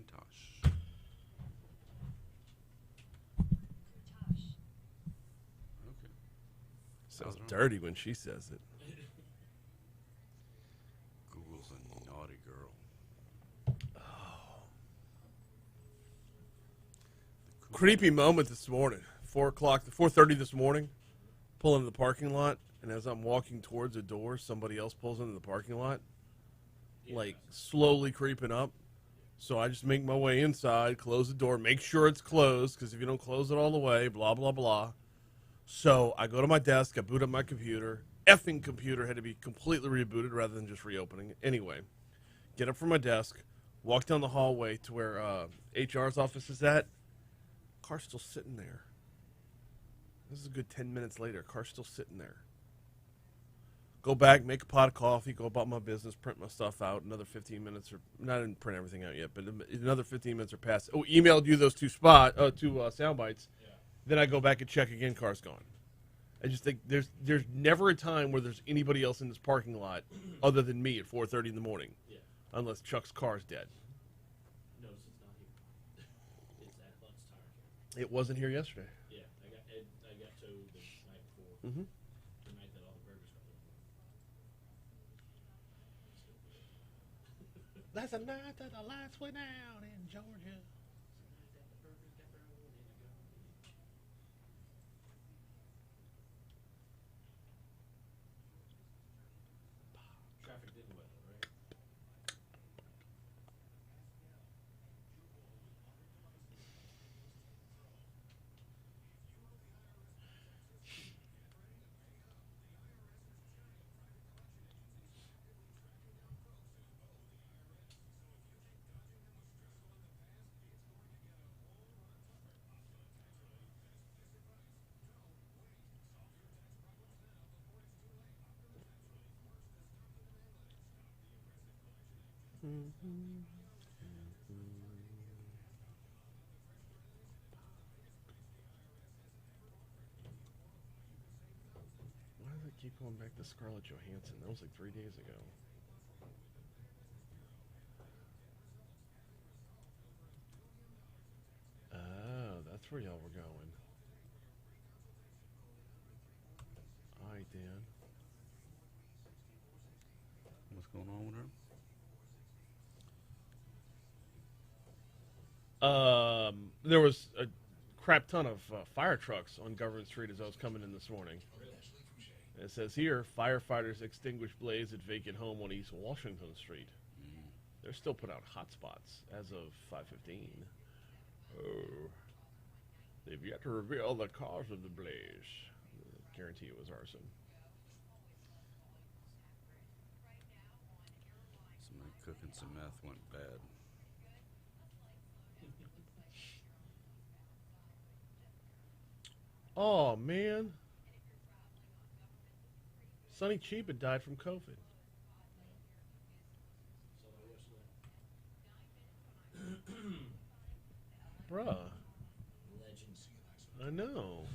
Tosh. Okay. Sounds dirty when she says it. Google's a naughty girl. Creepy moment this morning. 4:30 this morning. Pull into the parking lot, and as I'm walking towards the door, somebody else pulls into the parking lot, like slowly creeping up. So I just make my way inside, close the door, make sure it's closed, because if you don't close it all the way, blah, blah, blah. So I go to my desk, I boot up my computer. Effing computer had to be completely rebooted rather than just reopening it. Anyway, get up from my desk, walk down the hallway to where HR's office is at. Car's still sitting there. This is a good 10 minutes later. Car's still sitting there. Go back, make a pot of coffee, go about my business, print my stuff out. Another 15 minutes, or not even print everything out yet, but another 15 minutes are passed. Oh, emailed you those two sound bites. Yeah. Then I go back and check again. Car's gone. I just think there's never a time where there's anybody else in this parking lot other than me at 4:30 in the morning, unless Chuck's car's dead. Notice it's not here. It's at Buck's Tire. It wasn't here yesterday. Yeah, I got towed the night before. Mm-hmm. The night that all the burgers got delivered. That's the night that the lights went out in Georgia. Traffic didn't wet, right? Why does it keep going back to Scarlett Johansson? That was like 3 days ago. Oh, that's where y'all were going. All right, Dan. What's going on with her? There was a crap ton of fire trucks on Government Street as I was coming in this morning. And it says here, firefighters extinguish blaze at vacant home on East Washington Street. They're still putting out hotspots as of 5:15. Oh, they've yet to reveal the cause of the blaze. I guarantee it was arson. Somebody cooking some meth went bad. Oh, man. Sonny Cheap had died from COVID. Bruh. I know.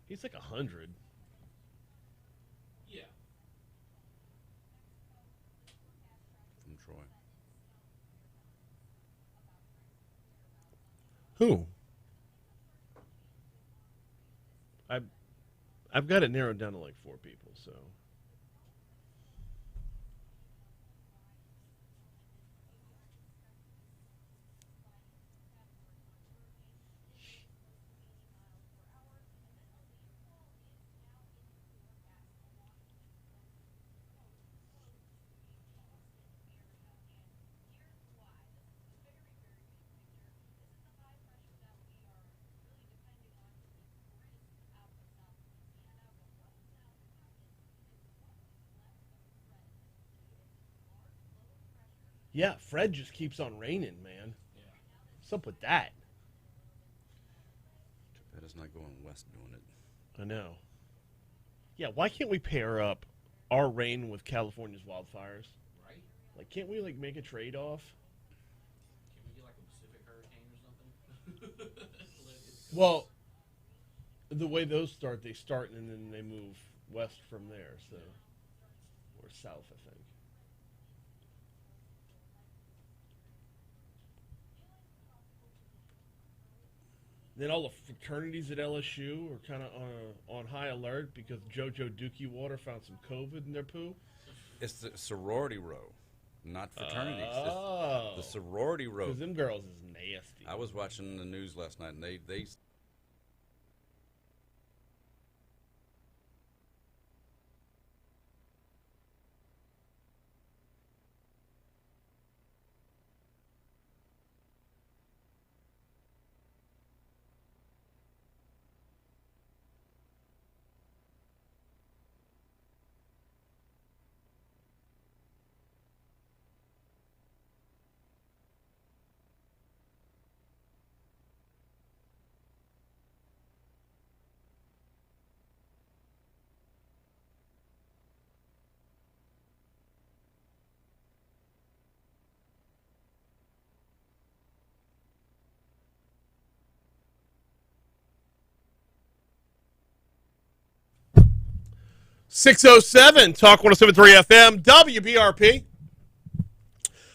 He's like 100. Yeah. From Troy. Who? I've got it narrowed down to like 4 people, so. Yeah, Fred just keeps on raining, man. Yeah. What's up with that? Too bad it's not going west doing it. I know. Yeah, why can't we pair up our rain with California's wildfires? Right? Like, can't we, like, make a trade-off? Can we get like a Pacific hurricane or something? Well, the way those start, they start and then they move west from there, so or south, I think. Then all the fraternities at LSU are kind of on high alert because JoJo Dookie Water found some COVID in their poo. It's the sorority row, not fraternities. Oh, The sorority row. because them girls is nasty. I was watching the news last night, and they 607 Talk 107.3 FM WBRP.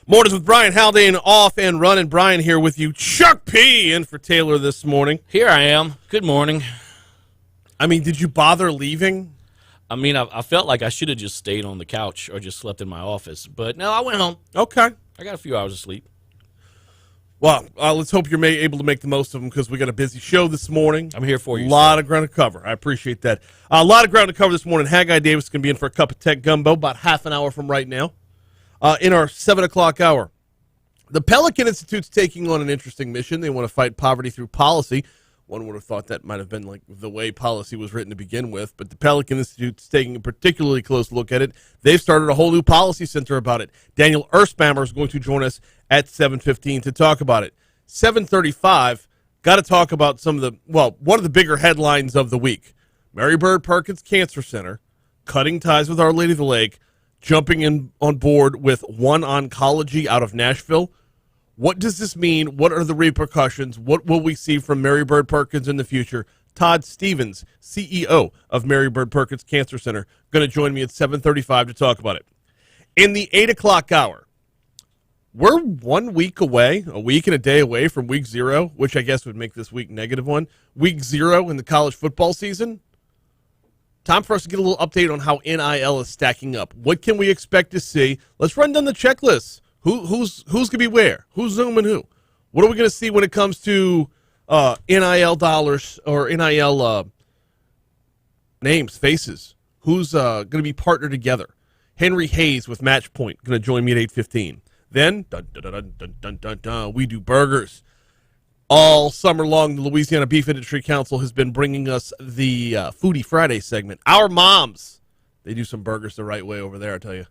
Mornings with Brian Haldane off and running. Brian here with you. Chuck P in for Taylor this morning. Here I am. Good morning. I mean, did you bother leaving? I mean, I felt like I should have just stayed on the couch or just slept in my office. But no, I went home. Okay. I got a few hours of sleep. Well, let's hope you're able to make the most of them because we got a busy show this morning. I'm here for you. A lot of ground to cover. I appreciate that. A lot of ground to cover this morning. Haggai Davis is going to be in for a cup of tech gumbo about half an hour from right now in our 7 o'clock hour. The Pelican Institute's taking on an interesting mission. They want to fight poverty through policy. One would have thought that might have been like the way policy was written to begin with, but the Pelican Institute's taking a particularly close look at it. They've started a whole new policy center about it. Daniel Erspamer is going to join us at 7:15 to talk about it. 7:35, got to talk about one of the bigger headlines of the week. Mary Bird Perkins Cancer Center, cutting ties with Our Lady of the Lake, jumping in on board with One Oncology out of Nashville. What does this mean? What are the repercussions? What will we see from Mary Bird Perkins in the future? Todd Stevens, CEO of Mary Bird Perkins Cancer Center, going to join me at 7:35 to talk about it. In the 8 o'clock hour, we're 1 week away, a week and a day away from week 0, which I guess would make this week -1. Week 0 in the college football season. Time for us to get a little update on how NIL is stacking up. What can we expect to see? Let's run down the checklist. Who's going to be where? Who's zooming who? What are we going to see when it comes to NIL dollars or NIL names, faces? Who's going to be partnered together? Henry Hayes with Match Point going to join me at 8:15. Then, we do burgers. All summer long, the Louisiana Beef Industry Council has been bringing us the Foodie Friday segment. Our moms, they do some burgers the right way over there, I tell you.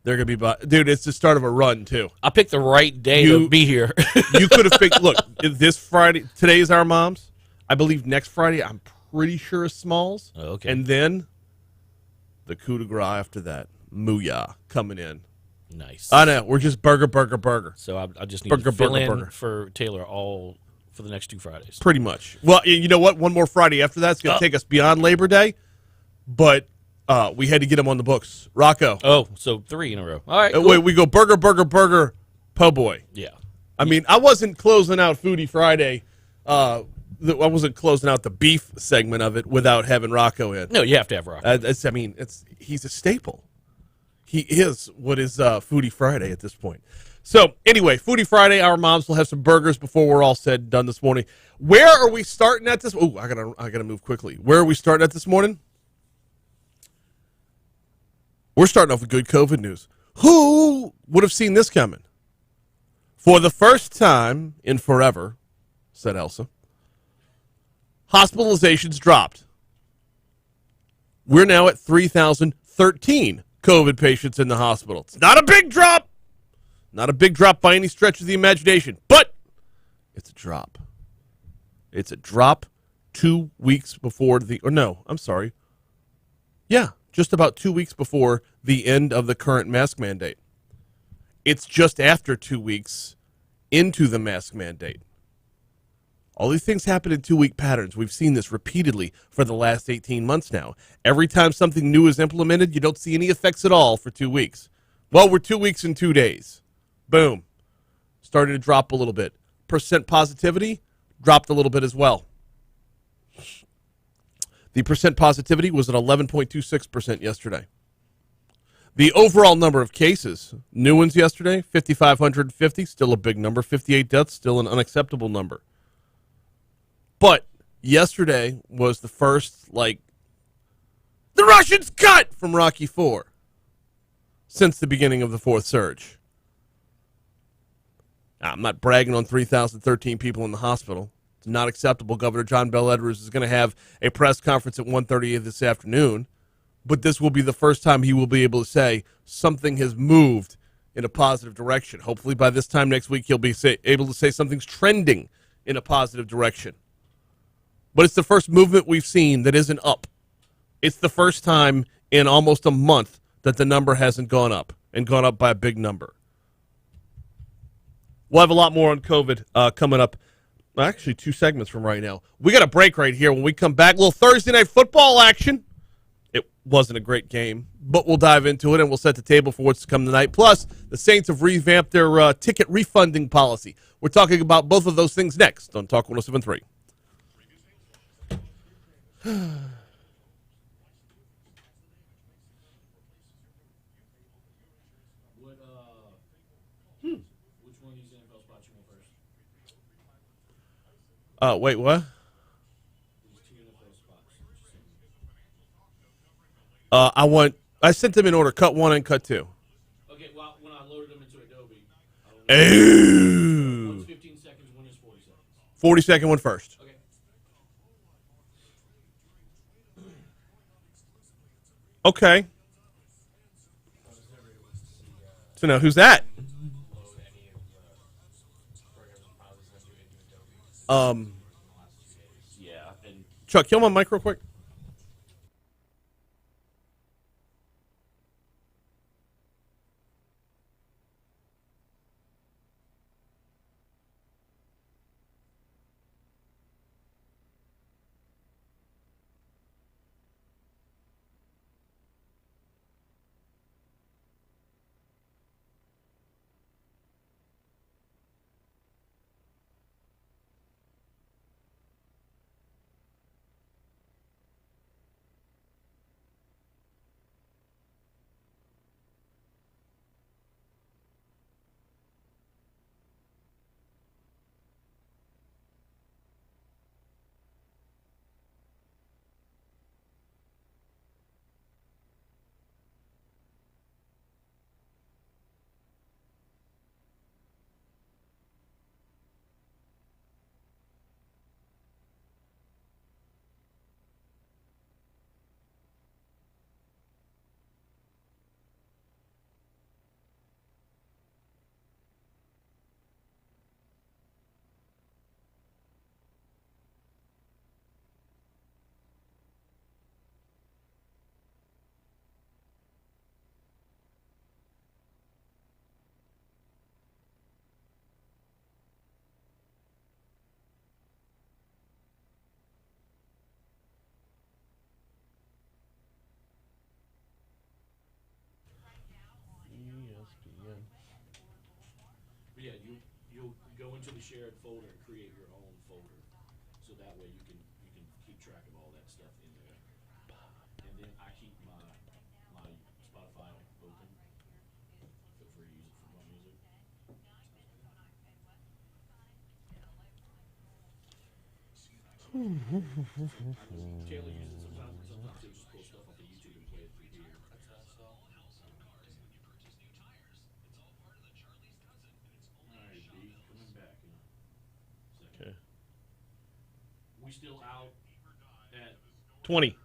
They're going to be, dude, it's the start of a run, too. I picked the right day to be here. You could have picked, look, this Friday, today is Our Moms. I believe next Friday, I'm pretty sure is Smalls. Oh, okay. And then the coup de grace after that, Mooyah coming in. Nice. I know, we're just burger. So I just need to fill in for Taylor all for the next 2 Fridays. Pretty much. Well, you know what? One more Friday after that's going to take us beyond Labor Day, but we had to get him on the books. Rocco. Oh, so 3 in a row. All right. Cool. Wait, we go burger, po' boy. Yeah. I mean, I wasn't closing out Foodie Friday. I wasn't closing out the beef segment of it without having Rocco in. No, you have to have Rocco. He's a staple. He is what is Foodie Friday at this point. So, anyway, Foodie Friday, Our Moms will have some burgers before we're all said and done this morning. Where are we starting at this? Oh, I gotta move quickly. Where are we starting at this morning? We're starting off with good COVID news. Who would have seen this coming? For the first time in forever, said Elsa, hospitalizations dropped. We're now at 3,013 COVID patients in the hospital. It's not a big drop. Not a big drop by any stretch of the imagination, but it's a drop. It's a drop 2 weeks before just about 2 weeks before the end of the current mask mandate. It's just after 2 weeks into the mask mandate. All these things happen in 2-week patterns. We've seen this repeatedly for the last 18 months now. Every time something new is implemented, you don't see any effects at all for 2 weeks. Well, we're 2 weeks and 2 days. Boom. Started to drop a little bit. Percent positivity dropped a little bit as well. The percent positivity was at 11.26% yesterday. The overall number of cases, new ones yesterday, 5,550, still a big number. 58 deaths, still an unacceptable number. But yesterday was the first, the Russians cut from Rocky IV since the beginning of the fourth surge. I'm not bragging on 3,013 people in the hospital. It's not acceptable. Governor John Bel Edwards is going to have a press conference at 1:30 this afternoon, but this will be the first time he will be able to say something has moved in a positive direction. Hopefully by this time next week he'll be able to say something's trending in a positive direction. But it's the first movement we've seen that isn't up. It's the first time in almost a month that the number hasn't gone up, and gone up by a big number. We'll have a lot more on COVID coming up. Actually, 2 segments from right now. We got a break right here. When we come back, a little Thursday night football action. It wasn't a great game, but we'll dive into it, and we'll set the table for what's to come tonight. Plus, the Saints have revamped their ticket refunding policy. We're talking about both of those things next on Talk 107.3. Which one of these NFL spots you want first? Wait, what? There's 2 NFL spots. I sent them in order, cut 1 and cut 2. Okay, well, when I loaded them into Adobe, Ooh. one's 15 seconds, one is 40 seconds. 40-second one first. Okay. Okay. So now, who's that? Yeah, and Chuck, kill my mic real quick. But yeah, you'll go into the shared folder and create your own folder, so that way you can keep track of all that stuff in there. And then I keep my Spotify open. Feel free to use it for my music. Taylor uses it sometimes, and sometimes he'll just pull stuff off of YouTube and play it through here. Alright, B, coming back in a second. Okay. We still out at 20.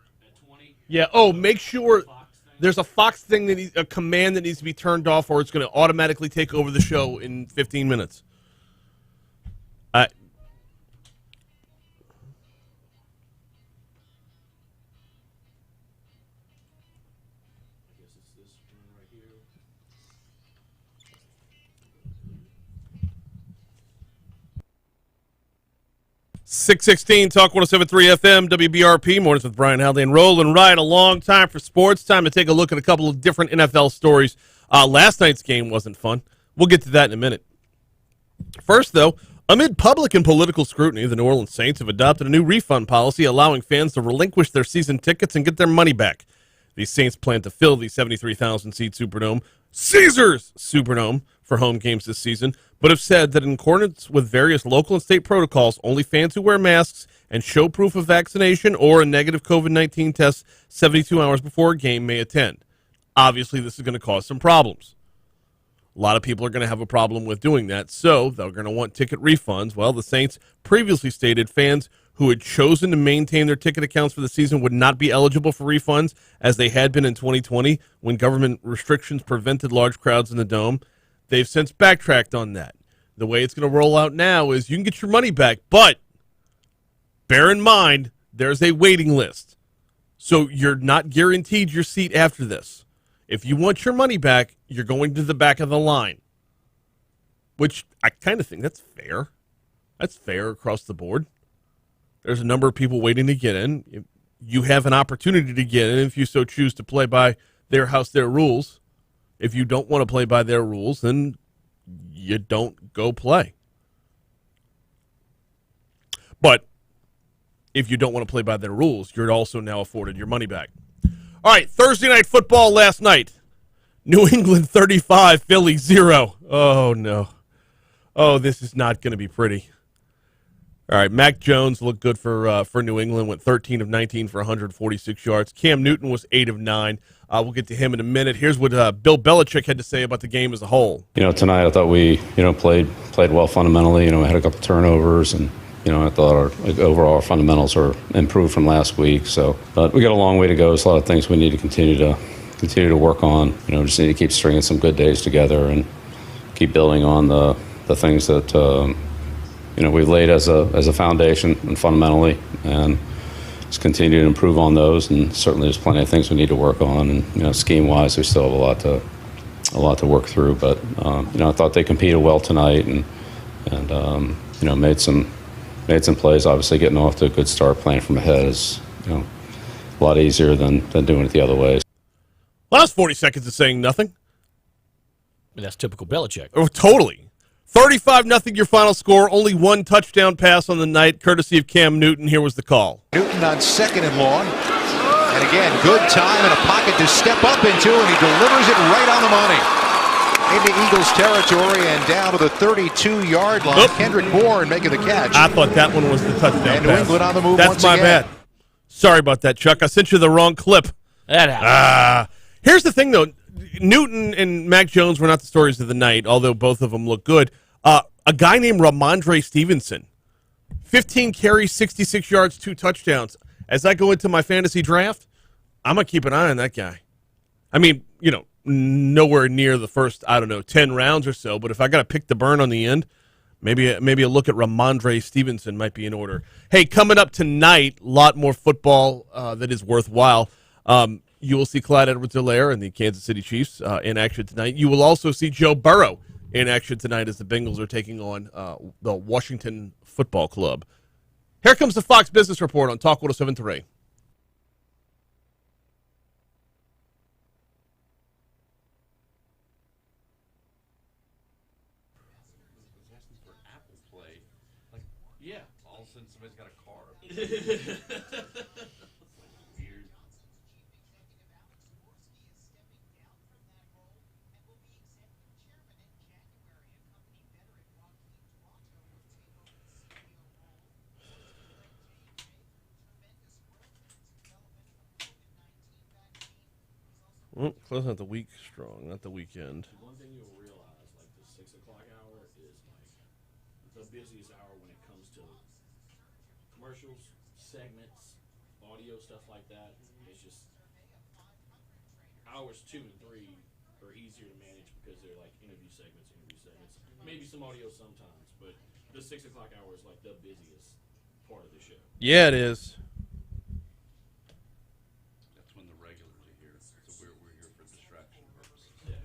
20? Yeah. Oh, make sure Fox thing? there's a Fox thing a command that needs to be turned off, or it's going to automatically take over the show in 15 minutes. I guess it's this one right here. 616 Talk 107.3 FM, WBRP, mornings with Brian Haldane. Rolling right along. Time for sports. Time to take a look at a couple of different NFL stories. Last night's game wasn't fun. We'll get to that in a minute. First, though, amid public and political scrutiny, the New Orleans Saints have adopted a new refund policy allowing fans to relinquish their season tickets and get their money back. The Saints plan to fill the 73,000-seat Superdome, Caesars Superdome, for home games this season, but have said that in accordance with various local and state protocols, only fans who wear masks and show proof of vaccination or a negative COVID-19 test 72 hours before a game may attend. Obviously, this is going to cause some problems. A lot of people are going to have a problem with doing that, so they're going to want ticket refunds. Well, the Saints previously stated fans who had chosen to maintain their ticket accounts for the season would not be eligible for refunds, as they had been in 2020 when government restrictions prevented large crowds in the Dome. They've since backtracked on that. The way it's going to roll out now is you can get your money back, but bear in mind there's a waiting list. So you're not guaranteed your seat after this. If you want your money back, you're going to the back of the line, which I kind of think that's fair. That's fair across the board. There's a number of people waiting to get in. You have an opportunity to get in if you so choose to play by their house, their rules. If you don't want to play by their rules, then you don't go play. But if you don't want to play by their rules, you're also now afforded your money back. All right, Thursday night football last night. New England 35, Philly 0. Oh, no. Oh, this is not going to be pretty. All right, Mac Jones looked good for New England, went 13 of 19 for 146 yards. Cam Newton was 8 of 9. We'll get to him in a minute. Here's what Bill Belichick had to say about the game as a whole. Tonight I thought we, played well fundamentally. We had a couple turnovers, and I thought our overall fundamentals were improved from last week. So, but we got a long way to go. There's a lot of things we need to continue to work on. Just need to keep stringing some good days together and keep building on the things that we've laid as a foundation and fundamentally, and just continue to improve on those. And certainly there's plenty of things we need to work on. And scheme wise, we still have a lot to work through. But I thought they competed well tonight, and made some plays. Obviously, getting off to a good start, playing from ahead is a lot easier than doing it the other way. Last 40 seconds of saying nothing. That's typical Belichick. Oh, totally. 35-0 your final score. Only one touchdown pass on the night, courtesy of Cam Newton. Here was the call. Newton on second and long. And again, good time in a pocket to step up into, and he delivers it right on the money. Into Eagles territory and down to the 32-yard line. Kendrick Bourne making the catch. I thought that one was the touchdown and New pass. England on the move That's once my again. bad. Sorry about that, Chuck. I sent you the wrong clip. That happened. Here's the thing, though. Newton and Mac Jones were not the stories of the night, although both of them look good. A guy named Ramondre Stevenson, 15 carries, 66 yards, 2 touchdowns. As I go into my fantasy draft, I'm going to keep an eye on that guy. I mean, nowhere near the first, 10 rounds or so, but if I got to pick the burn on the end, maybe a look at Ramondre Stevenson might be in order. Hey, coming up tonight, a lot more football that is worthwhile. You will see Clyde Edwards-Helaire and the Kansas City Chiefs in action tonight. You will also see Joe Burrow in action tonight as the Bengals are taking on the Washington Football Club. Here comes the Fox Business Report on Talk 107.3. Yeah. All of a sudden somebody's got a car. Weird. Well, closing out the week strong, not the weekend. One thing you'll realize, like the 6 o'clock hour is like the busiest hour when it comes to commercials, segments, audio, stuff like that. It's just hours 2 and 3 are easier to manage because they're like interview segments, maybe some audio sometimes, but the 6 o'clock hour is like the busiest part of the show. Yeah, it is. That's when the regulars are here. So we're here for distraction purposes. Yeah.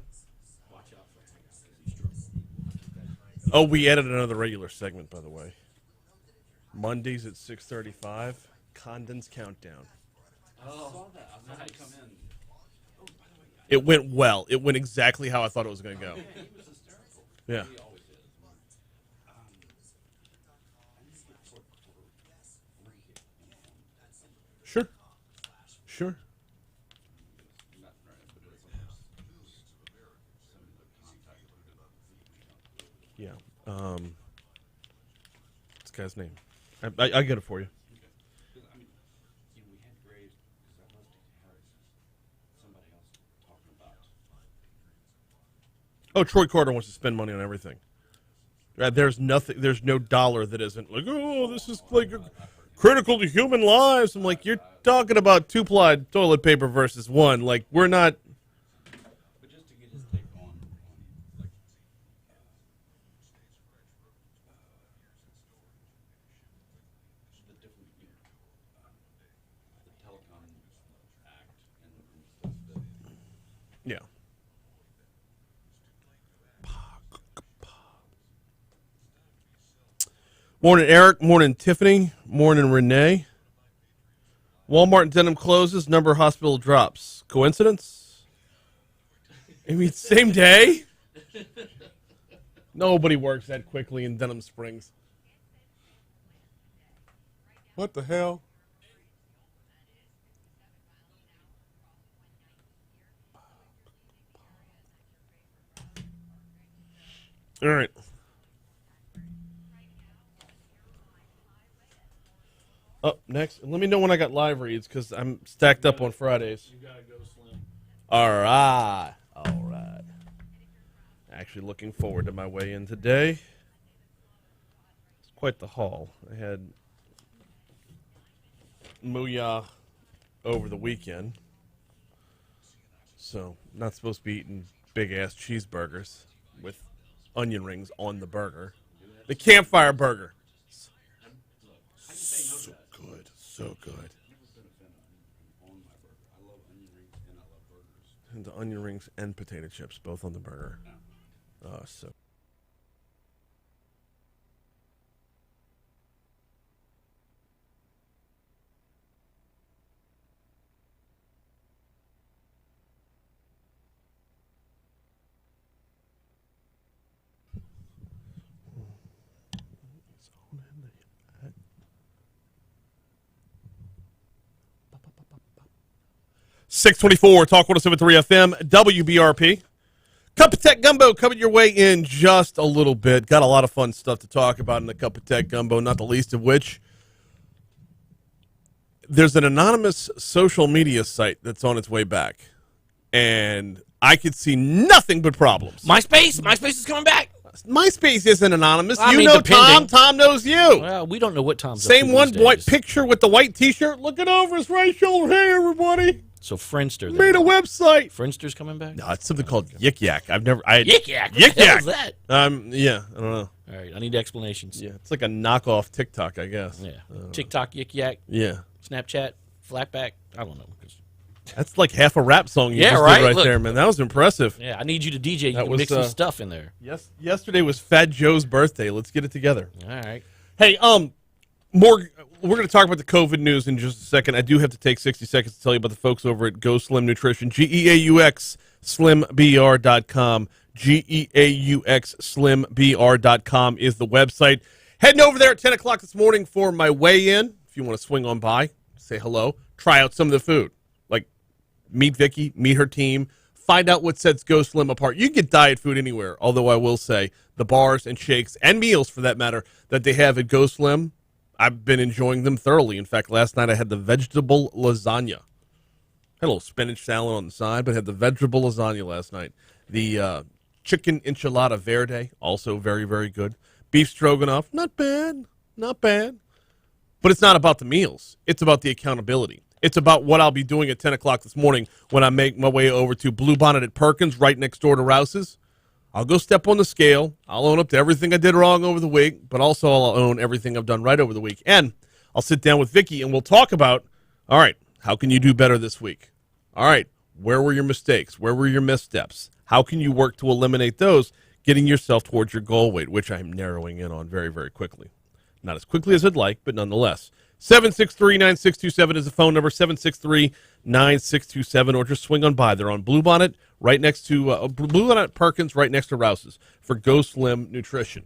Watch out for Haggai because he's struggling. Oh, we added another regular segment, by the way. Mondays at 6:35. Condon's Countdown. I saw that. I saw him come in. Oh, by the way, It went well. It went exactly how I thought it was going to go. he was hysterical. Yeah. He always is. I need to get sort of blanket. Sure. Sure. Not right, but it's some of the contact. Yeah. What's the guy's name? I get it for you. Because, I mean, we had Graves, because I love to have somebody else talking about. Oh, Troy Carter wants to spend money on everything. There's nothing. There's no dollar that isn't like, oh, this is like critical to human lives. I'm like, you're talking about 2-ply toilet paper versus 1. Like, we're not. But just to get his take on like, the different, the Telecom Act and stuff that. Yeah. Morning, Eric. Morning, Tiffany. Morning, Renee. Walmart denim closes. Number of hospital drops. Coincidence? I mean, same day? Nobody works that quickly in Denham Springs. What the hell? All right. Up next. Let me know when I got live reads because I'm stacked up on Fridays. You gotta go slim. All right. All right. Actually looking forward to my weigh-in today. It's quite the haul. I had Mooyah over the weekend. So, not supposed to be eating big-ass cheeseburgers with onion rings on the burger. The campfire burger. So good. So good. And the onion rings and potato chips, both on the burger. So. .624 Talk 107.3 FM WBRP. Cup of Tech Gumbo coming your way in just a little bit. Got a lot of fun stuff to talk about in the Cup of Tech Gumbo, not the least of which there's an anonymous social media site that's on its way back. And I could see nothing but problems. MySpace is coming back. MySpace isn't anonymous. I You mean, know depending. Tom knows you. Well, we don't know what Tom's Same up to one these white days. picture with the white T-shirt looking over his right shoulder. Hey, everybody. So Friendster. Made a website. Friendster's coming back? No, it's something called Yik Yak. Yik Yak? Yik What the hell Yak. is that? Yeah, I don't know. All right, I need explanations. Yeah, it's like a knockoff TikTok, I guess. Yeah. TikTok, Yik Yak, Yeah. Snapchat, Flatback. I don't know. That's like half a rap song you Yeah, just right? did right Look. there, man. That was impressive. Yeah, I need you to DJ. You That can was, mix some stuff in there. Yes, yesterday was Fat Joe's birthday. Let's get it together. All right. Hey, more. We're going to talk about the COVID news in just a second. I do have to take 60 seconds to tell you about the folks over at Go Slim Nutrition. GEAUX SlimBR.com. GEAUX SlimBR.com is the website. Heading over there at 10 o'clock this morning for my weigh-in. If you want to swing on by, say hello, try out some of the food. Like, meet Vicky, meet her team, find out what sets Go Slim apart. You can get diet food anywhere, although I will say the bars and shakes and meals, for that matter, that they have at Go Slim, I've been enjoying them thoroughly. In fact, last night I had the vegetable lasagna. Had a little spinach salad on the side, but had the vegetable lasagna last night. The chicken enchilada verde, also very, very good. Beef stroganoff, not bad, not bad. But it's not about the meals. It's about the accountability. It's about what I'll be doing at 10 o'clock this morning when I make my way over to Blue Bonnet at Perkins, right next door to Rouse's. I'll go step on the scale. I'll own up to everything I did wrong over the week, but also I'll own everything I've done right over the week. And I'll sit down with Vicky and we'll talk about, all right, how can you do better this week? All right, where were your mistakes? Where were your missteps? How can you work to eliminate those, getting yourself towards your goal weight, which I'm narrowing in on very, very quickly. Not as quickly as I'd like, but nonetheless. 763-9627 is the phone number, 763-9627, or just swing on by. They're on Bluebonnet, right next to Bluebonnet Perkins, right next to Rouse's for Go Slim Nutrition.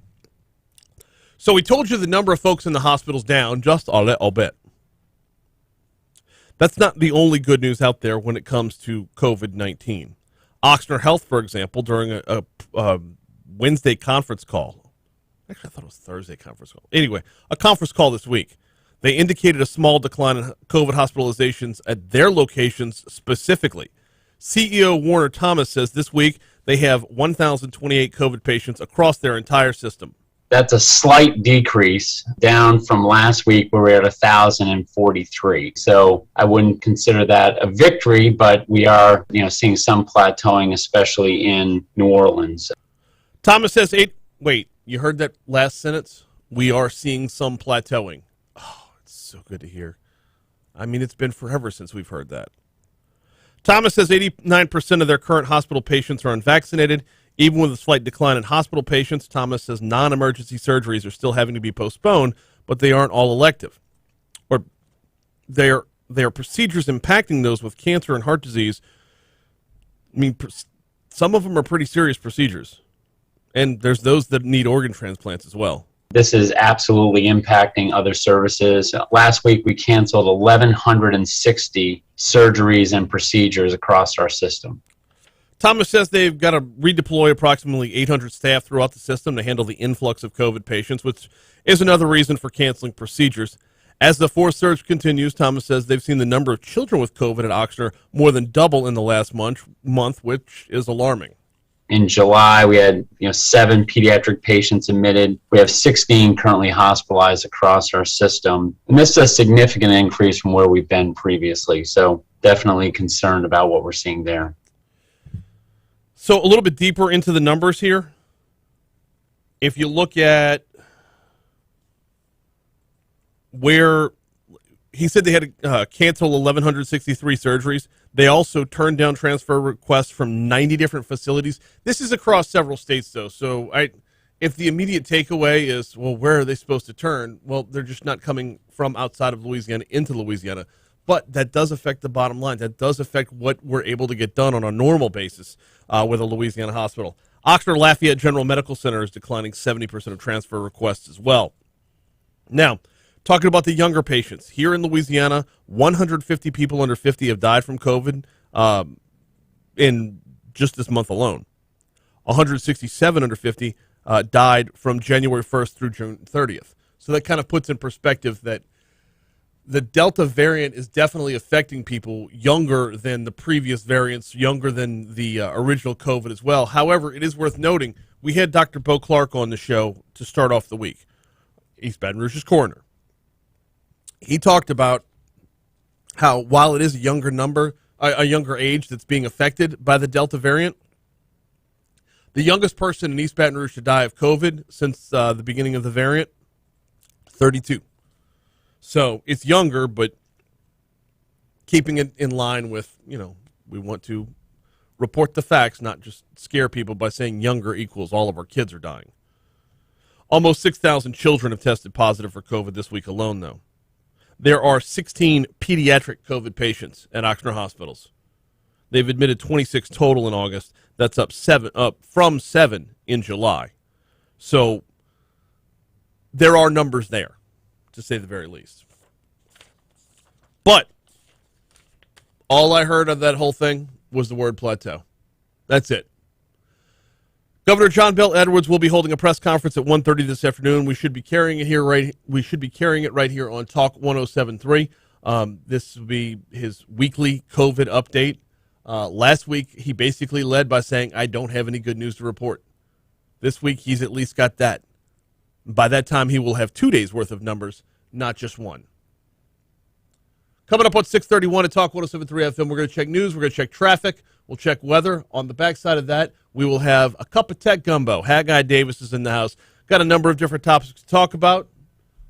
So we told you the number of folks in the hospital's down just a little bit. That's not the only good news out there when it comes to COVID-19. Ochsner Health, for example, during a Wednesday conference call. Actually, I thought it was Thursday conference call. Anyway, a conference call this week. They indicated a small decline in COVID hospitalizations at their locations specifically. CEO Warner Thomas says this week they have 1,028 COVID patients across their entire system. That's a slight decrease down from last week where we were at 1,043. So I wouldn't consider that a victory, but we are, seeing some plateauing, especially in New Orleans. Thomas says, wait, you heard that last sentence? We are seeing some plateauing. Oh, it's so good to hear. I mean, it's been forever since we've heard that. Thomas says 89% of their current hospital patients are unvaccinated. Even with a slight decline in hospital patients, Thomas says non-emergency surgeries are still having to be postponed, but they aren't all elective. Or they are procedures impacting those with cancer and heart disease. I mean, some of them are pretty serious procedures. And there's those that need organ transplants as well. This is absolutely impacting other services. Last week, we canceled 1,160 surgeries and procedures across our system. Thomas says they've got to redeploy approximately 800 staff throughout the system to handle the influx of COVID patients, which is another reason for canceling procedures. As the fourth surge continues, Thomas says they've seen the number of children with COVID at Ochsner more than double in the last month, which is alarming. In July, we had 7 pediatric patients admitted. We have 16 currently hospitalized across our system. And this is a significant increase from where we've been previously. So definitely concerned about what we're seeing there. So a little bit deeper into the numbers here. If you look at where he said they had to cancel 1,163 surgeries. They also turned down transfer requests from 90 different facilities. This is across several states, though. So if the immediate takeaway is, well, where are they supposed to turn? Well, they're just not coming from outside of Louisiana into Louisiana. But that does affect the bottom line. That does affect what we're able to get done on a normal basis with a Louisiana hospital. Ochsner Lafayette General Medical Center is declining 70% of transfer requests as well. Now, talking about the younger patients. Here in Louisiana, 150 people under 50 have died from COVID in just this month alone. 167 under 50 died from January 1st through June 30th. So that kind of puts in perspective that the Delta variant is definitely affecting people younger than the previous variants, younger than the original COVID as well. However, it is worth noting, we had Dr. Bo Clark on the show to start off the week, East Baton Rouge's coroner. He talked about how while it is a younger number, a younger age that's being affected by the Delta variant, the youngest person in East Baton Rouge to die of COVID since the beginning of the variant, 32. So it's younger, but keeping it in line with, we want to report the facts, not just scare people by saying younger equals all of our kids are dying. Almost 6,000 children have tested positive for COVID this week alone, though. There are 16 pediatric COVID patients at Ochsner hospitals. They've admitted 26 total in August. That's up from 7 in July. So there are numbers there, to say the very least. But all I heard of that whole thing was the word plateau. That's it. Governor John Bel Edwards will be holding a press conference at 1:30 this afternoon. We should be carrying it right here on Talk 107.3. This will be his weekly COVID update. Last week, he basically led by saying, I don't have any good news to report. This week, he's at least got that. By that time, he will have 2 days' worth of numbers, not just one. Coming up on 6:31 at Talk 107.3 FM, we're going to check news, we're going to check traffic, we'll check weather. On the backside of that, we will have a cup of tech gumbo. Haggai Davis is in the house. Got a number of different topics to talk about.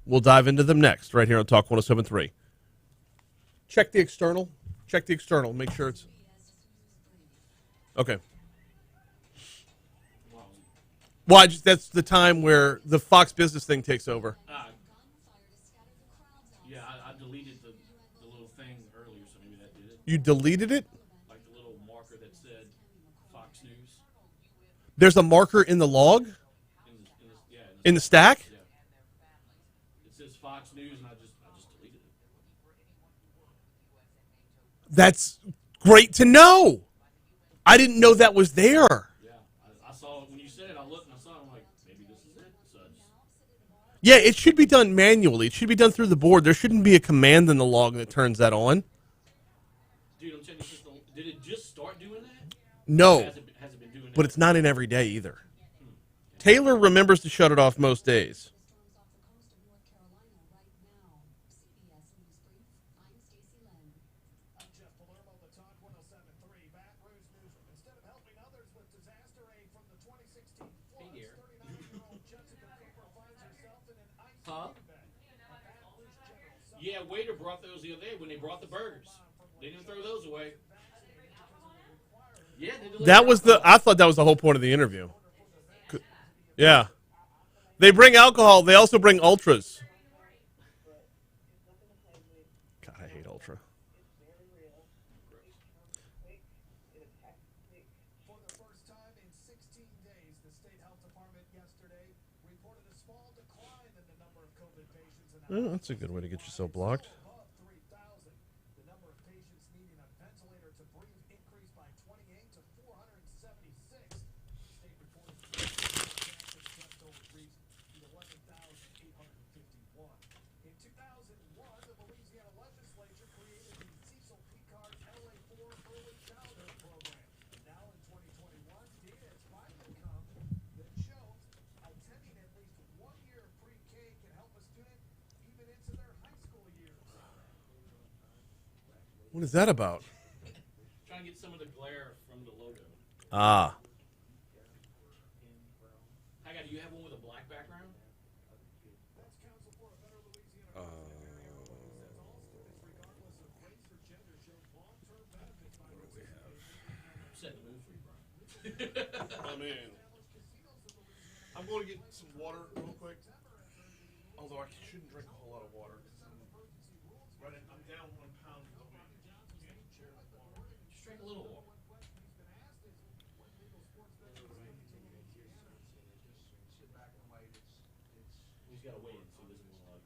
We'll dive into them next, right here on Talk 107.3. Check the external. Check the external. Make sure it's... Okay. Well, that's the time where the Fox Business thing takes over. You deleted it? Like the little marker that said Fox News. There's a marker in the log? In the stack? Yeah. It says Fox News, and I just deleted it. That's great to know. I didn't know that was there. Yeah, I saw it when you said it. I looked and I saw it. I'm like, maybe this is it. So I just, Yeah, it should be done manually. It should be done through the board. There shouldn't be a command in the log that turns that on. dude, I'm telling you, did it just start doing that? No, Has it been doing that? but it's not in every day either. Taylor remembers to shut it off most days. Huh? Yeah, waiter brought those the other day when they brought the burgers. They didn't throw those away. Yeah, they delivered That was the. I thought that was the whole point of the interview. Yeah, they bring alcohol. They also bring ultras. God, I hate ultra. For the first time in 16 days, the state health department yesterday reported a small decline in the number of COVID patients. Oh, that's a good way to get yourself blocked. Above 3,000. The number of patients needing a ventilator to breathe increased by 28 to 476. The state reported just over reached 11,851. In 2001, the Louisiana legislature created the Cecil Picard LA4 Early Childhood Program. And now in 2021, data has finally come that shows attending at least 1 year of pre-K can help a student even into their high school years. What is that about? trying to get some of the glare from the logo. Ah, Haggai, do you have one with a black background? That's Council for a Better Louisiana. Says all students, regardless of race or gender, show long-term benefits by participating. I'm setting the mood for you, Brian. I'm in. I'm going to get some water real quick. Although I shouldn't drink a whole lot of water. I'm down 1 pound a week. Just drink a little water. He's got to wait so he doesn't want to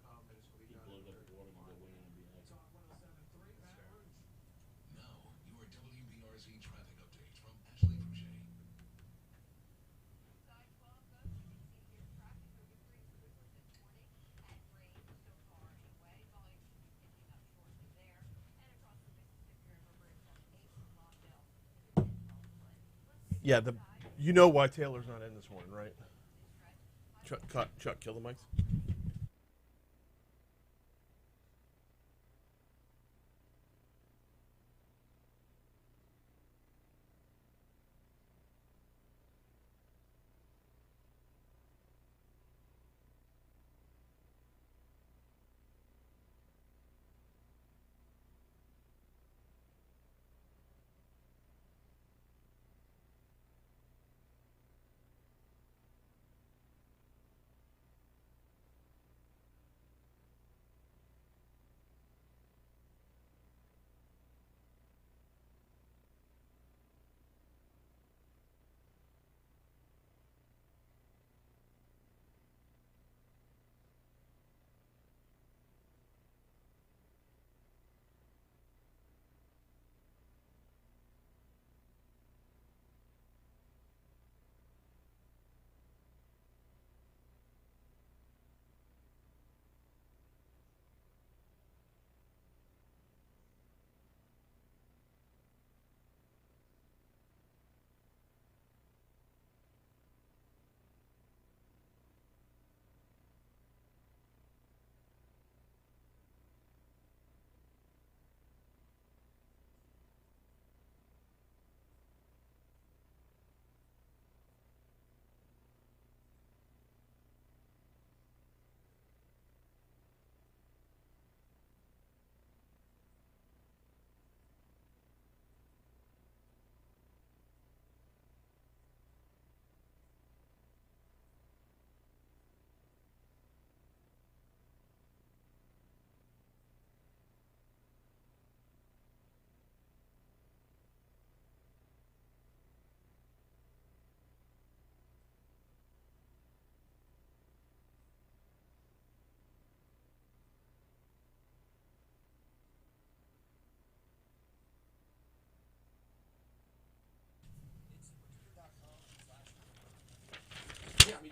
get blown up with water and go wait and be like. Now, your WBRZ traffic update from Ashley Rouge. Yeah, you know why Taylor's not in this morning, right? Chuck, kill the mics.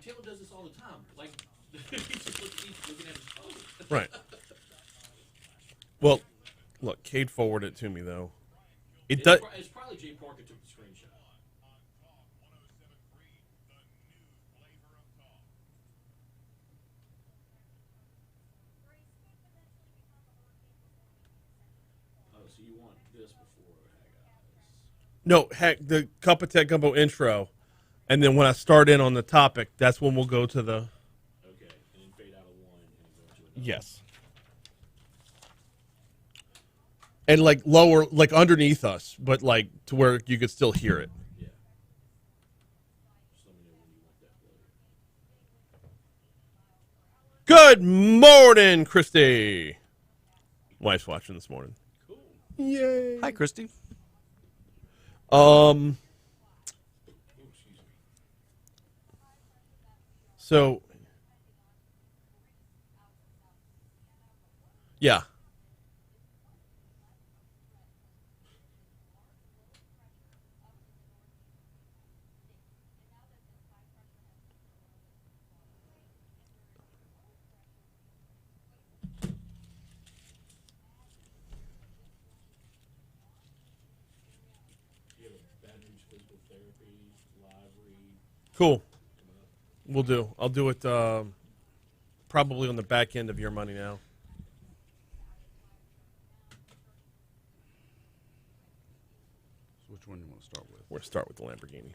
Taylor does this all the time. Like, he's just looking at his phone. Right. Well, look, Cade forwarded it to me though. It does. It's probably Jay Parker took the screenshot. Oh, so you want this before Haggai? No, the Cup of Tech Gumbo intro, and then when I start in on the topic, that's when we'll go to the. Okay, and then fade out of one and go to another. Yes. And like lower, like underneath us, but like to where you could still hear it. Yeah. Just let me know when you want that played. Good morning, Christy. Wife's watching this morning. Cool. Yay. Hi, Christy. Oh, excuse me. So, yeah. You have a Baton Rouge physical therapy live read. Cool. We'll do. I'll do it probably on the back end of your money now. So which one do you want to start with? We'll start with the Lamborghini.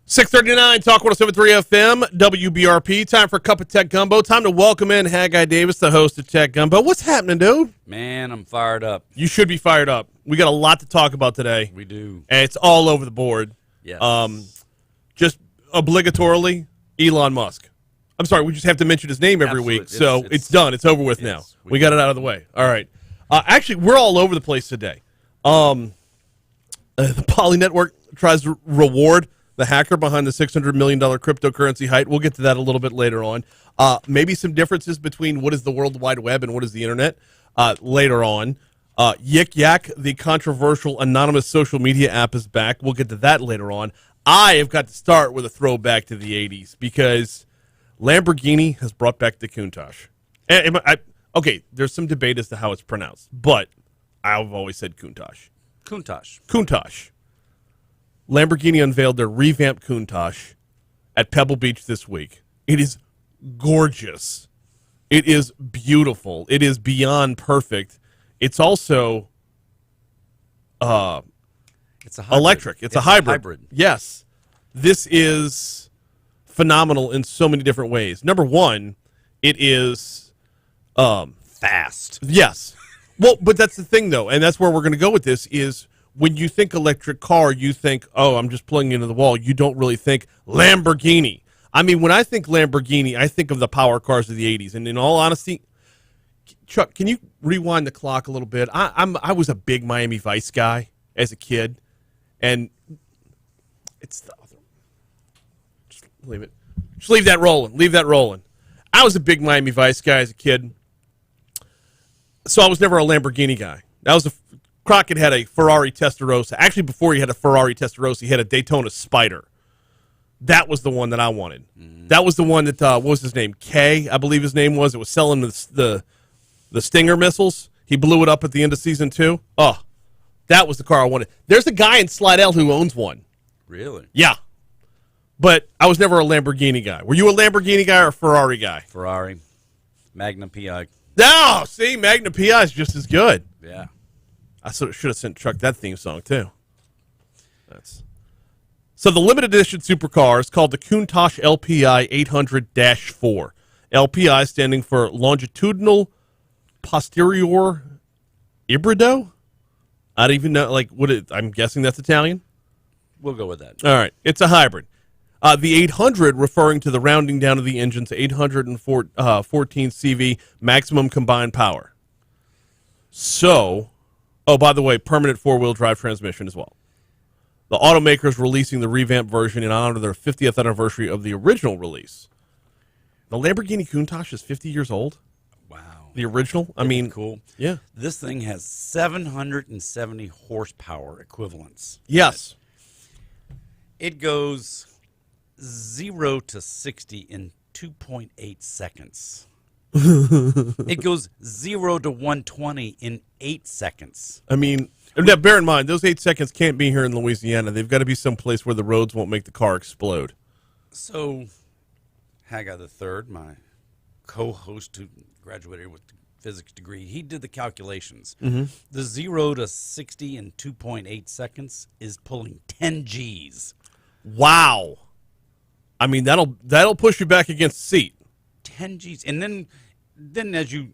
.639 Talk 107.3 FM, WBRP. Time for Cup of Tech Gumbo. Time to welcome in Haggai Davis, the host of Tech Gumbo. What's happening, dude? Man, I'm fired up. You should be fired up. We got a lot to talk about today. We do. And it's all over the board. Yes. Just obligatorily, Elon Musk. I'm sorry, we just have to mention his name every Absolutely. week. So it's done. It's over with now. Yes, We got it out of the way. All right. Actually, we're all over the place today. The Poly Network tries to reward the hacker behind the $600 million cryptocurrency heist. We'll get to that a little bit later on. Maybe some differences between what is the World Wide Web and what is the Internet later on. Yik Yak, the controversial anonymous social media app, is back. We'll get to that later on. I have got to start with a throwback to the 80s because Lamborghini has brought back the Countach. Okay, there's some debate as to how it's pronounced, but I've always said Countach. Countach. Lamborghini unveiled their revamped Countach at Pebble Beach this week. It is gorgeous. It is beautiful. It is beyond perfect. It's also It's a hybrid. electric. It's a hybrid. Yes. This is phenomenal in so many different ways. Number one, it is Fast. yes. Well, but that's the thing, though, and that's where we're going to go with this is when you think electric car, you think, oh, I'm just plugging into the wall. You don't really think Lamborghini. I mean, when I think Lamborghini, I think of the power cars of the 80s. And in all honesty, Chuck, can you rewind the clock a little bit? I was a big Miami Vice guy as a kid, and it's the other. Just leave it. Just leave that rolling. Leave that rolling. I was a big Miami Vice guy as a kid, so I was never a Lamborghini guy. Crockett had a Ferrari Testarossa. Actually, before he had a Ferrari Testarossa, he had a Daytona Spider. That was the one that I wanted. That was the one that, what was his name? Kay, I believe his name was. It was selling the Stinger missiles. He blew it up at the end of season 2. Oh, that was the car I wanted. There's a guy in Slidell who owns one. Really? Yeah. But I was never a Lamborghini guy. Were you a Lamborghini guy or a Ferrari guy? Ferrari, Magnum PI. No, see, Magnum PI is just as good. Yeah. I should have sent Chuck that theme song too. So the limited edition supercar is called the Countach LPI 800-4. LPI standing for Longitudinal Posterior Ibrido. I don't even know, I'm guessing that's Italian. We'll go with that. All right, it's a hybrid. The 800 referring to the rounding down of the engine's 814 CV maximum combined power. So, by the way, permanent four-wheel drive transmission as well. The automaker's releasing the revamped version in honor of their 50th anniversary of the original release. The Lamborghini Countach is 50 years old? Wow. The original? Cool. Yeah. This thing has 770 horsepower equivalents. Yes. It goes 0 to 60 in 2.8 seconds. It goes 0 to 120 in 8 seconds. Now, bear in mind, those 8 seconds can't be here in Louisiana. They've got to be someplace where the roads won't make the car explode. So, Haggai the Third, my co-host who graduated with a physics degree, he did the calculations. Mm-hmm. The 0 to 60 in 2.8 seconds is pulling 10 Gs. Wow. That'll push you back against the seat. 10 Gs. And then as you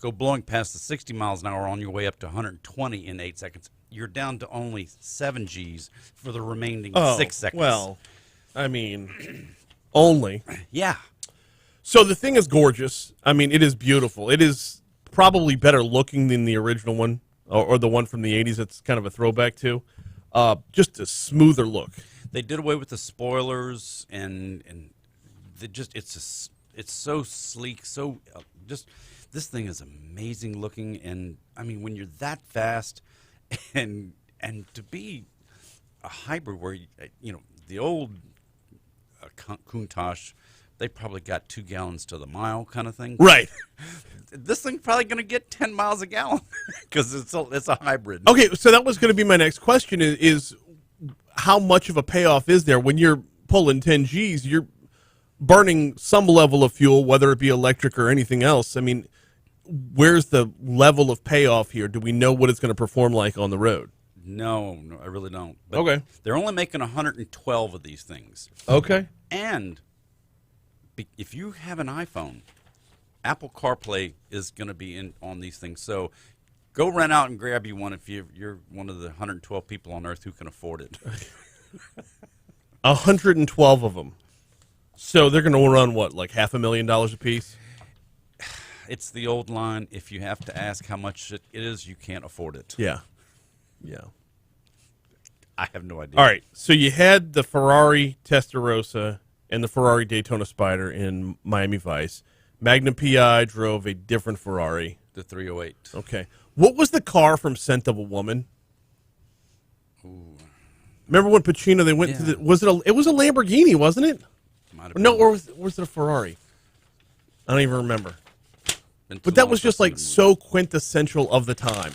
go blowing past the 60 miles an hour on your way up to 120 in 8 seconds, you're down to only 7 Gs for the remaining 6 seconds. Well, only. Yeah. So the thing is gorgeous. It is beautiful. It is probably better looking than the original one or the one from the 80s that's kind of a throwback to. Just a smoother look. They did away with the spoilers and they just it's so sleek, so this thing is amazing looking, and when you're that fast and to be a hybrid where the old Countach, they probably got 2 gallons to the mile kind of thing. Right. This thing's probably going to get 10 miles a gallon because it's a hybrid. Okay, so that was going to be my next question is how much of a payoff is there when you're pulling 10 Gs? You're burning some level of fuel, whether it be electric or anything else. Where's the level of payoff here? Do we know what it's going to perform like on the road? No, I really don't. But okay. They're only making 112 of these things. Okay. And if you have an iPhone, Apple CarPlay is going to be on these things. So go rent out and grab you one if you're one of the 112 people on Earth who can afford it. 112 of them. So they're going to run what, like $500,000 a piece? It's the old line, if you have to ask how much it is, you can't afford it. Yeah. I have no idea. All right, so you had the Ferrari Testarossa and the Ferrari Daytona Spider in Miami Vice. Magnum PI drove a different Ferrari. The 308. Okay. What was the car from Scent of a Woman? Ooh. Remember when Pacino, they went to the... It was a Lamborghini, wasn't it? No, or was it a Ferrari? I don't even remember. But that was just so quintessential of the time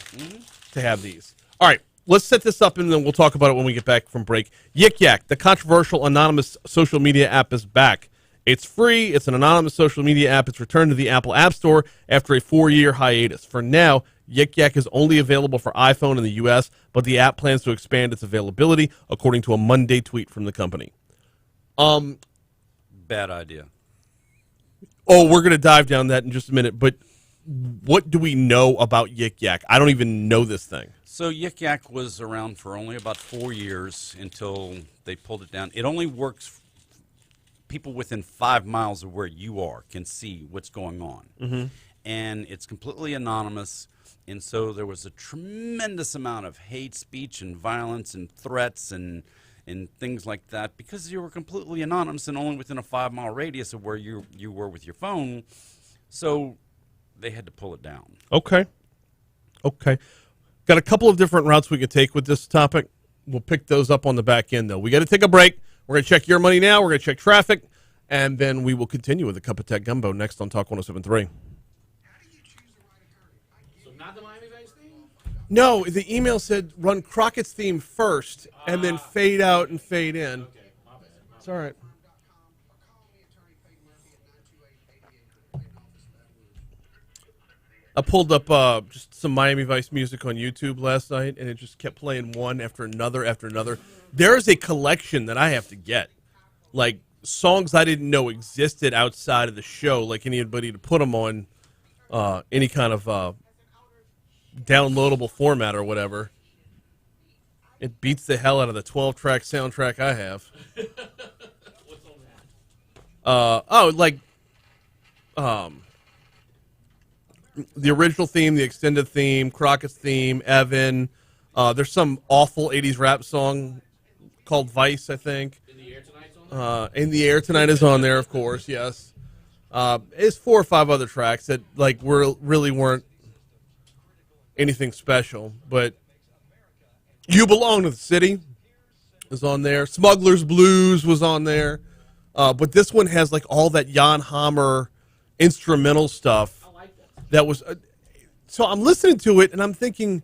to have these. All right, let's set this up and then we'll talk about it when we get back from break. Yik Yak, the controversial anonymous social media app, is back. It's free. It's an anonymous social media app. It's returned to the Apple App Store after a 4-year hiatus. For now, Yik Yak is only available for iPhone in the U.S., but the app plans to expand its availability, according to a Monday tweet from the company. Bad idea. Oh, we're going to dive down that in just a minute, but what do we know about Yik Yak? I don't even know this thing. So Yik Yak was around for only about 4 years until they pulled it down. It only works, people within 5 miles of where you are can see what's going on. Mm-hmm. And it's completely anonymous, and so there was a tremendous amount of hate speech and violence and threats and things like that because you were completely anonymous and only within a 5-mile radius of where you were with your phone. So they had to pull it down. Okay. Got a couple of different routes we could take with this topic. We'll pick those up on the back end, though. We got to take a break. We're going to check your money now. We're going to check traffic, and then we will continue with a cup of tech gumbo next on Talk 107.3. So not the Miami Vice thing? No, the email said run Crockett's theme first and then fade out and fade in. Okay, my bad. It's all right. I pulled up just some Miami Vice music on YouTube last night, and it just kept playing one after another after another. There's a collection that I have to get, like songs I didn't know existed outside of the show, like anybody to put them on any kind of downloadable format or whatever. It beats the hell out of the 12-track soundtrack I have. What's on that? The original theme, the extended theme, Crockett's theme, Evan. There's some awful 80s rap song called Vice, I think. In the Air Tonight's on there? In the Air Tonight is on there, of course, yes. It's 4 or 5 other tracks that like really weren't anything special, but You Belong to the City is on there. Smuggler's Blues was on there. But this one has like all that Jan Hammer instrumental stuff. That was so I'm listening to it and I'm thinking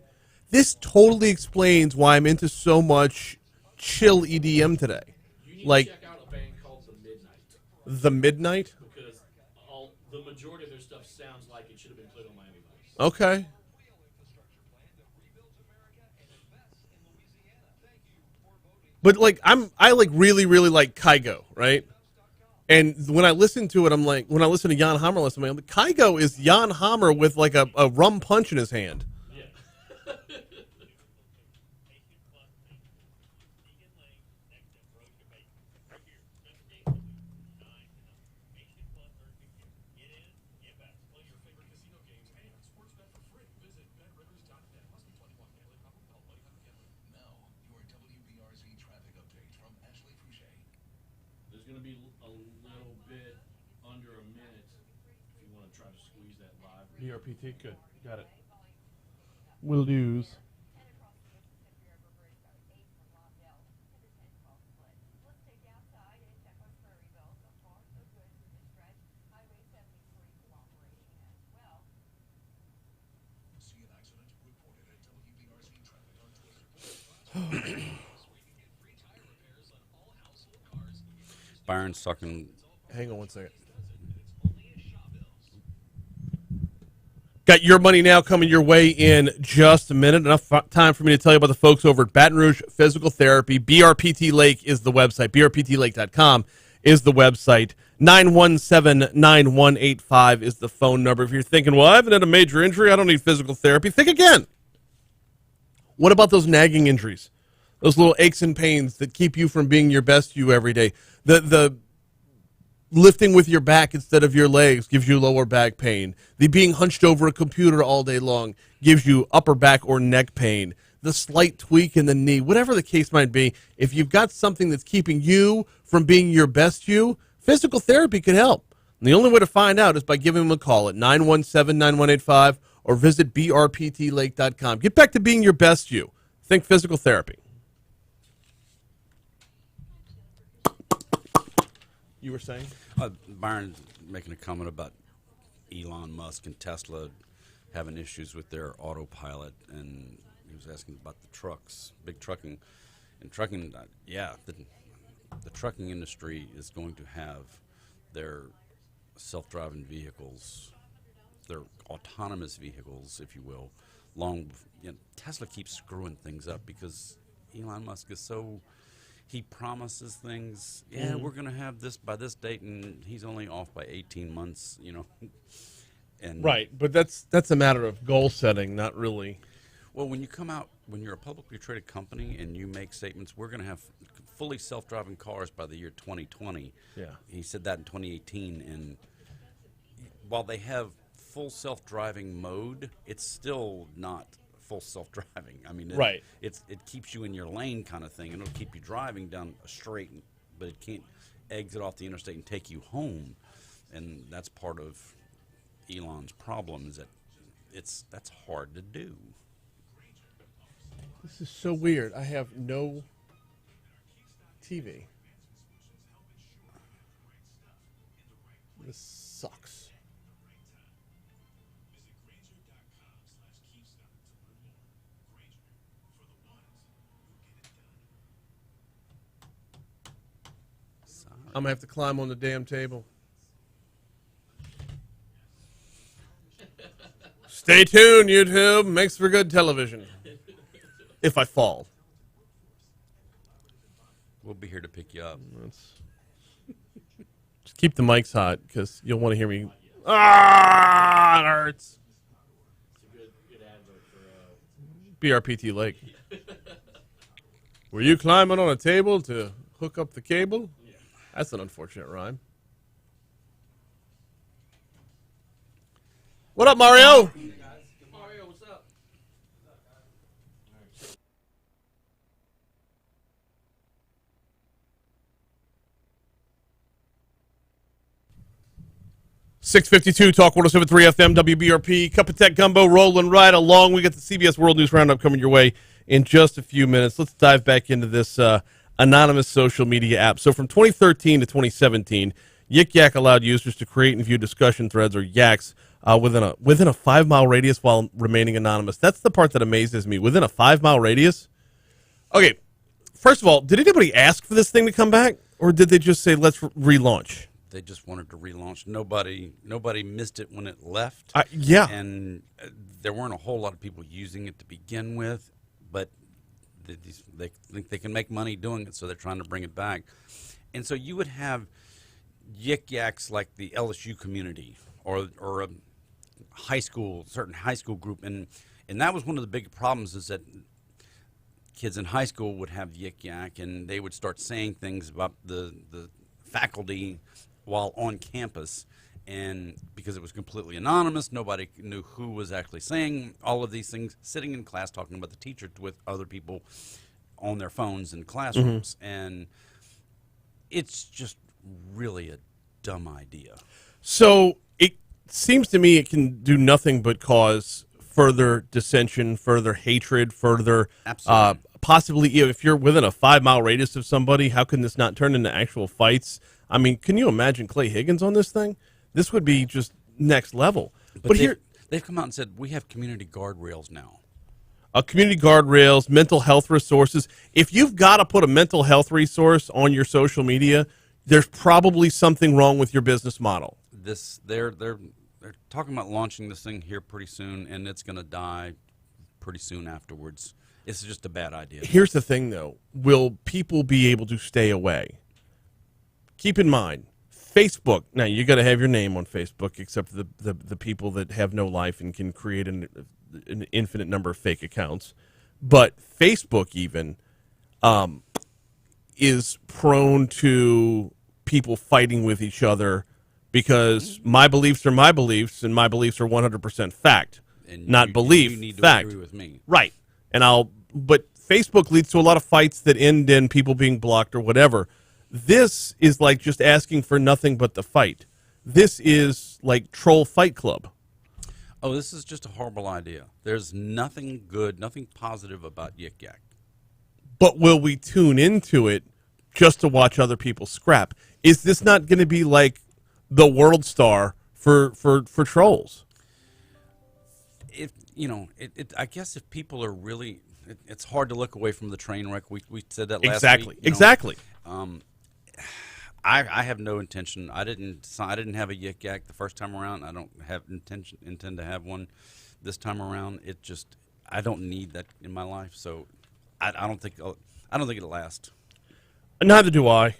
this totally explains why I'm into so much chill EDM today. You need Like to check out a band called The Midnight. The Midnight? Because the majority of their stuff sounds like it should have been played on Miami Vice. Okay. But like I like really like Kygo, right? And when I listen to it, I'm like, when I listen to Jan Hammer, I'm like, Kygo is Jan Hammer with like a rum punch in his hand. Yeah. Now, your WBRZ traffic update from Ashley Fouché. There's going to be a little bit under a minute if you want to try to squeeze that live. BRPT, good. Got it. We'll lose. See an accident? Report it at WBRZ traffic on Twitter. Byron's talking. Hang on one second. Got your money now coming your way in just a minute. Enough time for me to tell you about the folks over at Baton Rouge Physical Therapy. BRPT Lake is the website. BRPTLake.com is the website. 917-9185 is the phone number. If you're thinking, well, I haven't had a major injury, I don't need physical therapy, think again. What about those nagging injuries? Those little aches and pains that keep you from being your best you every day. The lifting with your back instead of your legs gives you lower back pain. The being hunched over a computer all day long gives you upper back or neck pain. The slight tweak in the knee, whatever the case might be, if you've got something that's keeping you from being your best you, physical therapy can help. And the only way to find out is by giving them a call at 917-9185 or visit brptlake.com. Get back to being your best you. Think physical therapy. You were saying? Byron's making a comment about Elon Musk and Tesla having issues with their autopilot, and he was asking about the trucks, big trucking. And trucking, the trucking industry is going to have their self-driving vehicles, their autonomous vehicles, if you will, Tesla keeps screwing things up because Elon Musk is so... He promises things. Yeah, we're going to have this by this date, and he's only off by 18 months. And right, but that's a matter of goal setting, not really. Well, when you're a publicly traded company, and you make statements, we're going to have fully self-driving cars by the year 2020. Yeah, he said that in 2018, and while they have full self-driving mode, it's still not full self-driving. I mean, right. It keeps you in your lane kind of thing, and it'll keep you driving down a straight, but it can't exit off the interstate and take you home. And that's part of Elon's problem, is that that's hard to do. This is so weird. I have no TV. This sucks. I'm going to have to climb on the damn table. Stay tuned, YouTube. Makes for good television. If I fall. We'll be here to pick you up. Just keep the mics hot, because you'll want to hear me. Ah, it hurts. It's a good advert for BRPT Lake. Were you climbing on a table to hook up the cable? yeah. That's an unfortunate rhyme. What up, Mario? Mario, what's up? 652 Talk 107.3 FM WBRP. Cup of Tech Gumbo rolling right along. We got the CBS World News Roundup coming your way in just a few minutes. Let's dive back into this anonymous social media app. So from 2013 to 2017, Yik Yak allowed users to create and view discussion threads or yaks within a 5-mile radius while remaining anonymous. That's the part that amazes me. Within a 5-mile radius? Okay, first of all, did anybody ask for this thing to come back? Or did they just say, let's relaunch? They just wanted to relaunch. Nobody missed it when it left. Yeah. And there weren't a whole lot of people using it to begin with, but they think they can make money doing it, so they're trying to bring it back. And so you would have Yik Yaks like the LSU community or a certain high school group. And that was one of the big problems, is that kids in high school would have Yik Yak, and they would start saying things about the faculty while on campus, and because it was completely anonymous, nobody knew who was actually saying all of these things, sitting in class talking about the teacher with other people on their phones in classrooms. And it's just really a dumb idea. So it seems to me it can do nothing but cause further dissension, further hatred, further possibly, if you're within a 5-mile radius of somebody, how can this not turn into actual fights? I mean, can you imagine Clay Higgins on this thing? This would be just next level. But here, they've come out and said we have community guardrails now. Community guardrails, mental health resources. If you've got to put a mental health resource on your social media, there's probably something wrong with your business model. They're talking about launching this thing here pretty soon, and it's going to die pretty soon afterwards. It's just a bad idea. Here's the thing, though. Will people be able to stay away? Keep in mind, Facebook. Now, you got to have your name on Facebook, except for the people that have no life and can create an infinite number of fake accounts. But Facebook even is prone to people fighting with each other because my beliefs are my beliefs, and my beliefs are 100% fact, and not belief. You need to fact. agree with me, right? But Facebook leads to a lot of fights that end in people being blocked or whatever. This is like just asking for nothing but the fight. This is like Troll Fight Club. Oh, this is just a horrible idea. There's nothing good, nothing positive about Yik Yak. But will we tune into it just to watch other people scrap? Is this not going to be like the World Star for trolls? I guess if people are really, it's hard to look away from the train wreck. We said that last week. Exactly. I have no intention. I didn't have a Yik Yak the first time around. I don't have intend to have one this time around. I don't need that in my life. So I don't think it'll last. Neither do I.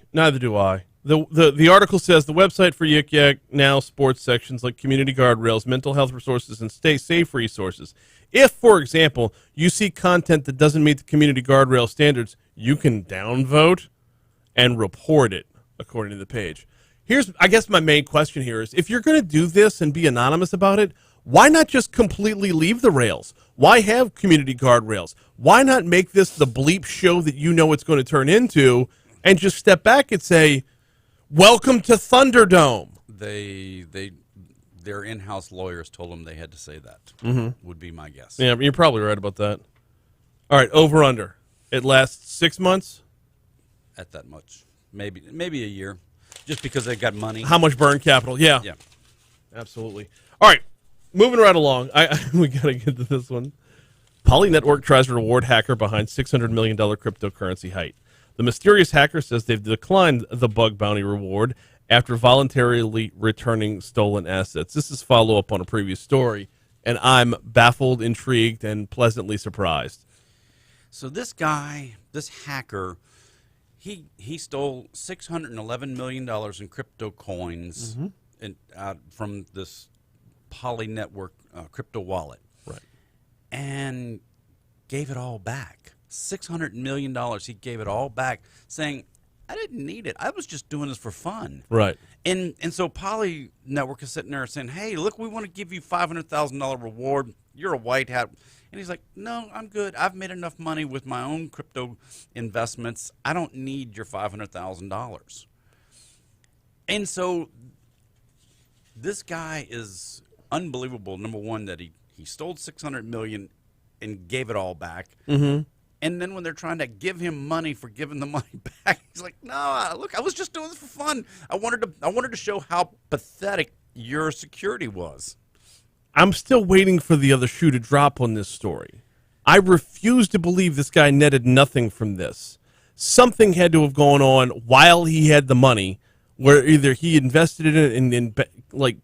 The article says the website for Yik Yak now sports sections like community guardrails, mental health resources, and stay safe resources. If, for example, you see content that doesn't meet the community guardrail standards, you can downvote and report it, according to the page. I guess my main question here is, if you're going to do this and be anonymous about it, why not just completely leave the rails? Why have community guardrails? Why not make this the bleep show that you know it's going to turn into, and just step back and say, welcome to Thunderdome? Their in-house lawyers told them they had to say that. Would be my guess. Yeah, you're probably right about that. All right, over under. It lasts 6 months? At that much. Maybe a year. Just because they got money. How much burn capital? Yeah. Yeah. Absolutely. All right, moving right along. We got to get to this one. Poly Network tries to reward hacker behind $600 million cryptocurrency heist. The mysterious hacker says they've declined the bug bounty reward after voluntarily returning stolen assets. This is follow-up on a previous story, and I'm baffled, intrigued, and pleasantly surprised. So this guy, this hacker, he stole $611 million in crypto coins from this Poly Network crypto wallet. Right. And gave it all back. $600 million. He gave it all back, saying, I didn't need it. I was just doing this for fun. Right. And so Poly Network is sitting there saying, hey, look, we want to give you $500,000 reward. You're a white hat. And he's like, no, I'm good. I've made enough money with my own crypto investments. I don't need your $500,000. And so this guy is unbelievable. Number one, that he stole $600 million and gave it all back. Mm-hmm. And then when they're trying to give him money for giving the money back, he's like, no, look, I was just doing this for fun. I wanted to show how pathetic your security was. I'm still waiting for the other shoe to drop on this story. I refuse to believe this guy netted nothing from this. Something had to have gone on while he had the money, where either he invested in it and then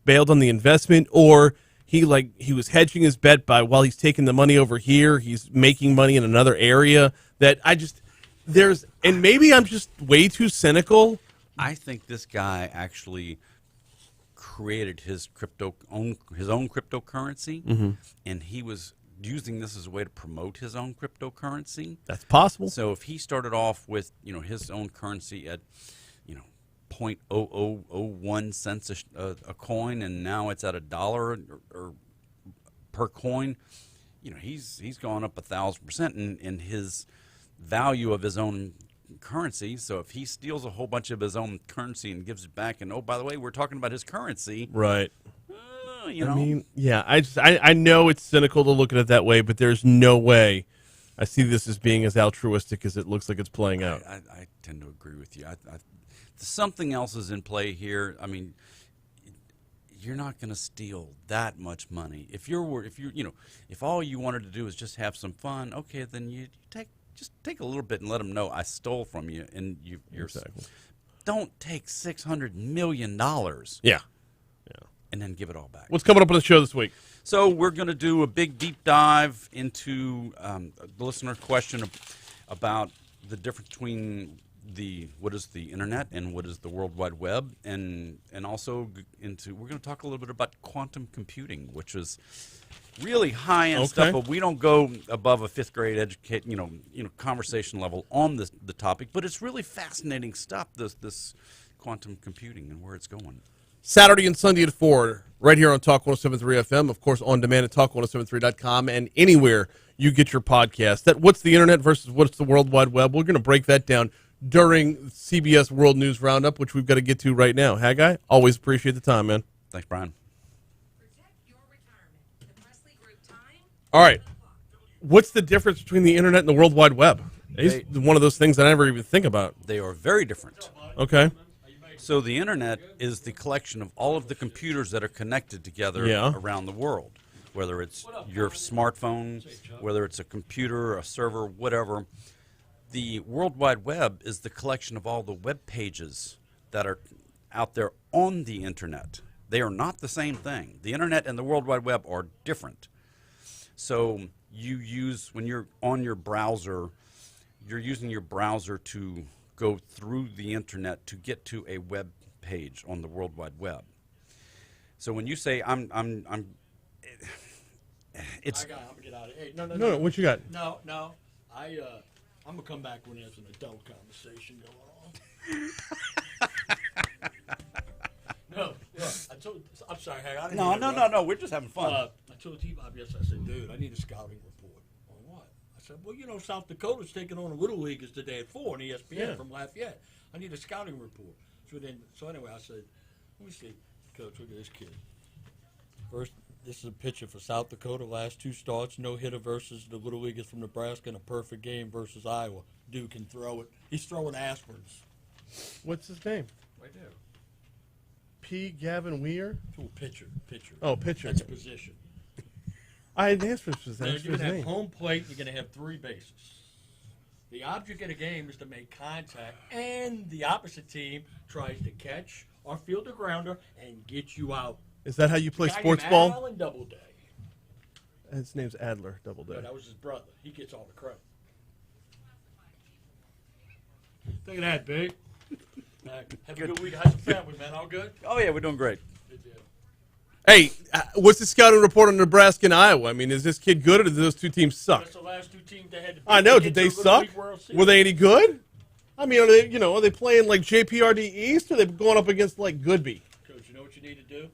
bailed on the investment, or he was hedging his bet by while he's taking the money over here, he's making money in another area. And maybe I'm just way too cynical. I think this guy actually created his own cryptocurrency, and he was using this as a way to promote his own cryptocurrency. That's possible. So if he started off with his own currency at 0.0001 cents a coin, and now it's at $1 or per coin, he's gone up 1,000% in his value of his own currency. So if he steals a whole bunch of his own currency and gives it back, and oh, by the way, we're talking about his currency, right? I mean, yeah, I know it's cynical to look at it that way, but there's no way I see this as being as altruistic as it looks like it's playing out. I tend to agree with you. Something else is in play here. I mean, you're not going to steal that much money. If all you wanted to do is just have some fun, okay, then you take a little bit and let them know I stole from you, and you're exactly. Don't take $600 million. Yeah. And then give it all back. What's coming up on the show this week? So we're going to do a big deep dive into the listener question about the difference between what is the internet and what is the World Wide Web, and also we're going to talk a little bit about quantum computing, which is really high end stuff, but we don't go above a fifth grade conversation level on the topic. But it's really fascinating stuff. This quantum computing and where it's going. Saturday and Sunday at 4, right here on Talk 107.3 FM, of course, on demand at talk1073.com, and anywhere you get your podcast. What's the internet versus what's the World Wide Web? We're going to break that down during CBS World News Roundup, which we've got to get to right now. Haggai, always appreciate the time, man. Thanks, Brian. All right. What's the difference between the internet and the World Wide Web? It's one of those things I never even think about. They are very different. Okay. So the internet is the collection of all of the computers that are connected together around the world, whether it's your smartphone, whether it's a computer, a server, whatever. The World Wide Web is the collection of all the web pages that are out there on the internet. They are not the same thing. The internet and the World Wide Web are different. So when you're on your browser, you're using your browser to go through the internet to get to a web page on the World Wide Web. So when you say it's I'm gonna get out of here. Hey, No, what you got? No. I'm gonna come back when there's an adult conversation going on. No, look, I'm sorry, Haggai. I didn't mean to No. We're just having fun. I told T-Bob yesterday, I said, dude, I need a scouting report. On what? I said, well, South Dakota's taking on the Little Leaguers today at 4 on ESPN from Lafayette. I need a scouting report. So anyway, I said, let me see. Coach, look at this kid. First, this is a pitcher for South Dakota. Last 2 starts, no hitter versus the Little Leaguers from Nebraska, and a perfect game versus Iowa. Dude can throw it. He's throwing aspirins. What's his name? Right there. P. Gavin Weir? Oh, pitcher. Oh, pitcher. That's a position. I had asked for his You're going to have name. home plate. You're going to have 3 bases. The object of the game is to make contact, and the opposite team tries to catch or field a grounder and get you out. Is that how you play Guy named sports ball? Alan Doubleday. His name's Adler Doubleday. No, that was his brother. He gets all the credit. Look at that, big. Have a good week. How's the family, man? All good? Oh yeah, we're doing great. Good deal. Hey, what's the scouting report on Nebraska and Iowa? I mean, is this kid good, or do those two teams suck? That's the last two teams they had to beat. I know. to Did get they to a suck? League World Series. Were they any good? I mean, are they playing like JPRD East, or are they going up against like Goodby? Coach, you know what you need to do?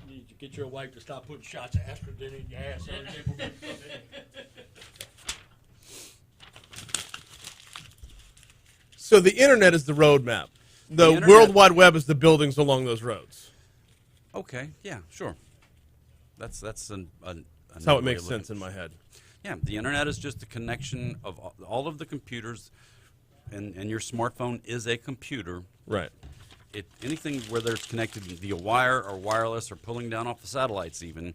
You need to get your wife to stop putting shots of estrogen in your ass every day before you come in. So the internet is the roadmap. The internet- World Wide Web is the buildings along those roads. Okay, yeah, sure. That's That's how another it way makes of looking. sense in my head. Yeah, the internet is just the connection of all of the computers, and your smartphone is a computer. Right. Anything whether it's connected via wire or wireless or pulling down off the satellites even,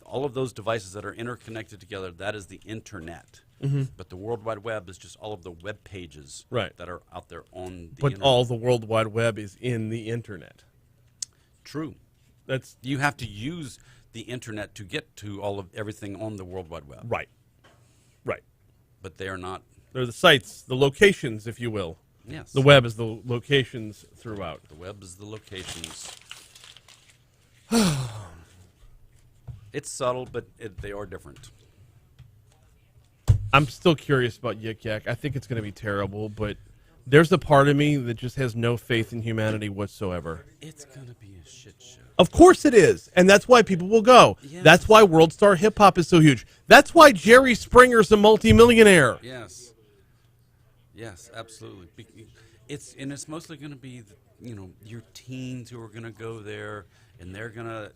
all of those devices that are interconnected together, that is the internet. Mm-hmm. But the World Wide Web is just all of the web pages Right. that are out there on the But internet. all the World Wide Web is in the internet. True. That's You have to use the internet to get to all of everything on the World Wide Web. right. Right. But they are not. They're the sites, the locations, if you will. Yes. The web is the locations throughout. The web is the locations. It's subtle, but they are different. I'm still curious about Yik Yak. I think it's going to be terrible, but there's a part of me that just has no faith in humanity whatsoever. It's going to be a shit show. Of course it is, and that's why people will go. Yes. That's why World Star Hip Hop is so huge. That's why Jerry Springer's a multimillionaire. Yes. Yes, absolutely. It's mostly going to be, your teens who are going to go there, and they're going to,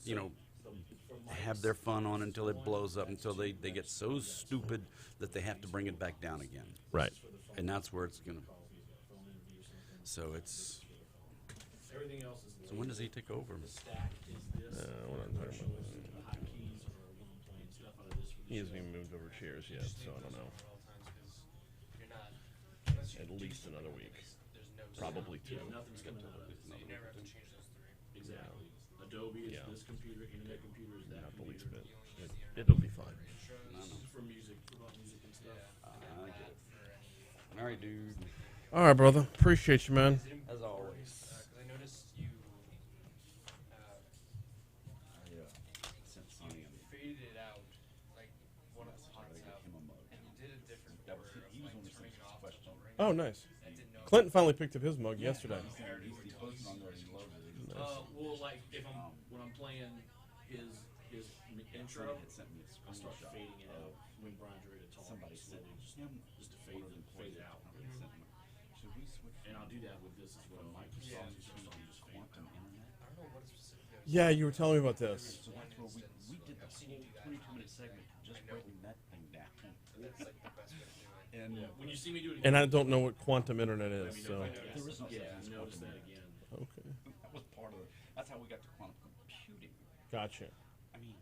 have their fun on until it blows up, until they get so stupid that they have to bring it back down again. Right. And that's where it's going to. So it's. Everything else is So when does he take over? stack is this. Hotkeys or playing stuff out of this. He hasn't even moved over chairs yet, so I don't know. At least another week. Probably two. Yeah, nothing's coming out of it. So you never have to change those three. Exactly. Adobe is Yeah. this computer, internet computer is that Not the least computer. bit. It'll be fine. For music, about music and stuff. I get it. All right, dude. All right, brother. Appreciate you, man. As always. I noticed you faded it out, like one of the pots out, and you did a different order of like turning it off the ring. Oh, nice. I didn't know. Clinton finally picked up his mug yesterday. Well, like if when I'm playing his intro, I start fading it out when Brian's ready to talk. Slowly, just to fade it out. And I'll do that with this as well. Microsoft is just fade it out. I don't know what specifically. Yeah, you were telling me about this. So that's where we did the whole 22-minute segment just breaking that thing down. That's like the best way to do it. And When you see me do it And again, I don't know what quantum internet is, so. there is no yeah, such thing as notice quantum that internet. again. Okay. That was part of it. That's how we got to quantum computing. Gotcha. I mean,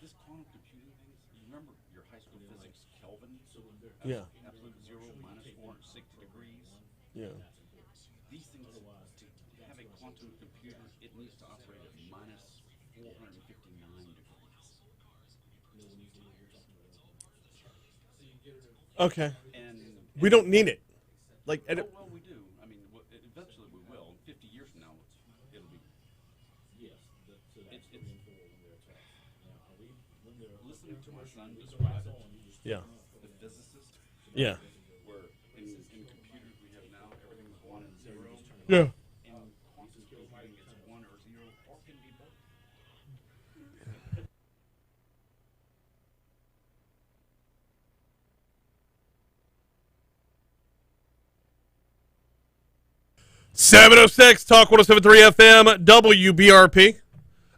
this quantum computing thing, you remember your high school physics Kelvin? Yeah. Absolute zero, minus 460 degrees. Yeah. These things, to have a quantum computer, it needs to operate at minus 459 degrees. Okay. And We don't need it. Like, oh, well, we do. I mean, eventually we will. 50 years from now, it'll be. Yes, so that's It's- the info when they're talking. Now, when they're Listening to my son describe it, yeah. the physicist, Yeah. where in computers we have now everything's 1 and 0. Yeah. In quantum computing, it's 1 or 0, or can be both. 706 Talk 107.3 FM WBRP.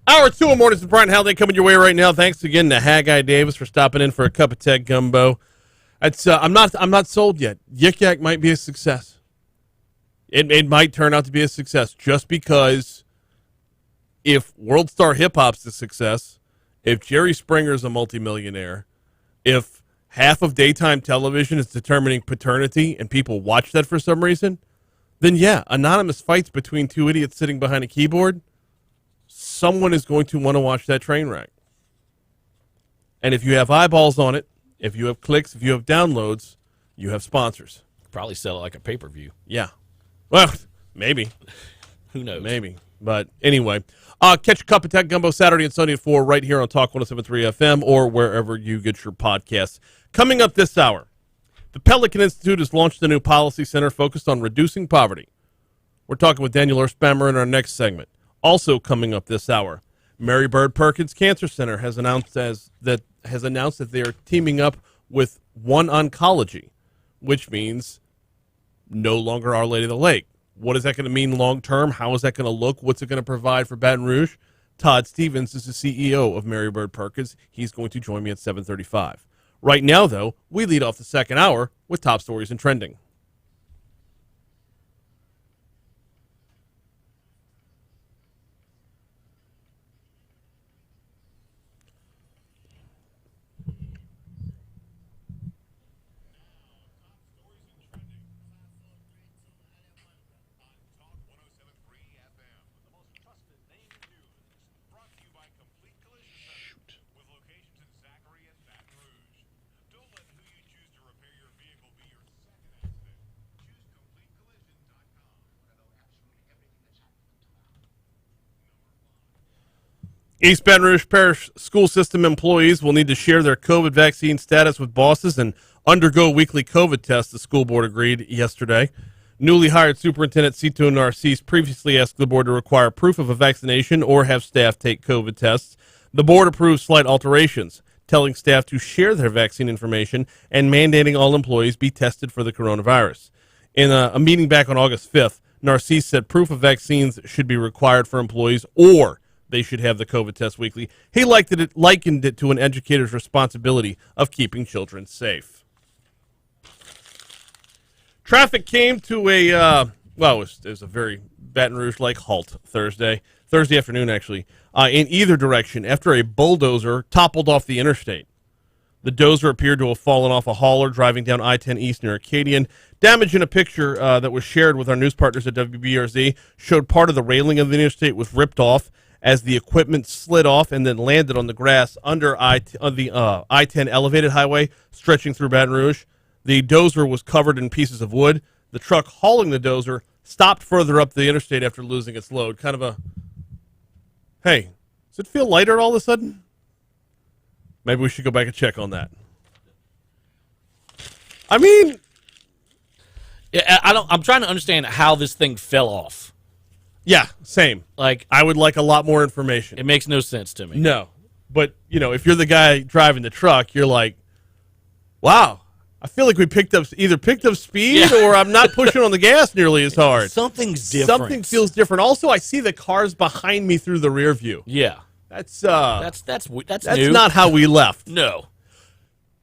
Hour 2 of mornings with Brian Haldane coming your way right now. Thanks again to Haggai Davis for stopping in for a cup of Ted Gumbo. It's I'm not sold yet. Yik Yak might be a success. It might turn out to be a success just because if World Star Hip Hop's a success, if Jerry Springer's a multimillionaire, if half of daytime television is determining paternity and people watch that for some reason, then yeah, anonymous fights between two idiots sitting behind a keyboard, someone is going to want to watch that train wreck. And if you have eyeballs on it, if you have clicks, if you have downloads, you have sponsors. Probably sell it like a pay-per-view. Yeah. Well, maybe. Who knows? Maybe. But anyway, catch a cup of Tech Gumbo Saturday and Sunday at 4 right here on Talk 107.3 FM or wherever you get your podcasts. Coming up this hour, the Pelican Institute has launched a new policy center focused on reducing poverty. We're talking with Daniel Erspamer in our next segment. Also coming up this hour, Mary Bird Perkins Cancer Center has announced that they are teaming up with One Oncology, which means no longer Our Lady of the Lake. What is that going to mean long term? How is that going to look? What's it going to provide for Baton Rouge? Todd Stevens is the CEO of Mary Bird Perkins. He's going to join me at 7:35. Right now, though, we lead off the second hour with top stories and trending. East Baton Rouge Parish School System employees will need to share their COVID vaccine status with bosses and undergo weekly COVID tests, the school board agreed yesterday. Newly hired Superintendent Cito Narcisse previously asked the board to require proof of a vaccination or have staff take COVID tests. The board approved slight alterations, telling staff to share their vaccine information and mandating all employees be tested for the coronavirus. In a meeting back on August 5th, Narcisse said proof of vaccines should be required for employees or they should have the COVID test weekly. He likened it to an educator's responsibility of keeping children safe. Traffic came to it was a very Baton Rouge-like halt Thursday afternoon, actually, in either direction after a bulldozer toppled off the interstate. The dozer appeared to have fallen off a hauler driving down I-10 East near Acadian. Damage in a picture that was shared with our news partners at WBRZ showed part of the railing of the interstate was ripped off as the equipment slid off and then landed on the grass under the I-10 elevated highway stretching through Baton Rouge. The dozer was covered in pieces of wood. The truck hauling the dozer stopped further up the interstate after losing its load. Kind of a, hey, does it feel lighter all of a sudden? Maybe we should go back and check on that. I mean, yeah, I'm trying to understand how this thing fell off. Yeah, same. Like, I would like a lot more information. It makes no sense to me. No. But, if you're the guy driving the truck, you're like, wow, I feel like we either picked up speed or I'm not pushing on the gas nearly as hard. Something's different. Something feels different. Also, I see the cars behind me through the rear view. Yeah. That's new. Not how we left. No.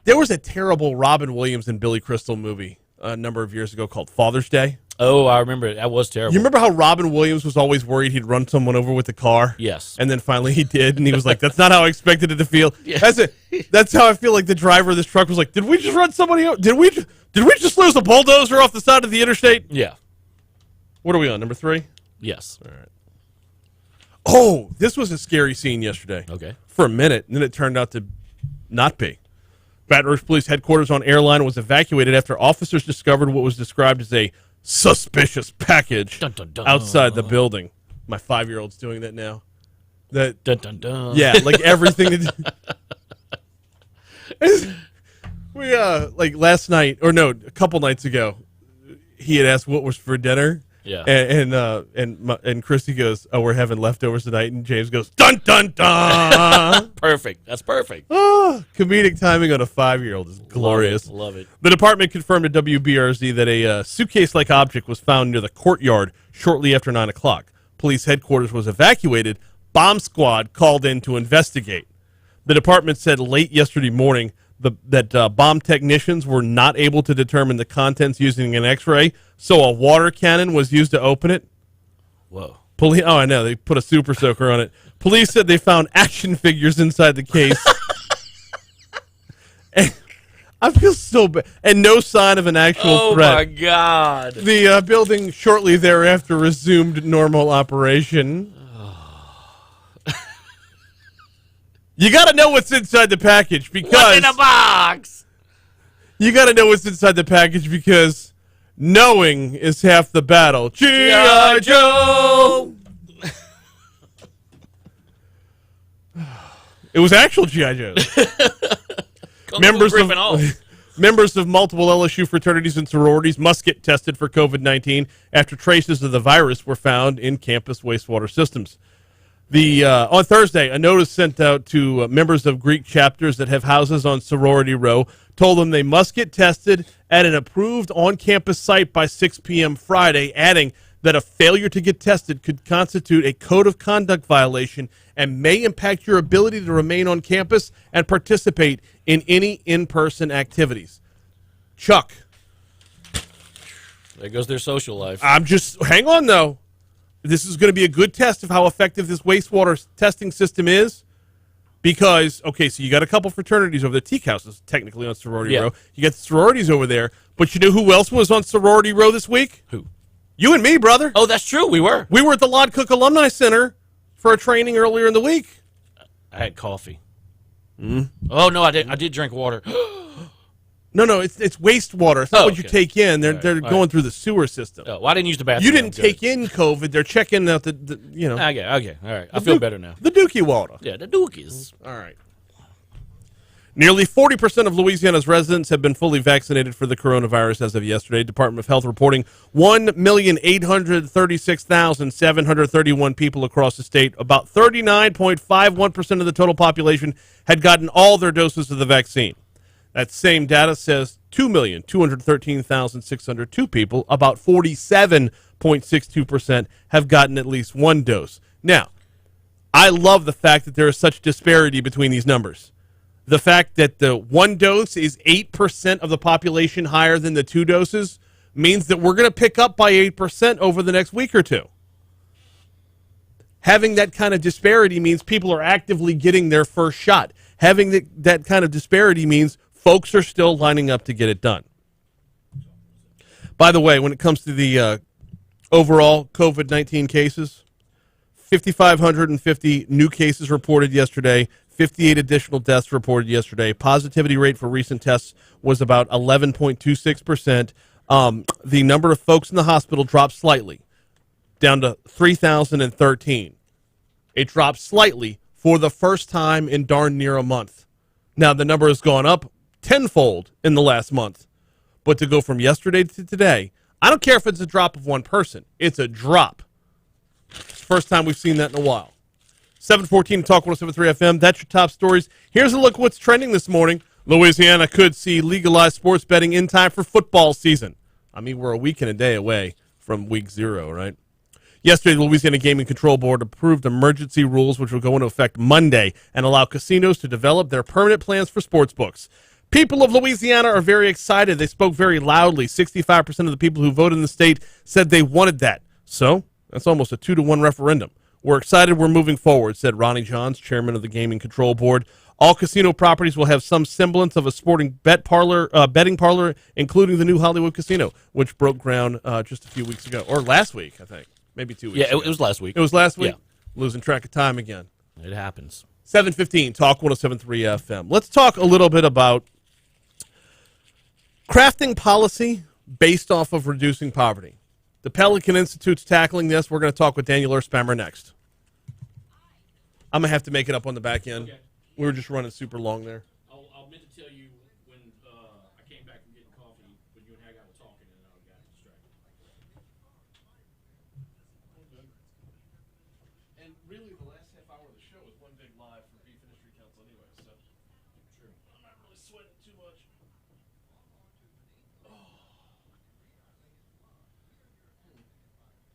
There was a terrible Robin Williams and Billy Crystal movie a number of years ago called Father's Day. Oh, I remember it. That was terrible. You remember how Robin Williams was always worried he'd run someone over with the car? Yes. And then finally he did, and he was like, that's not how I expected it to feel. Yeah. That's how I feel like the driver of this truck was like, did we just run somebody over? Did we just lose a bulldozer off the side of the interstate? Yeah. What are we on, number 3? Yes. All right. Oh, this was a scary scene yesterday. Okay. For a minute, and then it turned out to not be. Baton Rouge Police headquarters on Airline was evacuated after officers discovered what was described as a suspicious package outside the building. My 5-year-old's doing that now. Yeah, like everything. We like last night, or no, a couple nights ago, he had asked what was for dinner. Yeah, and Christy goes, "Oh, we're having leftovers tonight," and James goes, "Dun dun dun!" Perfect. That's perfect. Oh, comedic timing on a 5-year-old is glorious. Love it. The department confirmed to WBRZ that a suitcase-like object was found near the courtyard shortly after 9 o'clock. Police headquarters was evacuated. Bomb squad called in to investigate. The department said late yesterday morning that bomb technicians were not able to determine the contents using an X-ray, so a water cannon was used to open it. Whoa. I know. They put a super soaker on it. Police said they found action figures inside the case. And I feel so bad. And no sign of an actual threat. Oh, my God. The building shortly thereafter resumed normal operation. You got to know what's inside the package because... What's in the box? You got to know what's inside the package because knowing is half the battle. G.I. Joe! It was actual G.I. Joes. Members of multiple LSU fraternities and sororities must get tested for COVID-19 after traces of the virus were found in campus wastewater systems. On Thursday, a notice sent out to members of Greek chapters that have houses on Sorority Row told them they must get tested at an approved on-campus site by 6 p.m. Friday, adding that a failure to get tested could constitute a code of conduct violation and may impact your ability to remain on campus and participate in any in-person activities. Chuck. There goes their social life. Hang on, though. This is going to be a good test of how effective this wastewater testing system is. Because, okay, so you got a couple fraternities over there. Teak House is technically on Sorority Row. You got the sororities over there. But you know who else was on Sorority Row this week? Who? You and me, brother. Oh, that's true. We were. We were at the Lod Cook Alumni Center for a training earlier in the week. I had coffee. Oh, no, I did drink water. No, it's wastewater. It's not what you take in. They're going through the sewer system. Oh, well, I didn't use the bathroom. You didn't take in COVID. They're checking out the you know. Okay, all right. I feel better now. The Dookie water. Yeah, the Dookies. All right. Nearly 40% of Louisiana's residents have been fully vaccinated for the coronavirus as of yesterday. Department of Health reporting 1,836,731 people across the state. About 39.51% of the total population had gotten all their doses of the vaccine. That same data says 2,213,602 people, about 47.62%, have gotten at least one dose. Now, I love the fact that there is such disparity between these numbers. The fact that the one dose is 8% of the population higher than the two doses means that we're going to pick up by 8% over the next week or two. Having that kind of disparity means people are actively getting their first shot. Having that kind of disparity means folks are still lining up to get it done. By the way, when it comes to the overall COVID-19 cases, 5,550 new cases reported yesterday, 58 additional deaths reported yesterday. Positivity rate for recent tests was about 11.26%. The number of folks in the hospital dropped slightly, down to 3,013. It dropped slightly for the first time in darn near a month. Now, the number has gone up tenfold in the last month. But to go from yesterday to today, I don't care if it's a drop of one person. It's a drop. It's the first time we've seen that in a while. 714 Talk 107.3 FM. That's your top stories. Here's a look at what's trending this morning. Louisiana could see legalized sports betting in time for football season. I mean, we're a week and a day away from week 0, right? Yesterday, the Louisiana Gaming Control Board approved emergency rules which will go into effect Monday and allow casinos to develop their permanent plans for sports books. People of Louisiana are very excited. They spoke very loudly. 65% of the people who voted in the state said they wanted that. So that's almost a 2-to-1 referendum. We're excited we're moving forward, said Ronnie Johns, chairman of the Gaming Control Board. All casino properties will have some semblance of a sporting betting parlor, including the new Hollywood Casino, which broke ground just a few weeks ago. Or last week, I think. Maybe 2 weeks ago. Yeah, it was last week. It was last week? Yeah. Losing track of time again. It happens. 7:15, Talk 107.3 FM. Let's talk a little bit about crafting policy based off of reducing poverty. The Pelican Institute's tackling this. We're going to talk with Daniel Erspamer next. I'm going to have to make it up on the back end. Okay. We were just running super long there. I'll meant to tell you when I came back from getting coffee, when you and Haggai were talking, and I got distracted. And really, the last half hour of the show is one big live for Beef Industry Council anyway, so. True. I'm not really sweating too much.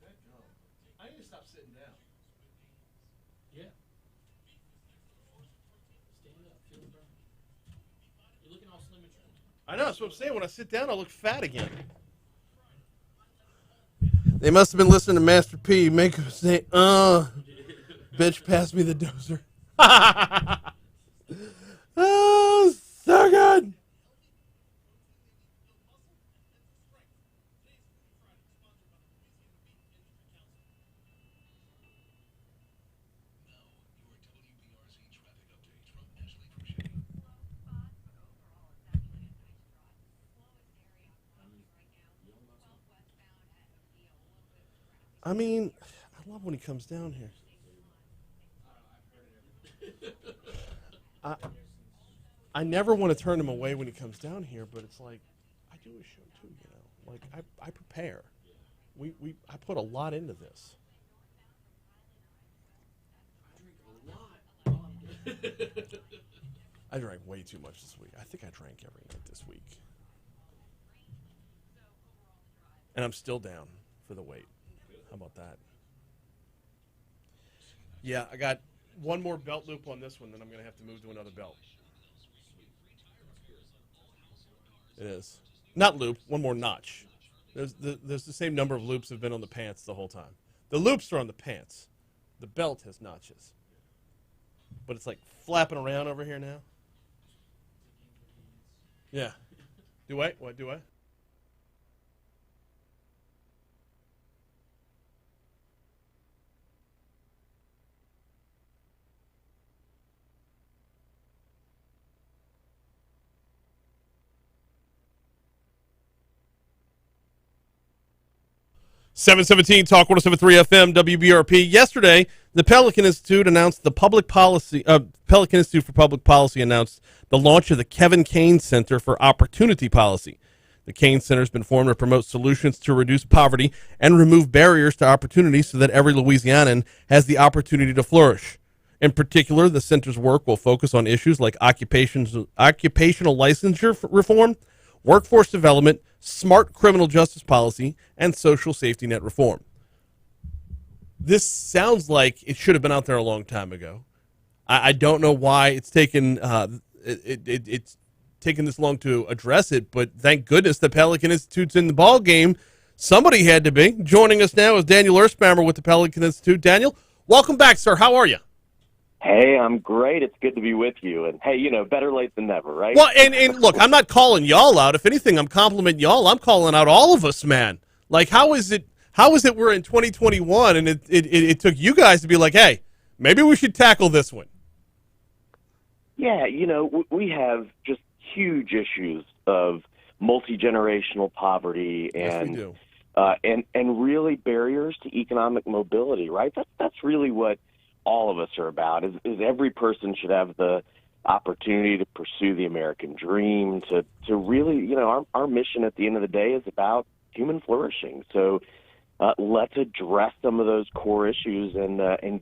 That gum. I need to stop sitting down. Yeah. Stand up, feel it burn. You're looking all slim and trim. I know. That's what I'm saying. When I sit down, I look fat again. They must have been listening to Master P. Make him say, bitch, pass me the dozer. Oh, so good. I mean, I love when he comes down here. I never want to turn him away when he comes down here, but it's like, I do a show too, you know. Like, I prepare. I put a lot into this. I drank way too much this week. I think I drank every night this week. And I'm still down for the weight. How about that? Yeah, I got one more belt loop on this one, then I'm going to have to move to another belt. It is. Not loop, one more notch. There's the same number of loops have been on the pants the whole time. The loops are on the pants. The belt has notches. But it's like flapping around over here now. Yeah. Do I? What do I? .717 Talk 107.3 FM WBRP. Yesterday, the Pelican Institute announced Pelican Institute for Public Policy announced the launch of the Kevin Kane Center for Opportunity Policy. The Kane Center has been formed to promote solutions to reduce poverty and remove barriers to opportunity so that every Louisianan has the opportunity to flourish. In particular, the center's work will focus on issues like occupational licensure reform, workforce development, smart criminal justice policy, and social safety net reform. This sounds like it should have been out there a long time ago. I don't know why it's taken it's taken this long to address it, but thank goodness the Pelican Institute's in the ball game. Somebody had to be. Joining us now is Daniel Erspamer with the Pelican Institute. Daniel, welcome back, sir. How are you? Hey, I'm great. It's good to be with you. And, hey, you know, better late than never, right? Well, and look, I'm not calling y'all out. If anything, I'm complimenting y'all. I'm calling out all of us, man. Like, how is it we're in 2021 and it took you guys to be like, hey, maybe we should tackle this one? Yeah, you know, we have just huge issues of multi-generational poverty and yes, we do. And really barriers to economic mobility, right? That's really what all of us are about, is every person should have the opportunity to pursue the American dream, to really, you know, our mission at the end of the day is about human flourishing. So let's address some of those core issues and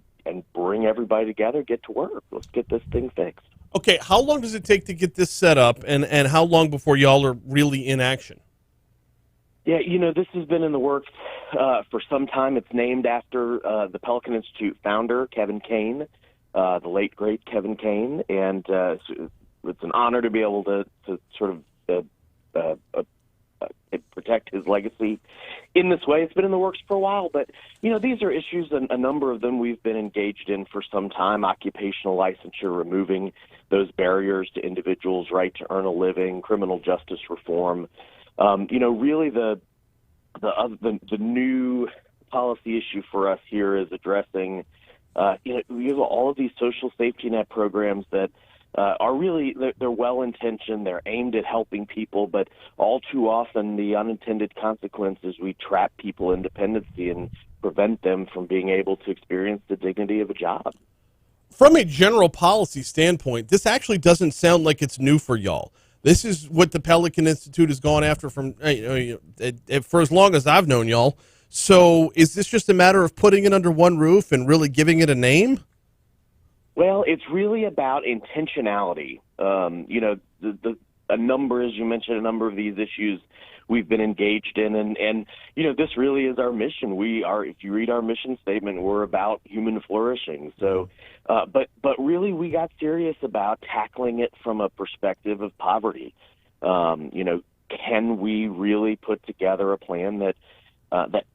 bring everybody together, get to work. Let's get this thing fixed. Okay, how long does it take to get this set up, and how long before y'all are really in action? Yeah, you know, this has been in the works for some time. It's named after the Pelican Institute founder, Kevin Kane, the late, great Kevin Kane. And it's an honor to be able to sort of protect his legacy in this way. It's been in the works for a while. But, you know, these are issues, a number of them we've been engaged in for some time: occupational licensure, removing those barriers to individuals' right to earn a living, criminal justice reform. You know, really the new policy issue for us here is addressing, you know, we have all of these social safety net programs that are really, they're well-intentioned, they're aimed at helping people, but all too often the unintended consequences, we trap people in dependency and prevent them from being able to experience the dignity of a job. From a general policy standpoint, this actually doesn't sound like it's new for y'all. This is what the Pelican Institute has gone after from for as long as I've known y'all. So is this just a matter of putting it under one roof and really giving it a name? Well, it's really about intentionality. You know, a number, as you mentioned, a number of these issues we've been engaged in, and you know, this really is our mission. We are, if you read our mission statement, we're about human flourishing. So, but really, we got serious about tackling it from a perspective of poverty. You know, can we really put together a plan that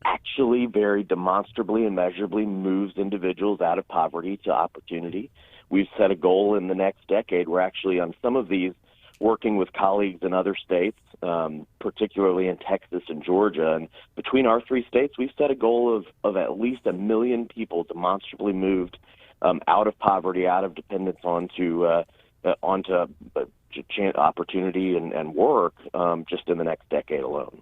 actually very demonstrably and measurably moves individuals out of poverty to opportunity? We've set a goal in the next decade. We're actually on some of these working with colleagues in other states, particularly in Texas and Georgia. And between our three states, we've set a goal of at least 1 million people demonstrably moved out of poverty, out of dependence onto opportunity and work just in the next decade alone.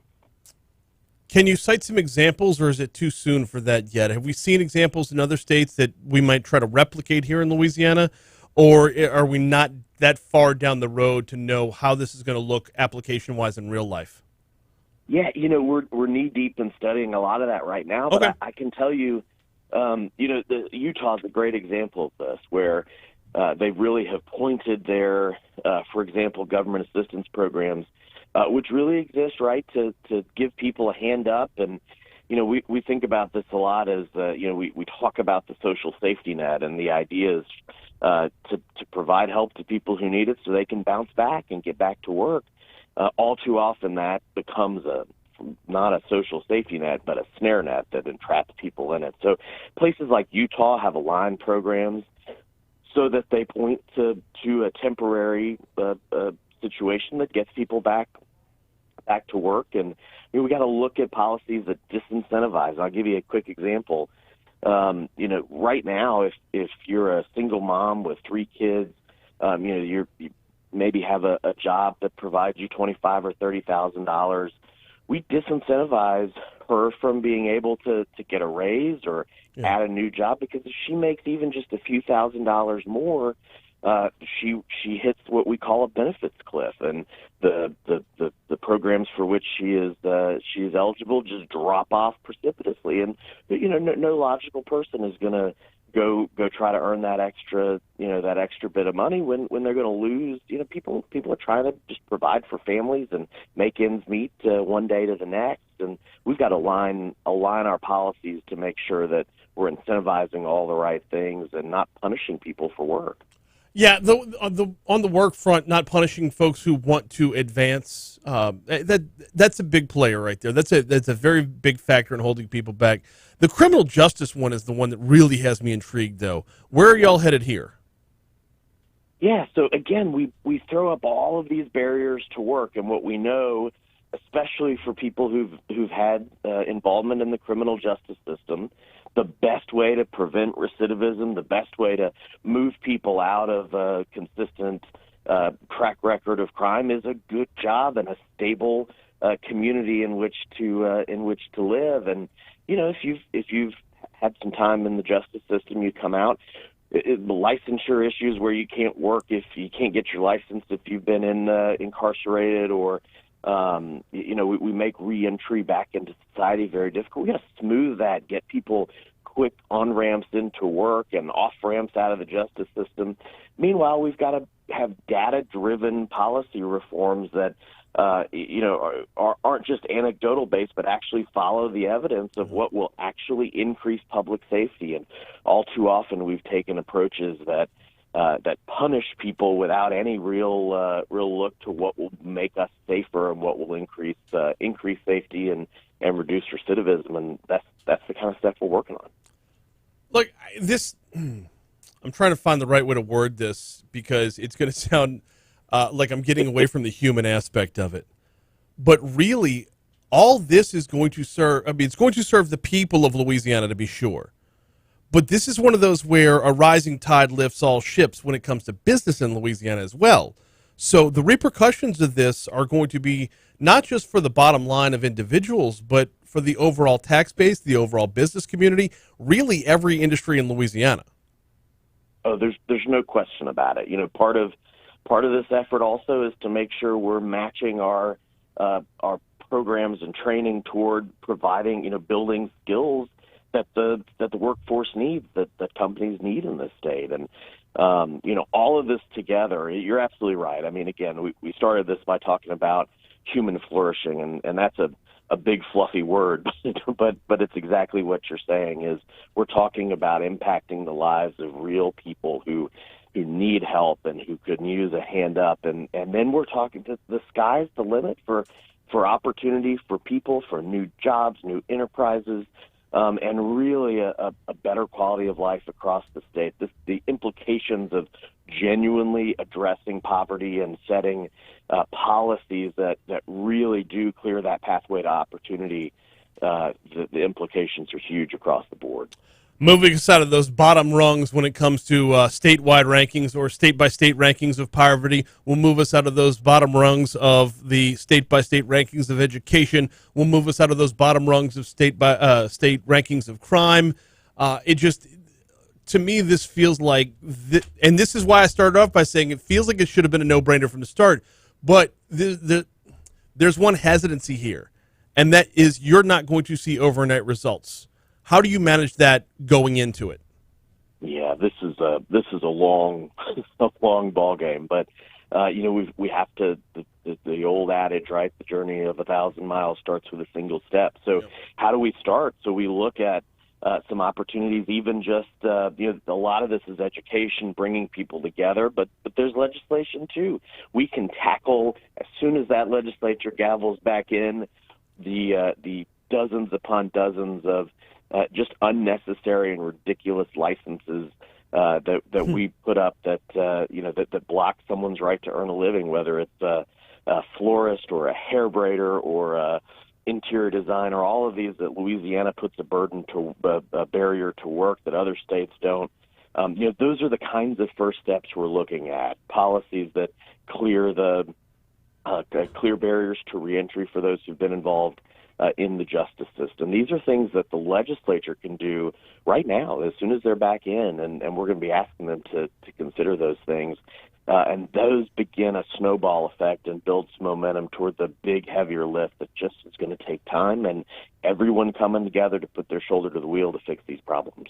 Can you cite some examples, or is it too soon for that yet? Have we seen examples in other states that we might try to replicate here in Louisiana, or are we not that far down the road to know how this is going to look application-wise in real life? Yeah, we're knee deep in studying a lot of that right now. But Okay. I can tell you, Utah's a great example of this, where they really have pointed their, for example, government assistance programs, which really exist, right, to give people a hand up. And we think about this a lot as we talk about the social safety net, and the idea is to provide help to people who need it so they can bounce back and get back to work. All too often that becomes not a social safety net, but a snare net that entraps people in it. So places like Utah have aligned programs so that they point to a temporary situation that gets people back to work. And we got to look at policies that disincentivize. I'll give you a quick example. Right now, if you're a single mom with 3 kids, you maybe have a job that provides you $25,000 or $30,000. We disincentivize her from being able to get a raise or add a new job, because if she makes even just a few $1,000s more, she hits what we call a benefits cliff, and the programs for which she is eligible just drop off precipitously. And no logical person is going to go try to earn that extra bit of money when they're going to lose. People are trying to just provide for families and make ends meet one day to the next, and we've got to align our policies to make sure that we're incentivizing all the right things and not punishing people for work. Yeah, on the work front, not punishing folks who want to advance. That's a big player right there. That's a very big factor in holding people back. The criminal justice one is the one that really has me intrigued, though. Where are y'all headed here? Yeah, so again, we throw up all of these barriers to work, and what we know, especially for people who've had involvement in the criminal justice system, the best way to prevent recidivism, the best way to move people out of a consistent track record of crime is a good job and a stable community in which to live. And if you've had some time in the justice system, you come out. The licensure issues where you can't work if you can't get your license if you've been incarcerated, or we make reentry back into society very difficult. We got to smooth that, get people quick on-ramps into work and off-ramps out of the justice system. Meanwhile, we've got to have data-driven policy reforms that aren't just anecdotal based, but actually follow the evidence of what will actually increase public safety. And all too often, we've taken approaches that punish people without any real look to what will make us safer and what will increase safety and reduce recidivism. And that's the kind of stuff we're working on. Look, I'm trying to find the right way to word this, because it's going to sound like I'm getting away from the human aspect of it. But really, all this is going to serve, it's going to serve the people of Louisiana, to be sure. But this is one of those where a rising tide lifts all ships when it comes to business in Louisiana as well. So the repercussions of this are going to be not just for the bottom line of individuals, but for the overall tax base, the overall business community, really every industry in Louisiana. Oh, there's no question about it. Part of this effort also is to make sure we're matching our programs and training toward providing, building skills that the workforce needs, that companies need in this state. And all of this together, you're absolutely right. I mean, again, we started this by talking about human flourishing, and that's a big fluffy word, but it's exactly what you're saying. Is we're talking about impacting the lives of real people who need help and who could use a hand up, and then we're talking to the sky's the limit for opportunity for people, for new jobs, new enterprises, and really a better quality of life across the state. The implications of genuinely addressing poverty and setting policies that really do clear that pathway to opportunity, the implications are huge across the board. moving us out of those bottom rungs when it comes to statewide rankings or state-by-state rankings of poverty. Will move us out of those bottom rungs of the state-by-state rankings of education. Will move us out of those bottom rungs of state rankings of crime. To me, this feels like, and this is why I started off by saying it feels like it should have been a no-brainer from the start, but there's one hesitancy here, and that is you're not going to see overnight results. How do you manage that going into it? Yeah, this is a long ball game, but we have to the old adage, right? The journey of 1,000 miles starts with a single step. So how do we start? So we look at some opportunities, even just a lot of this is education, bringing people together, but there's legislation too. We can tackle as soon as that legislature gavels back in the dozens upon dozens of just unnecessary and ridiculous licenses that we put up that block someone's right to earn a living, whether it's a florist or a hair braider or a interior designer. All of these that Louisiana puts a barrier to work that other states don't. Those are the kinds of first steps we're looking at. Policies that clear barriers to reentry for those who've been involved in the justice system. These are things that the legislature can do right now as soon as they're back in, and we're going to be asking them to consider those things. And those begin a snowball effect and build some momentum toward the big, heavier lift that just is going to take time and everyone coming together to put their shoulder to the wheel to fix these problems.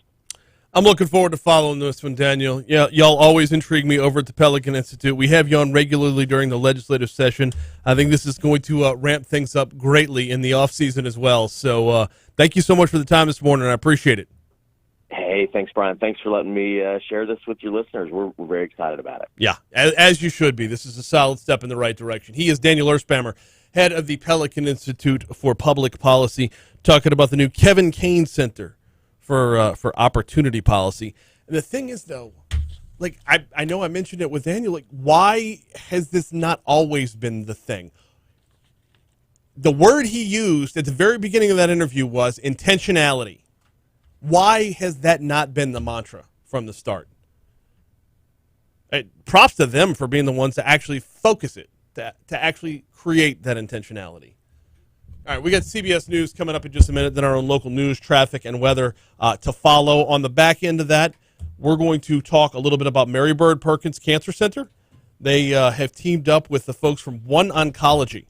I'm looking forward to following this one, Daniel. Yeah, y'all always intrigue me over at the Pelican Institute. We have you on regularly during the legislative session. I think this is going to ramp things up greatly in the off season as well. So thank you so much for the time this morning. I appreciate it. Hey, thanks, Brian. Thanks for letting me share this with your listeners. We're very excited about it. Yeah, as you should be. This is a solid step in the right direction. He is Daniel Erspamer, head of the Pelican Institute for Public Policy, talking about the new Kevin Kane Center for Opportunity Policy. And the thing is, though, like I know I mentioned it with Daniel, like, why has this not always been the thing? The word he used at the very beginning of that interview was intentionality. Why has that not been the mantra from the start? Props to them for being the ones to actually focus it, to actually create that intentionality. All right, we got CBS News coming up in just a minute, then our own local news, traffic, and weather to follow. On the back end of that, we're going to talk a little bit about Mary Bird Perkins Cancer Center. They have teamed up with the folks from One Oncology.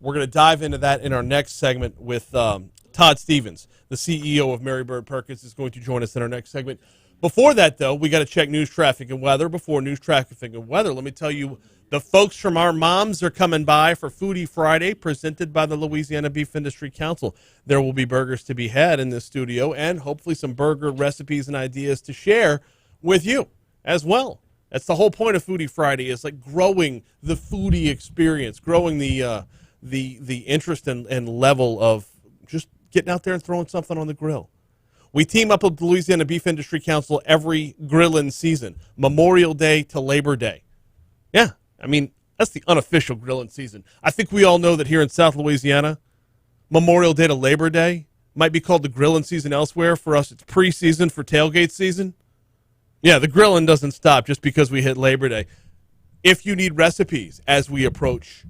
We're going to dive into that in our next segment with Todd Stevens, the CEO of Mary Bird Perkins, is going to join us in our next segment. Before that, though, we got to check news, traffic, and weather. Before news, traffic, and weather, let me tell you, the folks from Our Moms are coming by for Foodie Friday, presented by the Louisiana Beef Industry Council. There will be burgers to be had in this studio and hopefully some burger recipes and ideas to share with you as well. That's the whole point of Foodie Friday, is like growing the foodie experience, growing the interest and level of just getting out there and throwing something on the grill. We team up with the Louisiana Beef Industry Council every grilling season, Memorial Day to Labor Day. Yeah, I mean, that's the unofficial grilling season. I think we all know that here in South Louisiana, Memorial Day to Labor Day might be called the grilling season elsewhere. For us, it's preseason for tailgate season. Yeah, the grilling doesn't stop just because we hit Labor Day. If you need recipes as we approach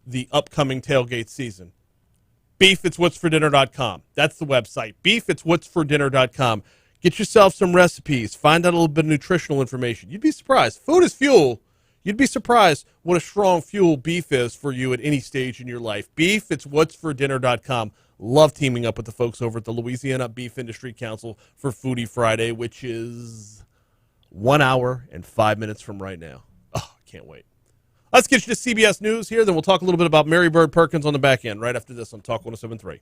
the upcoming tailgate season, beefitswhatsfordinner.com. That's the website, beefitswhatsfordinner.com. Get yourself some recipes. Find out a little bit of nutritional information. You'd be surprised. Food is fuel. You'd be surprised what a strong fuel beef is for you at any stage in your life. Beefitswhatsfordinner.com. Love teaming up with the folks over at the Louisiana Beef Industry Council for Foodie Friday, which is 1 hour and 5 minutes from right now. Oh, can't wait. Let's get you to CBS News here, then we'll talk a little bit about Mary Bird Perkins on the back end right after this on Talk 107.3.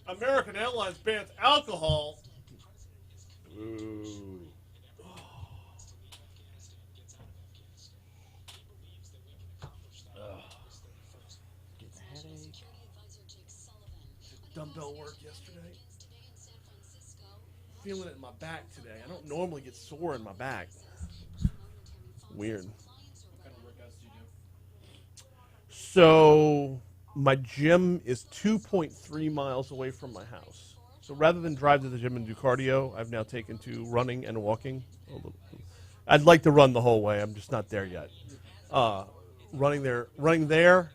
American Airlines bans alcohol. Ooh. Getting a headache. Dumbbell work yesterday. Feeling it in my back today. I don't normally get sore in my back. Weird. So my gym is 2.3 miles away from my house. So rather than drive to the gym and do cardio, I've now taken to running and walking. I'd like to run the whole way. I'm just not there yet. Running there,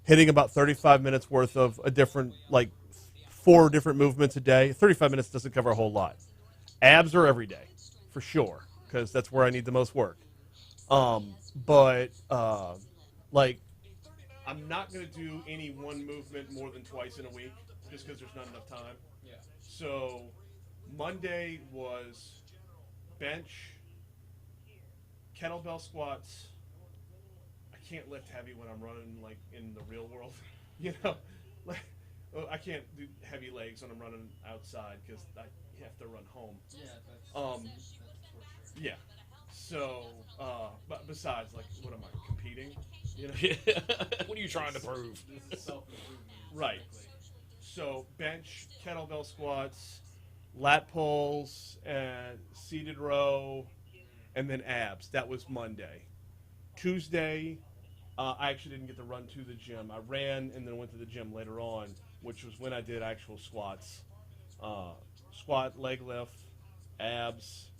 hitting about 35 minutes worth of a different, like 4 different movements a day. 35 minutes doesn't cover a whole lot. Abs are every day, for sure, because that's where I need the most work. Like, I'm not going to do any one movement more than twice in a week, just because there's not enough time. Yeah. So Monday was bench, kettlebell squats. I can't lift heavy when I'm running, like, in the real world. You know, like, I can't do heavy legs when I'm running outside because I have to run home. Yeah, that's for sure. Yeah. So, but besides, like, what am I, competing? You know? What are you trying to prove? This is self-improvement. Right. So, bench, kettlebell squats, lat pulls, and seated row, and then abs. That was Monday. Tuesday, I actually didn't get to run to the gym. I ran and then went to the gym later on, which was when I did actual squats. Squat, leg lift, abs,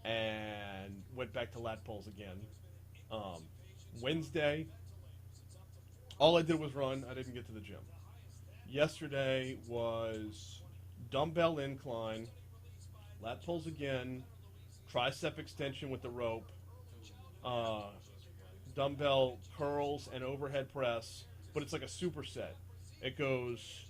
and went back to lat pulls again. Wednesday, all I did was run. I didn't get to the gym. Yesterday was dumbbell incline, lat pulls again, tricep extension with the rope, dumbbell curls and overhead press, but it's like a superset. It goes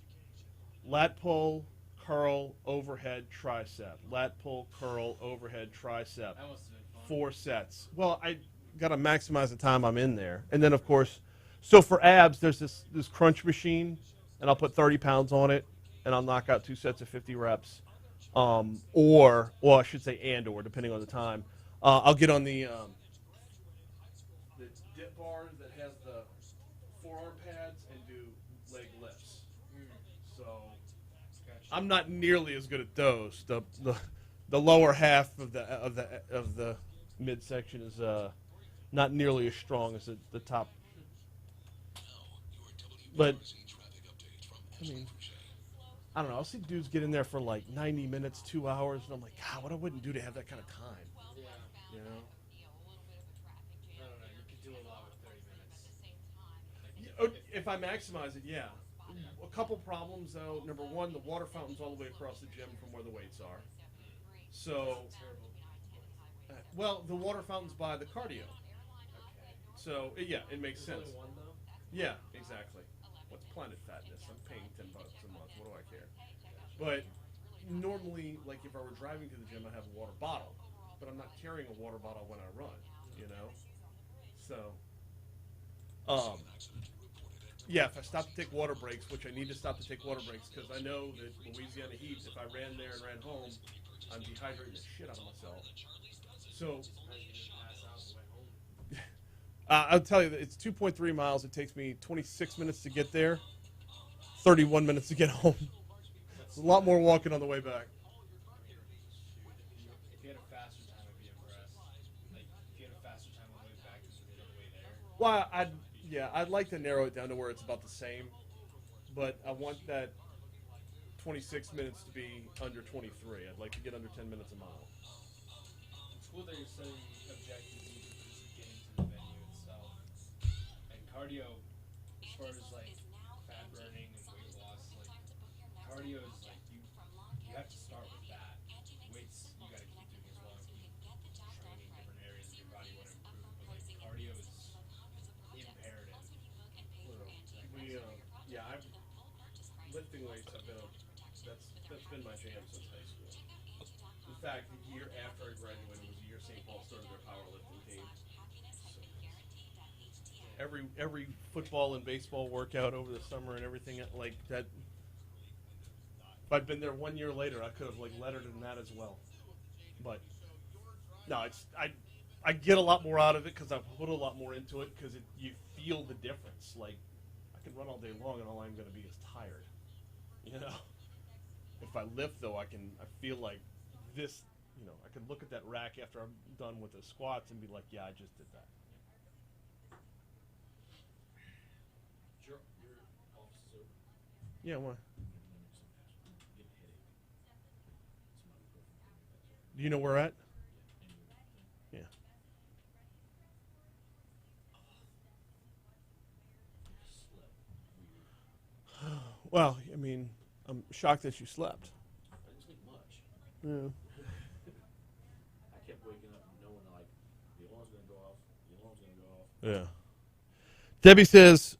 lat pull, curl, overhead, tricep. Lat pull, curl, overhead, tricep. That must have been fun. 4 sets. Well, I got to maximize the time I'm in there. And then, of course, so for abs, there's this crunch machine, and I'll put 30 pounds on it, and I'll knock out 2 sets of 50 reps. Or I should say or, depending on the time. I'll get on the dip bar that has the forearm pads and do leg lifts. So I'm not nearly as good at those. The lower half of the midsection is not nearly as strong as the top. But I mean, I don't know. I'll see dudes get in there for like 90 minutes, 2 hours, and I'm like, God, what I wouldn't do to have that kind of time. Yeah. You know? I don't know. You could do a lot with 30 minutes. If I maximize it, yeah. A couple problems though. Number one, the water fountain's all the way across the gym from where the weights are. So, well, the water fountain's by the cardio. So yeah, it makes sense. Only one though? Yeah, exactly. What's Planet Fatness? I'm paying $10 a month. What do I care? But normally, like if I were driving to the gym, I have a water bottle, but I'm not carrying a water bottle when I run. You know, so yeah. If I stop to take water breaks, which I need to stop to take water breaks because I know that Louisiana heat. If I ran there and ran home, I'm dehydrating the shit out of myself. So. I'll tell you that it's 2.3 miles. It takes me 26 minutes to get there, 31 minutes to get home. It's a lot more walking on the way back. If you had a faster time, I'd be impressed. Like, if you had a faster time on the way back than you did on the way there. Well, I'd like to narrow it down to where it's about the same, but I want that 26 minutes to be under 23. I'd like to get under 10 minutes a mile. It's cool that you're setting objectives even for just getting to the venue itself. And cardio, as far as like fat burning and weight loss, like cardio is like you have to start with that. Weights you gotta keep doing as well and keep training different areas of your body want to improve. But like cardio is imperative. Lifting weights. That's been my jam since high school. In fact, the year after I graduated was the year St. Paul started their powerlifting team. So every football and baseball workout over the summer and everything like that. If I'd been there 1 year later, I could have like lettered in that as well. But no, I get a lot more out of it because I put a lot more into it because you feel the difference. Like I can run all day long and all I'm going to be is tired. You know. If I lift though, I feel like this. You know, I can look at that rack after I'm done with the squats and be like, yeah, I just did that. Yeah, why? Do you know where we're at? Yeah. Well, I mean, I'm shocked that you slept. I didn't sleep much. Yeah. I kept waking up knowing like the alarm's gonna go off. The alarm's gonna go off. Yeah. Debbie says,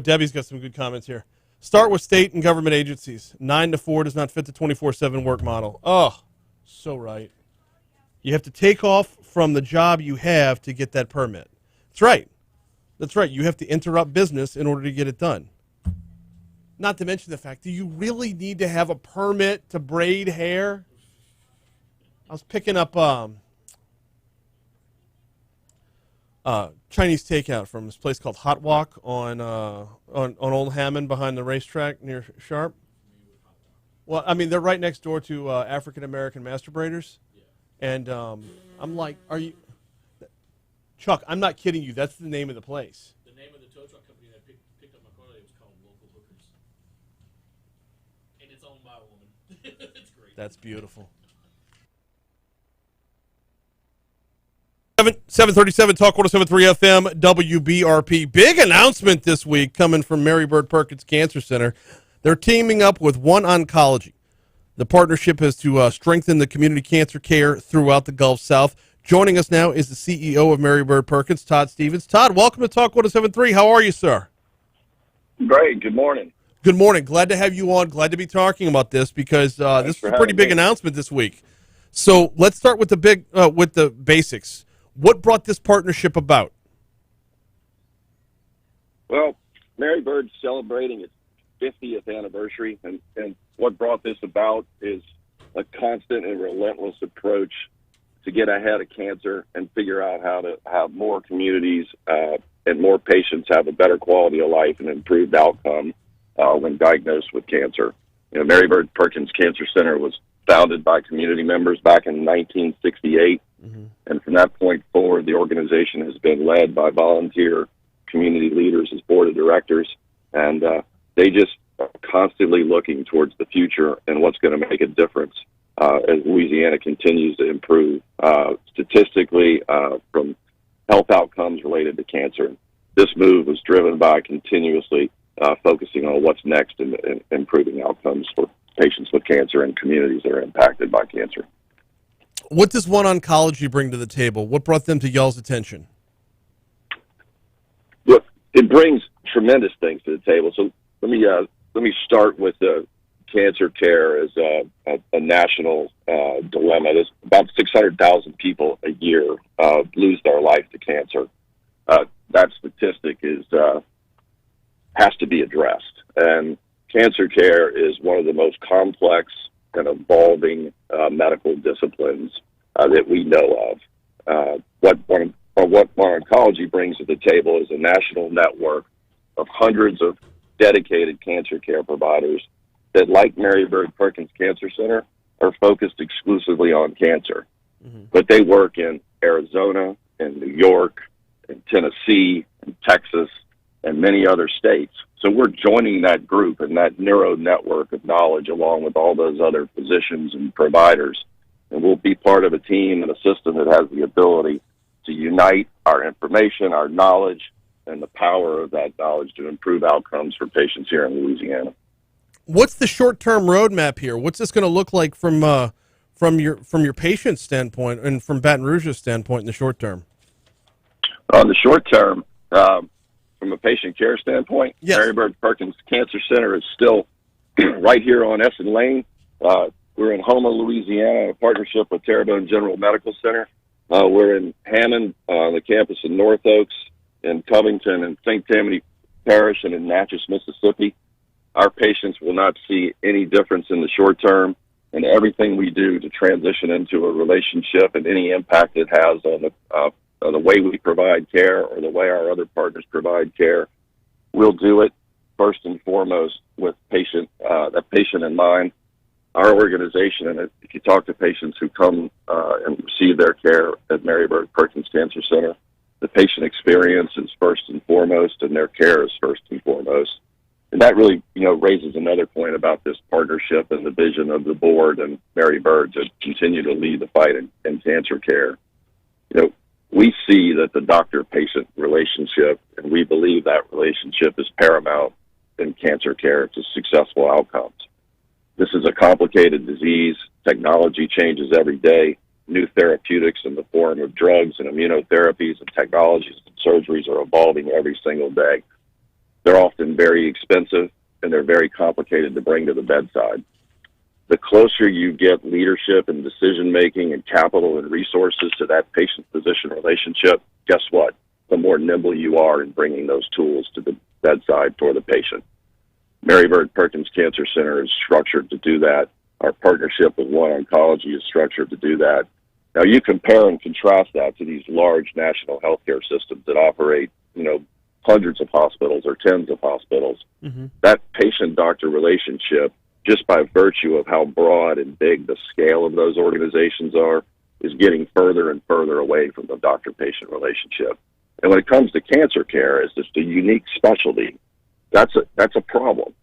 Debbie's got some good comments here. Start with state and government agencies. 9 to 4 does not fit the 24/7 work model. Oh, so right. You have to take off from the job you have to get that permit. That's right. That's right. You have to interrupt business in order to get it done. Not to mention the fact, do you really need to have a permit to braid hair? I was picking up Chinese takeout from this place called Hot Walk on Old Hammond behind the racetrack near Sharp. Well, I mean, they're right next door to African American Master Braiders. And I'm like, are you... Chuck, I'm not kidding you. That's the name of the place. The name of the tow truck company that picked up my car today was called Local Hookers. And it's owned by a woman. It's great. That's beautiful. 737 Talk 107.3 FM WBRP. Big announcement this week coming from Mary Bird Perkins Cancer Center. They're teaming up with One Oncology. The partnership is to strengthen the community cancer care throughout the Gulf South. Joining us now is the CEO of Mary Bird Perkins, Todd Stevens. Todd, welcome to Talk 107.3. How are you, sir? Great. Good morning. Good morning. Glad to have you on. Glad to be talking about this because this is a pretty big announcement this week. So let's start with the basics. What brought this partnership about? Well, Mary Bird's celebrating its 50th anniversary, and what brought this about is a constant and relentless approach to get ahead of cancer and figure out how to have more communities and more patients have a better quality of life and improved outcome when diagnosed with cancer. You know, Mary Bird Perkins Cancer Center was founded by community members back in 1968. And from that point forward, the organization has been led by volunteer community leaders as board of directors, and they just are constantly looking towards the future and what's going to make a difference as Louisiana continues to improve statistically from health outcomes related to cancer. This move was driven by continuously focusing on what's next and improving outcomes for patients with cancer and communities that are impacted by cancer. What does One Oncology bring to the table? What brought them to y'all's attention? Look, it brings tremendous things to the table. So let me start with cancer care as a national dilemma. There's about 600,000 people a year lose their life to cancer. That statistic has to be addressed. And cancer care is one of the most complex and evolving medical disciplines that we know of. What One Oncology brings to the table is a national network of hundreds of dedicated cancer care providers that, like Mary Bird Perkins Cancer Center, are focused exclusively on cancer. But they work in Arizona, in New York, in Tennessee, in Texas, and many other states. So we're joining that group and that neuro network of knowledge along with all those other physicians and providers. And we'll be part of a team and a system that has the ability to unite our information, our knowledge, and the power of that knowledge to improve outcomes for patients here in Louisiana. What's the short-term roadmap here? What's this going to look like from your patient's standpoint and from Baton Rouge's standpoint in the short term? On the short term, from a patient care standpoint, yes. Mary Bird Perkins Cancer Center is still right here on Essen Lane. We're in Houma, Louisiana, in a partnership with Terrebonne General Medical Center. We're in Hammond, on the campus in North Oaks, in Covington, and St. Tammany Parish, and in Natchez, Mississippi. Our patients will not see any difference in the short term, and everything we do to transition into a relationship and any impact it has on the way we provide care or the way our other partners provide care, we'll do it first and foremost with that patient in mind. Our organization, and if you talk to patients who come and receive their care at Mary Bird Perkins Cancer Center, the patient experience is first and foremost, and their care is first and foremost. And that really, raises another point about this partnership and the vision of the board and Mary Bird to continue to lead the fight in cancer care. We see that the doctor-patient relationship, and we believe that relationship is paramount in cancer care to successful outcomes. This is a complicated disease. Technology changes every day. New therapeutics in the form of drugs and immunotherapies and technologies and surgeries are evolving every single day. They're often very expensive, and they're very complicated to bring to the bedside. The closer you get leadership and decision-making and capital and resources to that patient-physician relationship, guess what? The more nimble you are in bringing those tools to the bedside for the patient. Mary Bird Perkins Cancer Center is structured to do that. Our partnership with OneOncology is structured to do that. Now, you compare and contrast that to these large national healthcare systems that operate, hundreds of hospitals or tens of hospitals. Mm-hmm. That patient-doctor relationship, just by virtue of how broad and big the scale of those organizations are, is getting further and further away from the doctor-patient relationship. And when it comes to cancer care, it's just a unique specialty. That's a problem.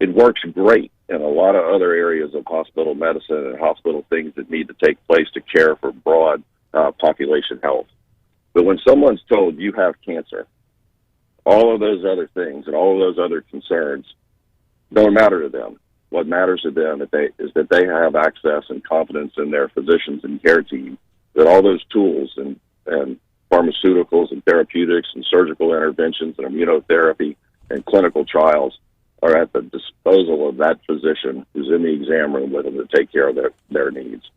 It works great in a lot of other areas of hospital medicine and hospital things that need to take place to care for broad population health. But when someone's told you have cancer, all of those other things and all of those other concerns don't matter to them. What matters to them is that they have access and confidence in their physicians and care team, that all those tools and pharmaceuticals and therapeutics and surgical interventions and immunotherapy and clinical trials are at the disposal of that physician who's in the exam room with them to take care of their needs.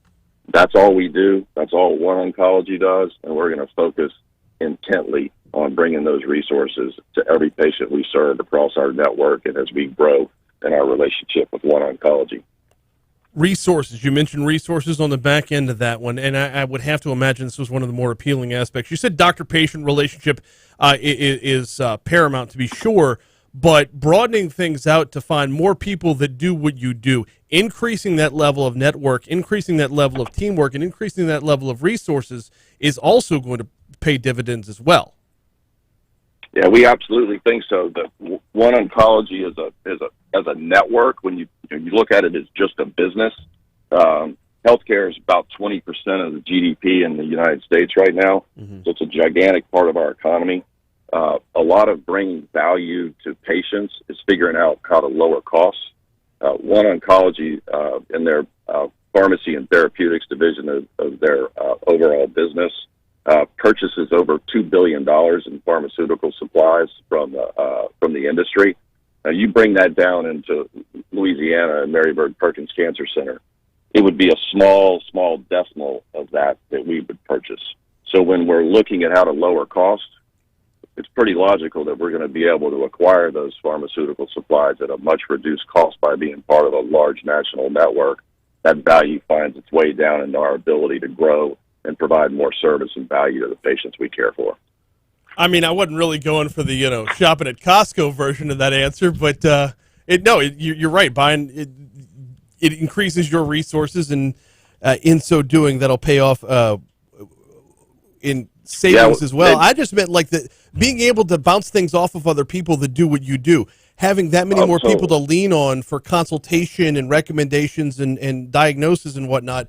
That's all we do. That's all OneOncology does, and we're going to focus intently on bringing those resources to every patient we serve across our network and as we grow in our relationship with OneOncology. Resources. You mentioned resources on the back end of that one, and I would have to imagine this was one of the more appealing aspects. You said doctor-patient relationship is paramount, to be sure, but broadening things out to find more people that do what you do, increasing that level of network, increasing that level of teamwork, and increasing that level of resources is also going to pay dividends as well. Yeah, we absolutely think so. The OneOncology as a network, when you look at it as just a business, healthcare is about 20% of the GDP in the United States right now. Mm-hmm. So it's a gigantic part of our economy. A lot of bringing value to patients is figuring out how to lower costs. OneOncology, in their pharmacy and therapeutics division of their overall business, purchases over $2 billion in pharmaceutical supplies from the industry. Now, you bring that down into Louisiana and Mary Bird Perkins Cancer Center, it would be a small decimal of that we would purchase. So when we're looking at how to lower costs, it's pretty logical that we're going to be able to acquire those pharmaceutical supplies at a much reduced cost by being part of a large national network. That value finds its way down into our ability to grow and provide more service and value to the patients we care for. I mean, I wasn't really going for the shopping at Costco version of that answer, but you're right. Buying it increases your resources, and in so doing, that'll pay off in savings as well. I just meant like being able to bounce things off of other people that do what you do. Having that many more people to lean on for consultation and recommendations and diagnosis and whatnot.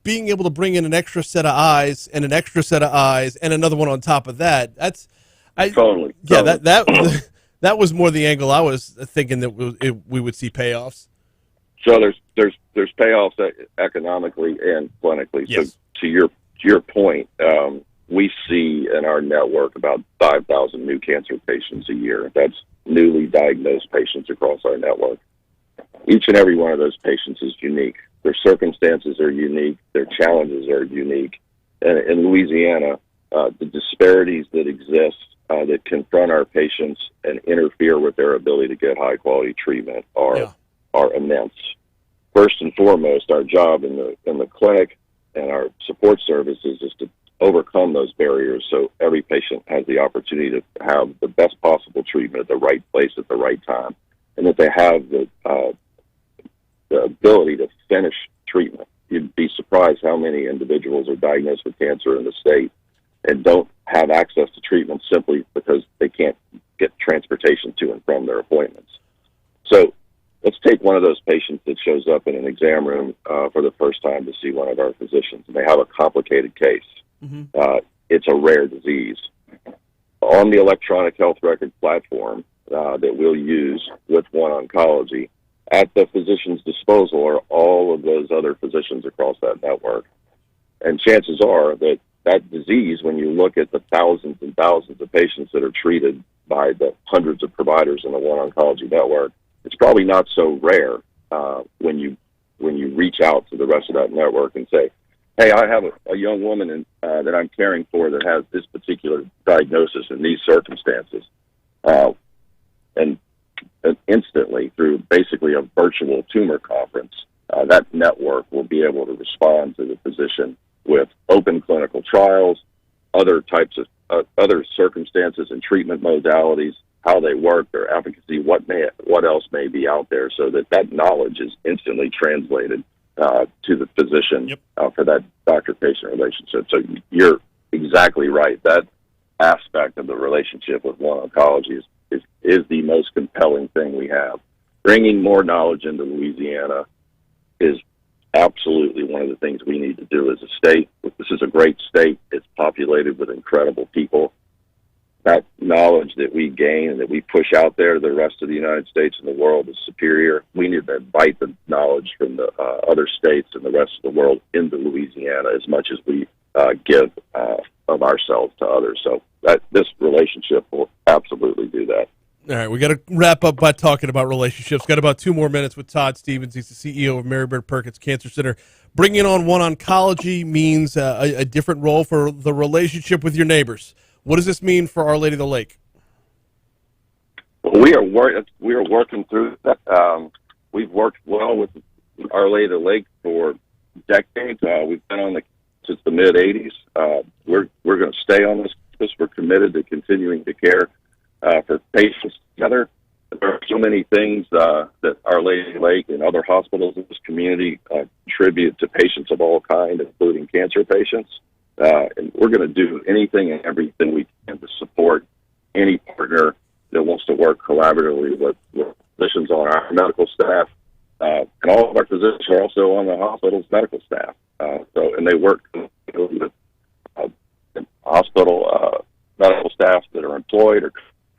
Being able to bring in an extra set of eyes and an extra set of eyes and another one on top of that. Totally. Yeah, that was more the angle I was thinking that we would see payoffs. So there's payoffs economically and clinically. Yes. So to your point, we see in our network about 5,000 new cancer patients a year. That's newly diagnosed patients across our network. Each and every one of those patients is unique. Their circumstances are unique. Their challenges are unique. And in Louisiana, the disparities that exist that confront our patients and interfere with their ability to get high-quality treatment are immense. First and foremost, our job in the clinic and our support services is to overcome those barriers so every patient has the opportunity to have the best possible treatment at the right place at the right time, and that they have the ability to finish treatment. You'd be surprised how many individuals are diagnosed with cancer in the state and don't have access to treatment simply because they can't get transportation to and from their appointments. So let's take one of those patients that shows up in an exam room for the first time to see one of our physicians, and they have a complicated case. It's a rare disease. On the electronic health record platform that we'll use with OneOncology, at the physician's disposal are all of those other physicians across that network. And chances are that that disease, when you look at the thousands and thousands of patients that are treated by the hundreds of providers in the OneOncology network, it's probably not so rare when you reach out to the rest of that network and say, hey, I have a young woman that I'm caring for that has this particular diagnosis in these circumstances. And instantly, through basically a virtual tumor conference, that network will be able to respond to the physician with open clinical trials, other types of other circumstances and treatment modalities, how they work, their efficacy, what else may be out there, so that knowledge is instantly translated to the physician for that doctor-patient relationship. So you're exactly right. That aspect of the relationship with OneOncology is the most compelling thing we have. Bringing more knowledge into Louisiana is absolutely one of the things we need to do as a state. This is a great state. It's populated with incredible people. That knowledge that we gain and that we push out there to the rest of the United States and the world is superior. We need to invite the knowledge from the other states and the rest of the world into Louisiana as much as we give of ourselves to others. So this relationship will absolutely do that. All right, we got to wrap up by talking about relationships. Got about 2 more minutes with Todd Stevens. He's the CEO of Mary Bird Perkins Cancer Center. Bringing on OneOncology means a different role for the relationship with your neighbors. What does this mean for Our Lady of the Lake? Well, we are working through that. We've worked well with Our Lady of the Lake for decades. We've been on since the mid '80s. We're going to stay on this. We're committed to continuing to care for patients together. There are so many things that Our Lady of the Lake and other hospitals in this community contribute to patients of all kinds, including cancer patients. And we're going to do anything and everything we can to support any partner that wants to work collaboratively with physicians on our medical staff. And all of our physicians are also on the hospital's medical staff. And they work with hospital medical staff that are employed or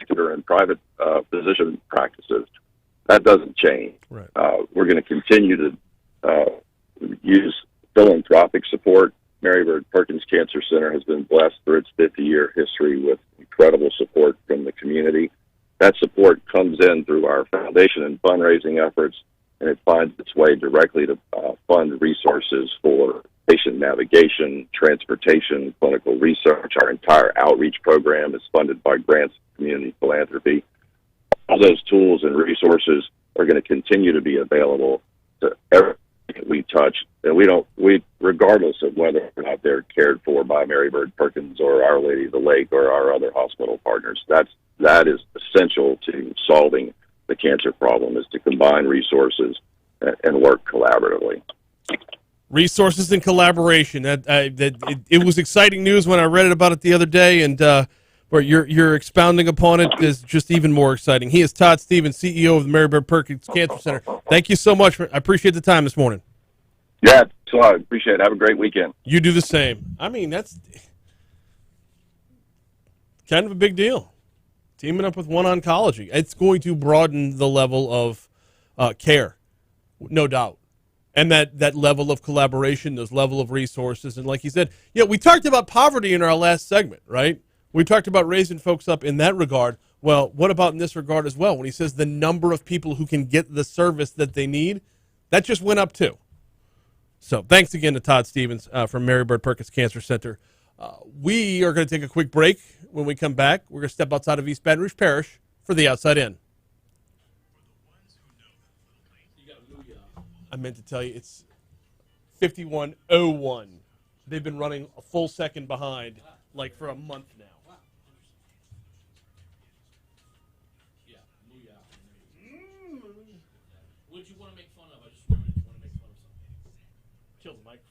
that are in private physician practices. That doesn't change. Right. We're going to continue to use philanthropic support. Mary Bird Perkins Cancer Center has been blessed through its 50-year history with incredible support from the community. That support comes in through our foundation and fundraising efforts, and it finds its way directly to fund resources for patient navigation, transportation, clinical research. Our entire outreach program is funded by grants and community philanthropy. All those tools and resources are going to continue to be available to everyone we touch, and we regardless of whether or not they're cared for by Mary Bird Perkins or Our Lady of the Lake or our other hospital partners. That is essential to solving the cancer problem, is to combine resources and work collaboratively. Resources and collaboration. It was exciting news when I read about it the other day, and where you're expounding upon it is just even more exciting. He is Todd Stevens, CEO of the Mary Bird Perkins Cancer Center. Thank you so much. I appreciate the time this morning. Yeah, so I appreciate it. Have a great weekend. You do the same. I mean, that's kind of a big deal. Teaming up with OneOncology. It's going to broaden the level of care, no doubt. And that level of collaboration, those level of resources. And like you said, we talked about poverty in our last segment, right? We talked about raising folks up in that regard. Well, what about in this regard as well? When he says the number of people who can get the service that they need, that just went up too. So thanks again to Todd Stevens from Mary Bird Perkins Cancer Center. We are going to take a quick break. When we come back, we're going to step outside of East Baton Rouge Parish for the Outside In. I meant to tell you, it's 51:01. They've been running a full second behind, like for a month now. What'd you want to make fun of? I just remembered you want to make fun of something. Kill the microphones.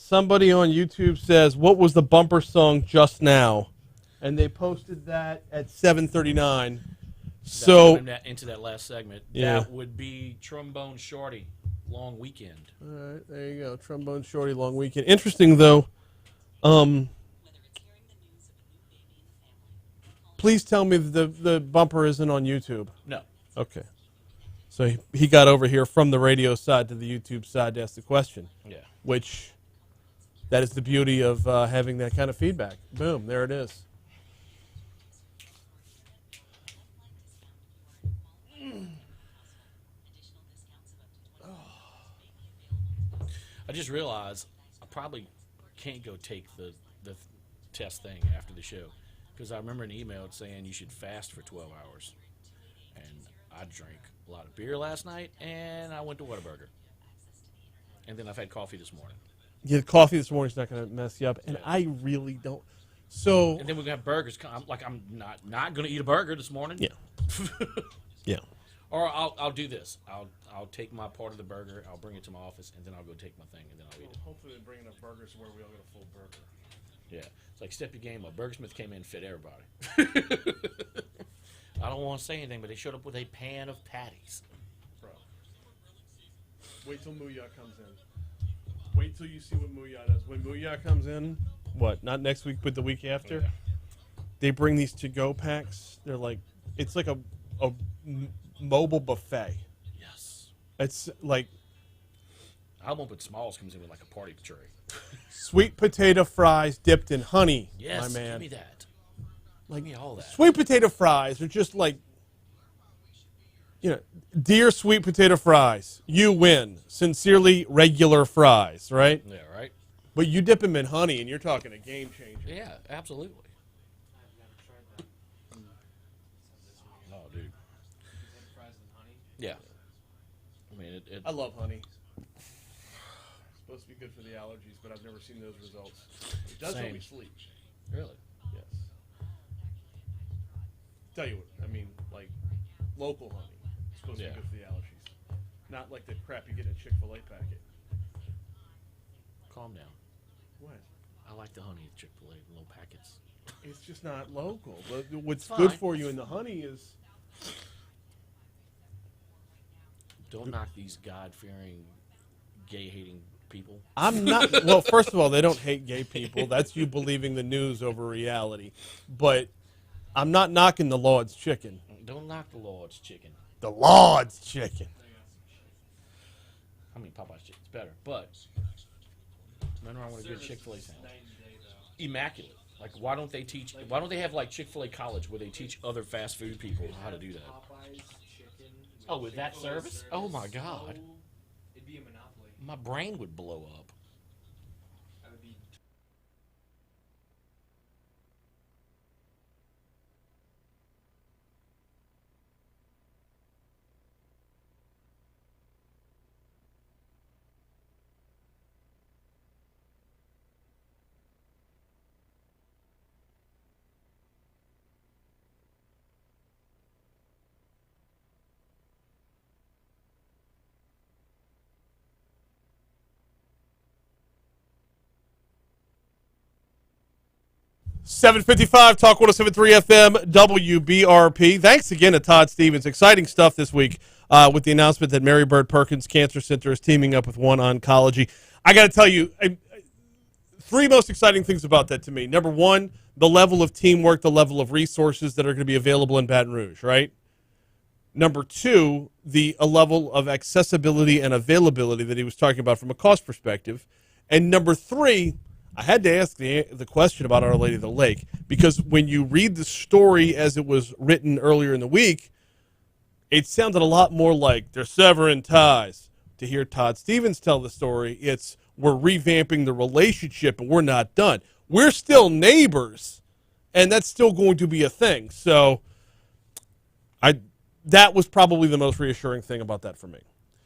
Somebody on YouTube says, "What was the bumper song just now?" And they posted that at 7:39. So into that last segment, yeah. that would be Trombone Shorty, Long Weekend. All right, there you go. Trombone Shorty, Long Weekend. Interesting though. Please tell me the bumper isn't on YouTube. No. Okay. So he got over here from the radio side to the YouTube side to ask the question. Yeah. Which, that is the beauty of having that kind of feedback. Boom, there it is. I just realized I probably can't go take the test thing after the show because I remember an email saying you should fast for 12 hours. And I drank a lot of beer last night, and I went to Whataburger. And then I've had coffee this morning. Yeah, coffee this morning's not going to mess you up, and I really don't. So and then we're gonna have burgers. I'm not gonna eat a burger this morning. Yeah. Yeah. Or I'll do this. I'll take my part of the burger. I'll bring it to my office, and then I'll go take my thing, and then I'll eat it. Hopefully they bring enough burgers where we all get a full burger. Yeah, it's like step your game up. Burgersmith came in and fit everybody. I don't want to say anything, but they showed up with a pan of patties. Bro, wait till Muya comes in. Wait till you see what Muya does. When Muya comes in, what? Not next week, but the week after. Oh, yeah. They bring these to-go packs. They're like, it's like a mobile buffet. Yes. It's like Album but Smalls comes in with like a party tray. sweet potato fries dipped in honey. Yes, my man. give me that. Like, give me all that. Sweet potato fries are just like, dear sweet potato fries, you win. Sincerely, regular fries, right? Yeah, right. But you dip them in honey, and you're talking a game changer. Yeah, absolutely. Oh, dude. Yeah. I mean, I love honey. It's supposed to be good for the allergies, but I've never seen those results. It does help me sleep. Really? Yes. Tell you what, I mean, like, local honey. It's supposed to be good for the allergies. Not like the crap you get in a Chick-fil-A packet. Calm down. What? I like the honey at Chick-fil-A, the little packets. It's just not local. What's Fine. good for you in the honey is... Don't knock these God-fearing, gay-hating people. I'm not... Well, first of all, they don't hate gay people. That's you believing the news over reality. But I'm not knocking the Lord's chicken. Don't knock the Lord's chicken. The Lord's chicken. I mean, Popeye's chicken's better, but nothing wrong with a good Chick-fil-A sandwich. Immaculate. Like, why don't they have, like, Chick-fil-A College where they teach other fast food people how to do that? Oh, with that service? Oh, my God. It'd be a monopoly. My brain would blow up. That would be. .755 Talk 107.3 FM WBRP. Thanks again to Todd Stevens. Exciting stuff this week with the announcement that Mary Bird Perkins Cancer Center is teaming up with One Oncology. I got to tell you, three most exciting things about that to me. Number one, the level of teamwork, the level of resources that are going to be available in Baton Rouge, right? Number two, the level of accessibility and availability that he was talking about from a cost perspective. And number three, I had to ask the question about Our Lady of the Lake because when you read the story as it was written earlier in the week, it sounded a lot more like they're severing ties. To hear Todd Stevens tell the story, it's we're revamping the relationship and we're not done. We're still neighbors, and that's still going to be a thing. So that was probably the most reassuring thing about that for me.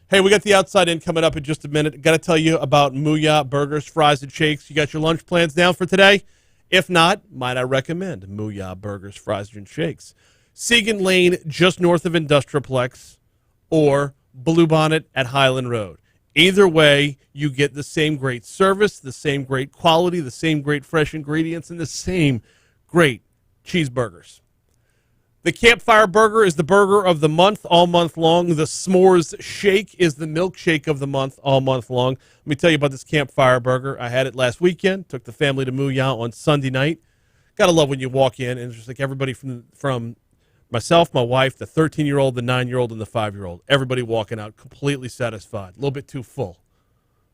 Hey, we got the Outside In coming up in just a minute. Got to tell you about Muya Burgers, Fries, and Shakes. You got your lunch plans down for today? If not, might I recommend Muya Burgers, Fries, and Shakes. Segan Lane, just north of Industrialplex, or Bluebonnet at Highland Road. Either way, you get the same great service, the same great quality, the same great fresh ingredients, and the same great cheeseburgers. The Campfire Burger is the burger of the month all month long. The S'mores Shake is the milkshake of the month all month long. Let me tell you about this Campfire Burger. I had it last weekend. Took the family to Mooyah on Sunday night. Gotta love when you walk in and it's just like everybody from myself, my wife, the 13-year-old, the 9-year-old, and the 5-year-old. Everybody walking out completely satisfied. A little bit too full,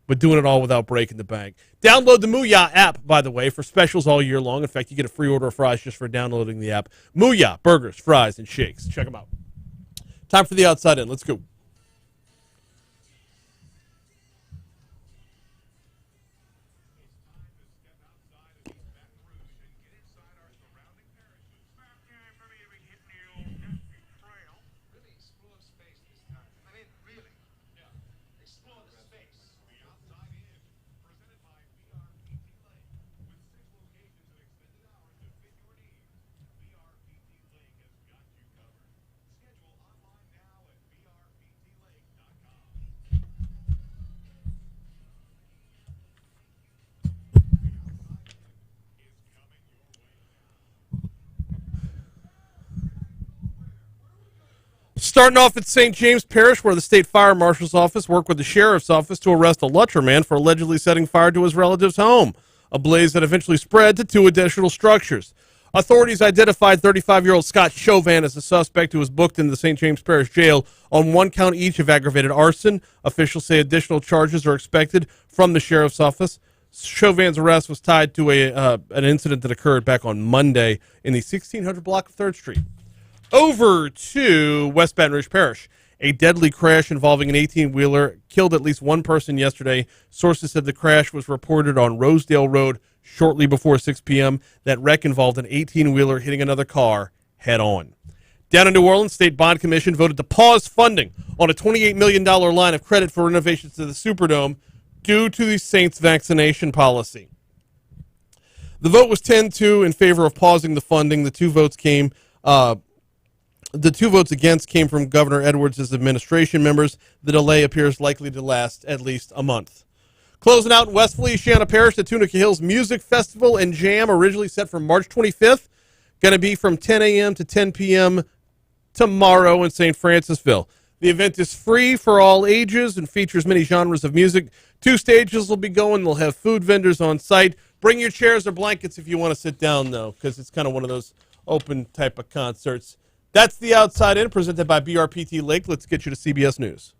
but doing it all without breaking the bank. Download the Mooyah app, by the way, for specials all year long. In fact, you get a free order of fries just for downloading the app. Mooyah, burgers, fries, and shakes. Check them out. Time for the Outside In. Let's go. Starting off at St. James Parish, where the state fire marshal's office worked with the sheriff's office to arrest a Lutcher man for allegedly setting fire to his relative's home, a blaze that eventually spread to 2 additional structures. Authorities identified 35-year-old Scott Chauvin as a suspect who was booked in the St. James Parish jail on 1 count each of aggravated arson. Officials say additional charges are expected from the sheriff's office. Chauvin's arrest was tied to an incident that occurred back on Monday in the 1600 block of 3rd Street. Over to West Baton Rouge Parish. A deadly crash involving an 18-wheeler killed at least 1 person yesterday. Sources said the crash was reported on Rosedale Road shortly before 6 p.m. That wreck involved an 18-wheeler hitting another car head-on. Down in New Orleans, State Bond Commission voted to pause funding on a $28 million line of credit for renovations to the Superdome due to the Saints vaccination policy. The vote was 10-2 in favor of pausing the funding. The 2 votes against came from Governor Edwards' administration members. The delay appears likely to last at least a month. Closing out in West Feliciana Parish, the Tunica Hills Music Festival and Jam, originally set for March 25th, going to be from 10 a.m. to 10 p.m. tomorrow in St. Francisville. The event is free for all ages and features many genres of music. 2 stages will be going. They'll have food vendors on site. Bring your chairs or blankets if you want to sit down, though, because it's kind of one of those open type of concerts. That's the Outside In, presented by BRPT Lake. Let's get you to CBS News.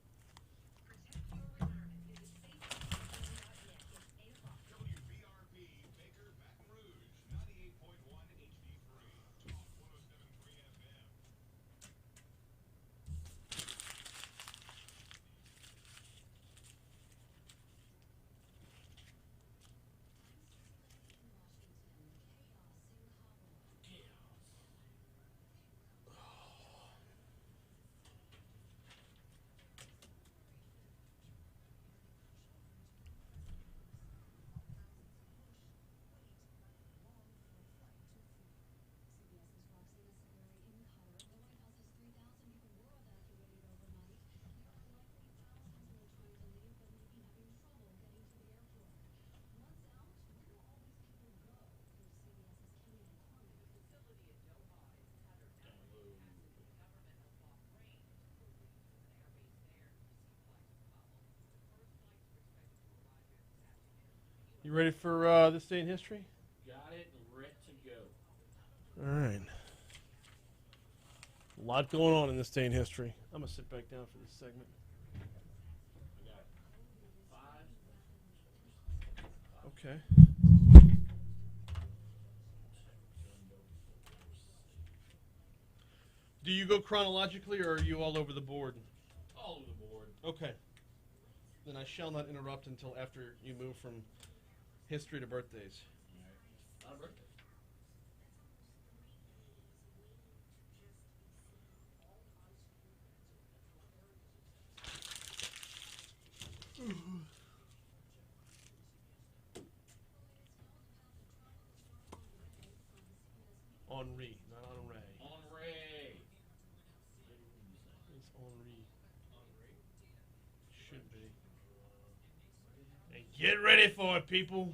You ready for this day in history? Got it and ready to go. All right. A lot going on in this day in history. I'm going to sit back down for this segment. I got 5. Okay. Do you go chronologically, or are you all over the board? All over the board. Okay. Then I shall not interrupt until after you move from history to birthdays. Not a birthday. Henri, not Henri. Henri. It's Henri. Should be. Get ready for it, people.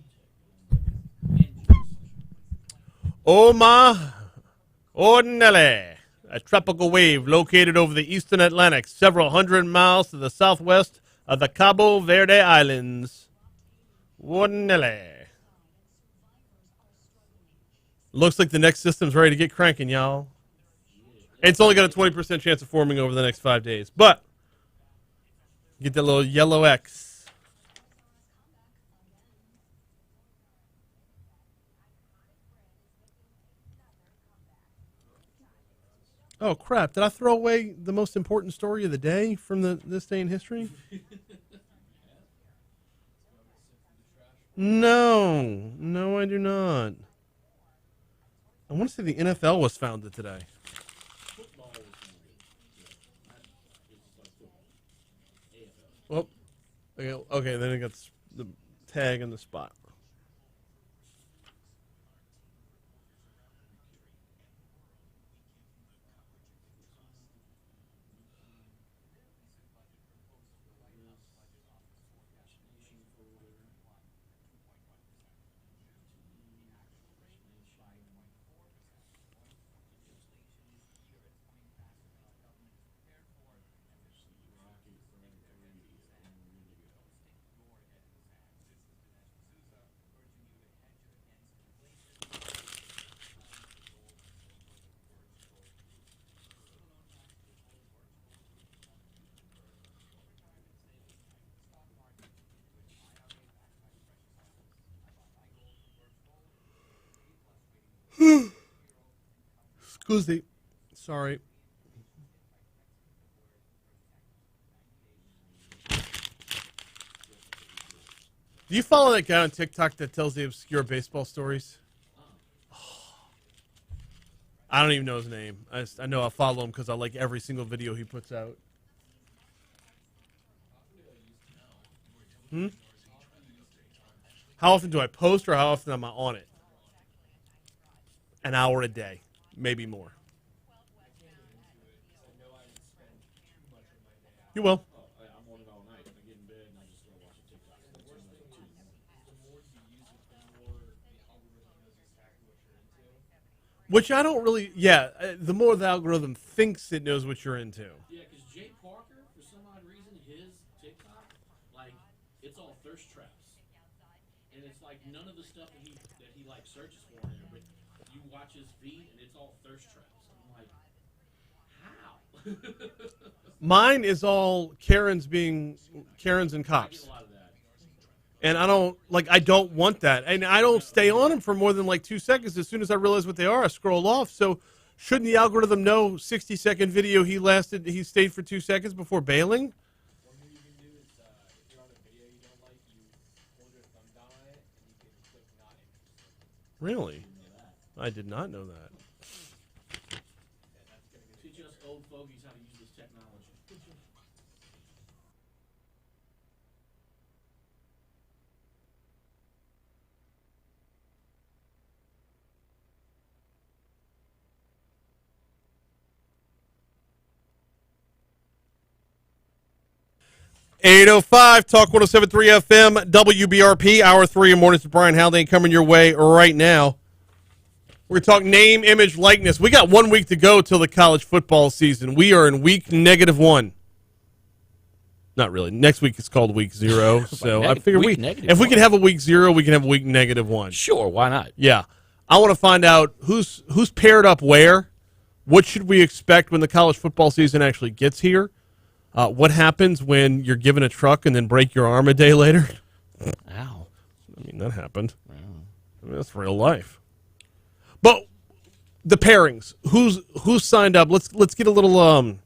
Oma Ordinelli, a tropical wave located over the eastern Atlantic, several hundred miles to the southwest of the Cabo Verde Islands. Ordinelli. Looks like the next system's ready to get cranking, y'all. It's only got a 20% chance of forming over the next 5 days, but get that little yellow X. Oh, crap. Did I throw away the most important story of the day from this day in history? No. No, I do not. I want to say the NFL was founded today. Well, okay, then it got the tag in the spot. Scusi. Sorry. Do you follow that guy on TikTok that tells the obscure baseball stories? I don't even know his name. I know I follow him because I like every single video he puts out. How often do I post or how often am I on it? An hour a day. Maybe more. You will. I'm on it all night. I get in bed and I just start watching TikTok. Which I don't really. Yeah, the more the algorithm thinks it knows what you're into. Yeah, because Jay Parker, for some odd reason, his TikTok, like, it's all thirst traps, and it's like none of the stuff that he like searches for in there. But you watch his feed, and it's all thirst traps. I'm like, how? Mine is all Karens and cops. And I don't want that. And I don't stay on them for more than like 2 seconds. As soon as I realize what they are, I scroll off. So shouldn't the algorithm know 60-second video he stayed for 2 seconds before bailing? Really? I did not know that. Teach us old fogies how to use this technology. 805 Talk 107.3 FM WBRP Hour 3 of Mornings with Brian Haldane coming your way right now. We're going to talk name, image, likeness. We got 1 week to go till the college football season. We are in week -1. Not really. Next week is called week 0. So I figure if we can have a week 0, we can have a week -1. Sure, why not? Yeah. I want to find out who's paired up where. What should we expect when the college football season actually gets here? What happens when you're given a truck and then break your arm a day later? Ow. I mean, that happened. I mean, that's real life. But the pairings, who's signed up? Let's get a little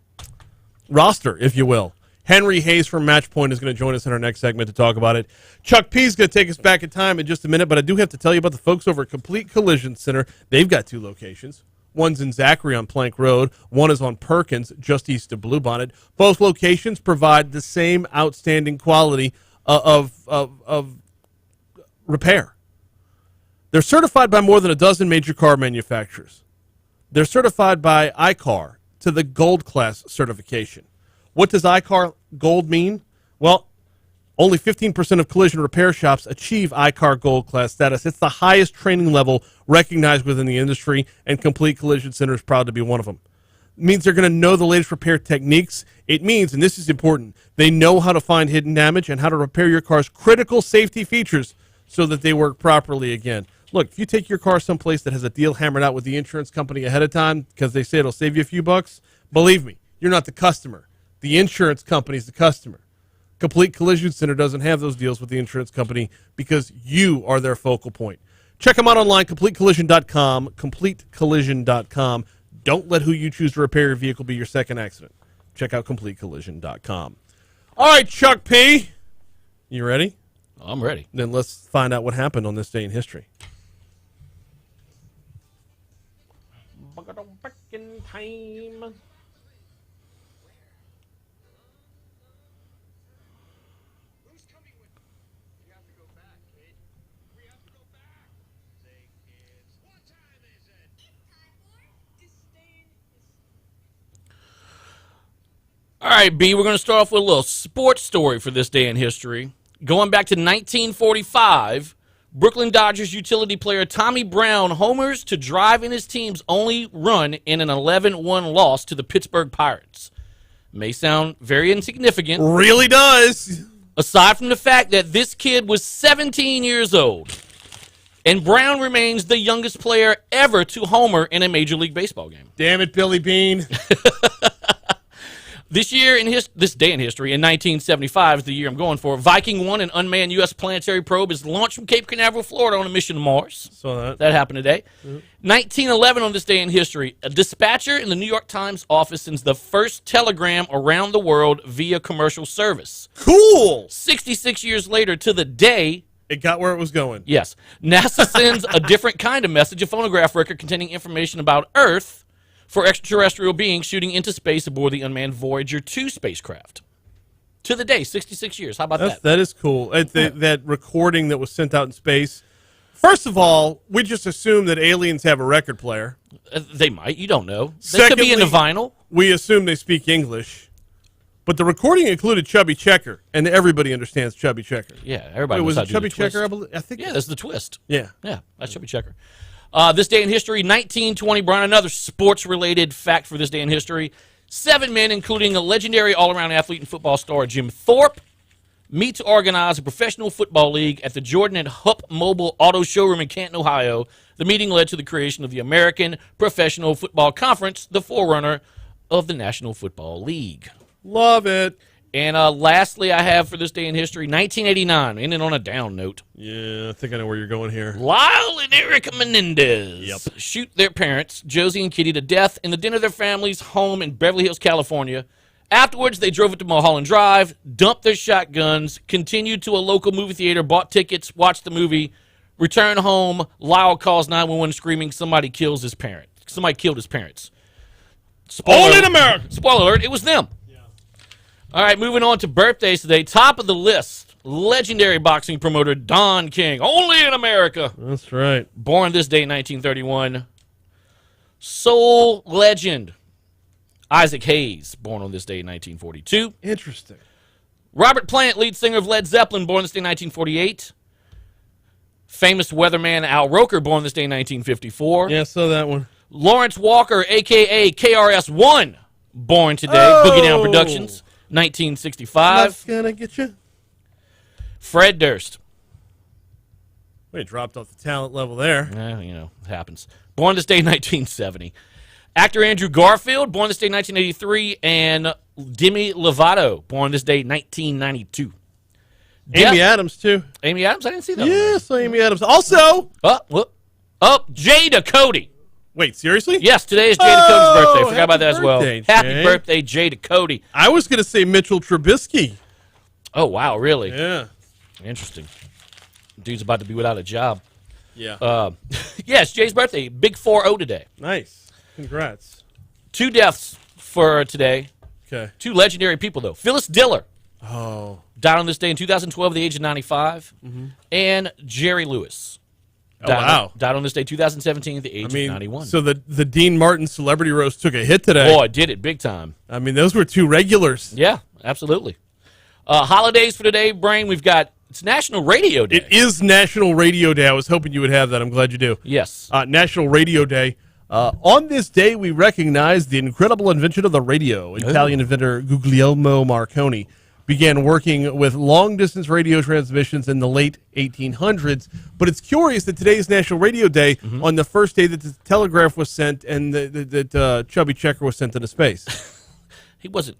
roster, if you will. Henry Hayes from Matchpoint is going to join us in our next segment to talk about it. Chuck P is going to take us back in time in just a minute, but I do have to tell you about the folks over at Complete Collision Center. They've got 2 locations. One's in Zachary on Plank Road. One is on Perkins, just east of Bluebonnet. Both locations provide the same outstanding quality of repair. They're certified by more than a dozen major car manufacturers. They're certified by iCar to the Gold Class certification. What does iCar Gold mean? Well, Only 15% of collision repair shops achieve iCar Gold Class status. It's the highest training level recognized within the industry, and Complete Collision Center is proud to be one of them. It means they're going to know the latest repair techniques. It means, and this is important, they know how to find hidden damage and how to repair your car's critical safety features so that they work properly again. Look, if you take your car someplace that has a deal hammered out with the insurance company ahead of time because they say it'll save you a few bucks, believe me, you're not the customer. The insurance company's the customer. Complete Collision Center doesn't have those deals with the insurance company because you are their focal point. Check them out online, CompleteCollision.com, CompleteCollision.com. Don't let who you choose to repair your vehicle be your second accident. Check out CompleteCollision.com. All right, Chuck P. You ready? I'm ready. Then let's find out what happened on this day in history. Back in time. All right, B, we're going to start off with a little sports story for this day in history. Going back to 1945, Brooklyn Dodgers utility player Tommy Brown homers to drive in his team's only run in an 11-1 loss to the Pittsburgh Pirates. May sound very insignificant. Really does. Aside from the fact that this kid was 17 years old, and Brown remains the youngest player ever to homer in a Major League Baseball game. Damn it, Billy Bean. This year, this day in history, in 1975 is the year I'm going for, Viking 1, an unmanned U.S. planetary probe, is launched from Cape Canaveral, Florida on a mission to Mars. Saw that. That happened today. 1911 on this day in history, a dispatcher in the New York Times office sends the first telegram around the world via commercial service. Cool! 66 years later to the day, it got where it was going. Yes. NASA sends a different kind of message, a phonograph record containing information about Earth, for extraterrestrial beings shooting into space aboard the unmanned Voyager 2 spacecraft. To the day, 66 years. How about that? That is cool. That recording that was sent out in space. First of all, we just assume that aliens have a record player. They might. You don't know. They Secondly, could be into vinyl. We assume they speak English. But the recording included Chubby Checker, and everybody understands Chubby Checker. Yeah, everybody was knows how it to do Chubby the twist. Checker? I think. Yeah, that's the twist. Yeah. Yeah, that's Chubby Checker. This day in history, 1920, Brian, another sports-related fact for this day in history. 7 men, including a legendary all-around athlete and football star Jim Thorpe, meet to organize a professional football league at the Jordan and Hupp Mobile Auto Showroom in Canton, Ohio. The meeting led to the creation of the American Professional Football Conference, the forerunner of the National Football League. Love it. And lastly, I have for this day in history, 1989, ending on a down note. Yeah, I think I know where you're going here. Lyle and Erica Menendez shoot their parents, Josie and Kitty, to death in the den of their family's home in Beverly Hills, California. Afterwards, they drove it to Mulholland Drive, dumped their shotguns, continued to a local movie theater, bought tickets, watched the movie, returned home. Lyle calls 911 screaming somebody kills his parent. Somebody killed his parents. All in America. Spoiler alert, it was them. All right, moving on to birthdays today. Top of the list, legendary boxing promoter Don King, only in America. That's right. Born this day in 1931. Soul legend Isaac Hayes, born on this day in 1942. Interesting. Robert Plant, lead singer of Led Zeppelin, born this day in 1948. Famous weatherman Al Roker, born this day in 1954. Yeah, saw that one. Lawrence Walker, a.k.a. KRS-One, born today. Boogie Down Productions. 1965. That's gonna get you. Fred Durst. We dropped off the talent level there. Yeah, you know, it happens. Born this day in 1970. Actor Andrew Garfield, born this day in 1983. And Demi Lovato, born this day 1992. Amy Adams, too. Amy Adams? I didn't see that. Yes, Amy Adams. Also. Jada Cody. Wait, seriously? Yes, today is Jada Cody's birthday. Forgot about that as well. Jay. Happy birthday, Jada Cody. I was going to say Mitchell Trubisky. Oh, wow, really? Yeah. Interesting. Dude's about to be without a job. Yeah. Yes, Jay's birthday. Big 4-0 today. Nice. Congrats. 2 deaths for today. Okay. 2 legendary people, though. Phyllis Diller. Oh. Died on this day in 2012 at the age of 95. Mm-hmm. And Jerry Lewis. Died on this day, 2017, at the age of 91. So the Dean Martin Celebrity Roast took a hit today. Oh, it did it big time. I mean, those were 2 regulars. Yeah, absolutely. Holidays for today, Brain. We've got, it's National Radio Day. It is National Radio Day. I was hoping you would have that. I'm glad you do. Yes. National Radio Day. On this day, we recognize the incredible invention of the radio. Italian inventor Guglielmo Marconi began working with long-distance radio transmissions in the late 1800s. But it's curious that today's National Radio Day, on the first day that the telegraph was sent and that Chubby Checker was sent into space. He wasn't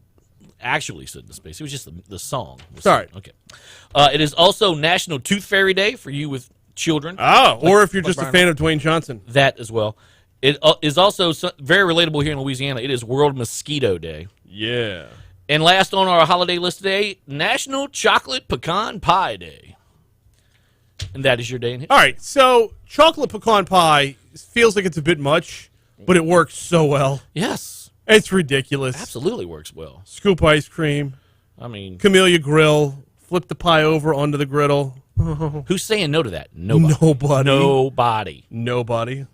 actually sent into space. It was just the song. Sorry. Okay. It is also National Tooth Fairy Day for you with children. Oh, or if you're just a fan of Dwayne Johnson. That as well. It is also very relatable here in Louisiana. It is World Mosquito Day. Yeah. And last on our holiday list today, National Chocolate Pecan Pie Day. And that is your day in history. All right, so chocolate pecan pie feels like it's a bit much, but it works so well. Yes. It's ridiculous. Absolutely works well. Scoop ice cream. I mean, Camellia grill. Flip the pie over onto the griddle. Who's saying no to that? Nobody. Nobody. Nobody.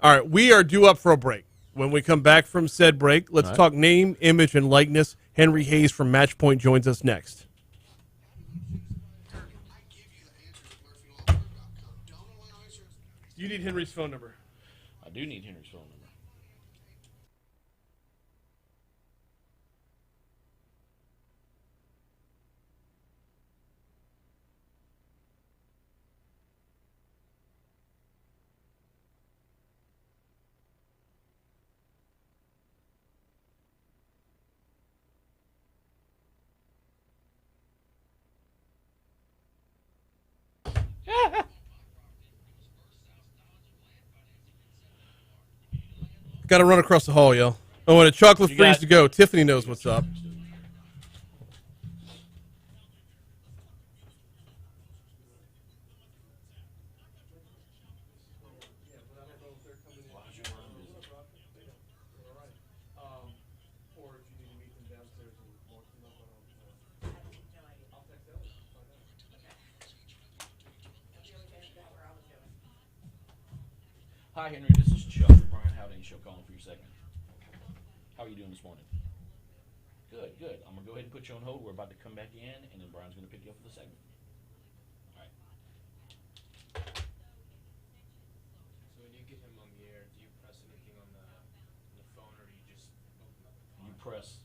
All right, we are due up for a break. When we come back from said break, let's talk name, image, and likeness. Henry Hayes from Matchpoint joins us next. You need Henry's phone number. I do need Henry's phone number. Got to run across the hall, yo. Oh, and a chocolate freeze to go. Tiffany knows what's up. Hi, Henry. This is Chuck. Brian Haldane show calling for your segment. How are you doing this morning? Good, good. I'm going to go ahead and put you on hold. We're about to come back in, and then Brian's going to pick you up for the segment. All right. So when you get him on the air, do you press anything on the phone, or do you just open up the pod? You press.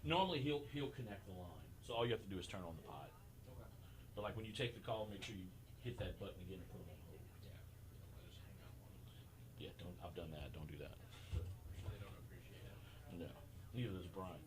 Normally, he'll connect the line. So all you have to do is turn on the pod. Okay. But like when you take the call, make sure you hit that button again and put him on hold. Yeah, I've done that. Don't do that. They don't appreciate it. No, neither does Brian.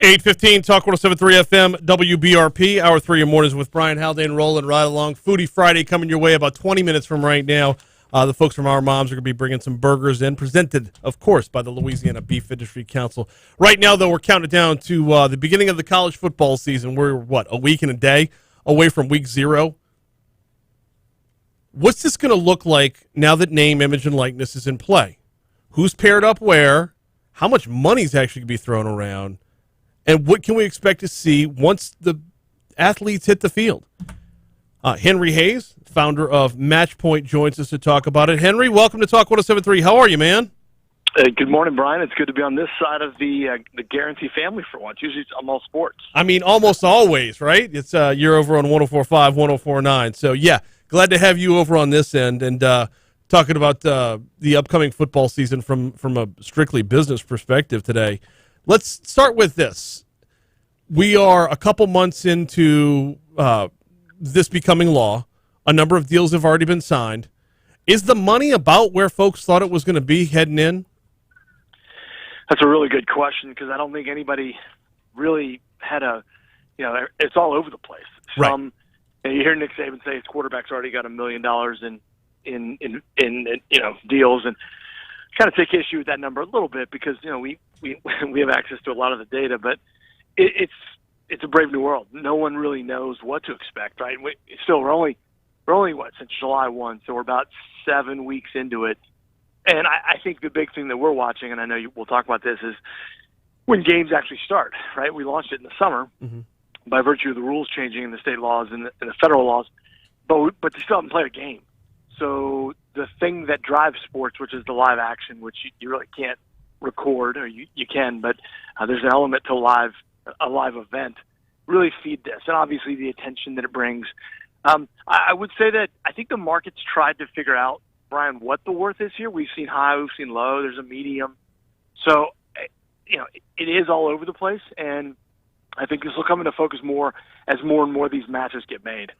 .815 Talk 107.3 FM WBRP. Hour 3 of mornings with Brian Haldane rolling right along. Foodie Friday coming your way about 20 minutes from right now. The folks from Our Moms are going to be bringing some burgers in, presented, of course, by the Louisiana Beef Industry Council. Right now, though, we're counting down to the beginning of the college football season. We're, a week and a day away from week 0? What's this going to look like now that name, image, and likeness is in play? Who's paired up where? How much money is actually going to be thrown around? And what can we expect to see once the athletes hit the field? Henry Hayes, founder of Matchpoint, joins us to talk about it. Henry, welcome to Talk 107.3. How are you, man? Good morning, Brian. It's good to be on this side of the Guarantee family for once. Usually I'm all sports. I mean, almost always, right? It's you're over on 104.5, 104.9. So, yeah, glad to have you over on this end and talking about the upcoming football season from a strictly business perspective today. Let's start with this. We are a couple months into this becoming law. A number of deals have already been signed. Is the money about where folks thought it was going to be heading in? That's a really good question because I don't think anybody really had it's all over the place. Right. You hear Nick Saban say his quarterback's already got $1 million in in deals, and kind of take issue with that number a little bit because we have access to a lot of the data, but it's a brave new world. No one really knows what to expect, right? We're only since July 1, so we're about 7 weeks into it. And I think the big thing that we're watching, and I know we'll talk about this, is when games actually start, right? We launched it in the summer by virtue of the rules changing in the state laws and the federal laws, but they still haven't played a game. So the thing that drives sports, which is the live action, which you really can't record, or you can, but there's an element to a live event, really feed this. And obviously the attention that it brings. I would say that I think the market's tried to figure out, Brian, what the worth is here. We've seen high, we've seen low, there's a medium. So, it is all over the place, and I think this will come into focus more as more and more of these matches get made.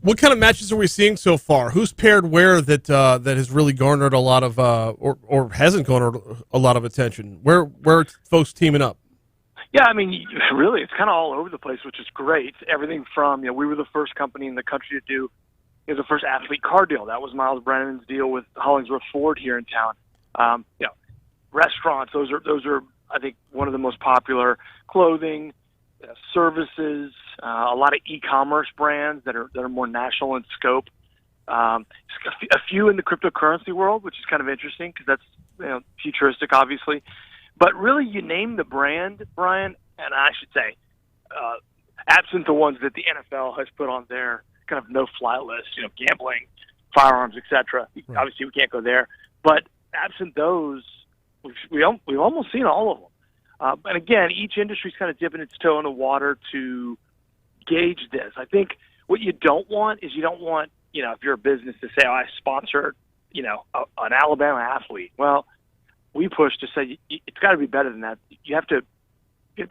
What kind of matches are we seeing so far? Who's paired where that has really garnered a lot of or hasn't garnered a lot of attention? Where are folks teaming up? Yeah, I mean, really, it's kind of all over the place, which is great. Everything from, we were the first company in the country to do the first athlete car deal. That was Miles Brennan's deal with Hollingsworth Ford here in town. Restaurants, those are I think one of the most popular. Clothing, services, a lot of e-commerce brands that are more national in scope. A few in the cryptocurrency world, which is kind of interesting because that's futuristic, obviously. But really, you name the brand, Brian, and I should say, absent the ones that the NFL has put on their kind of no-fly list, gambling, firearms, etc. Right. Obviously, we can't go there. But absent those, we've almost seen all of them. And again, each industry is kind of dipping its toe in the water to gauge this. I think what you don't want is if you're a business to say, I sponsor, an Alabama athlete. Well, we push to say it's got to be better than that. You have to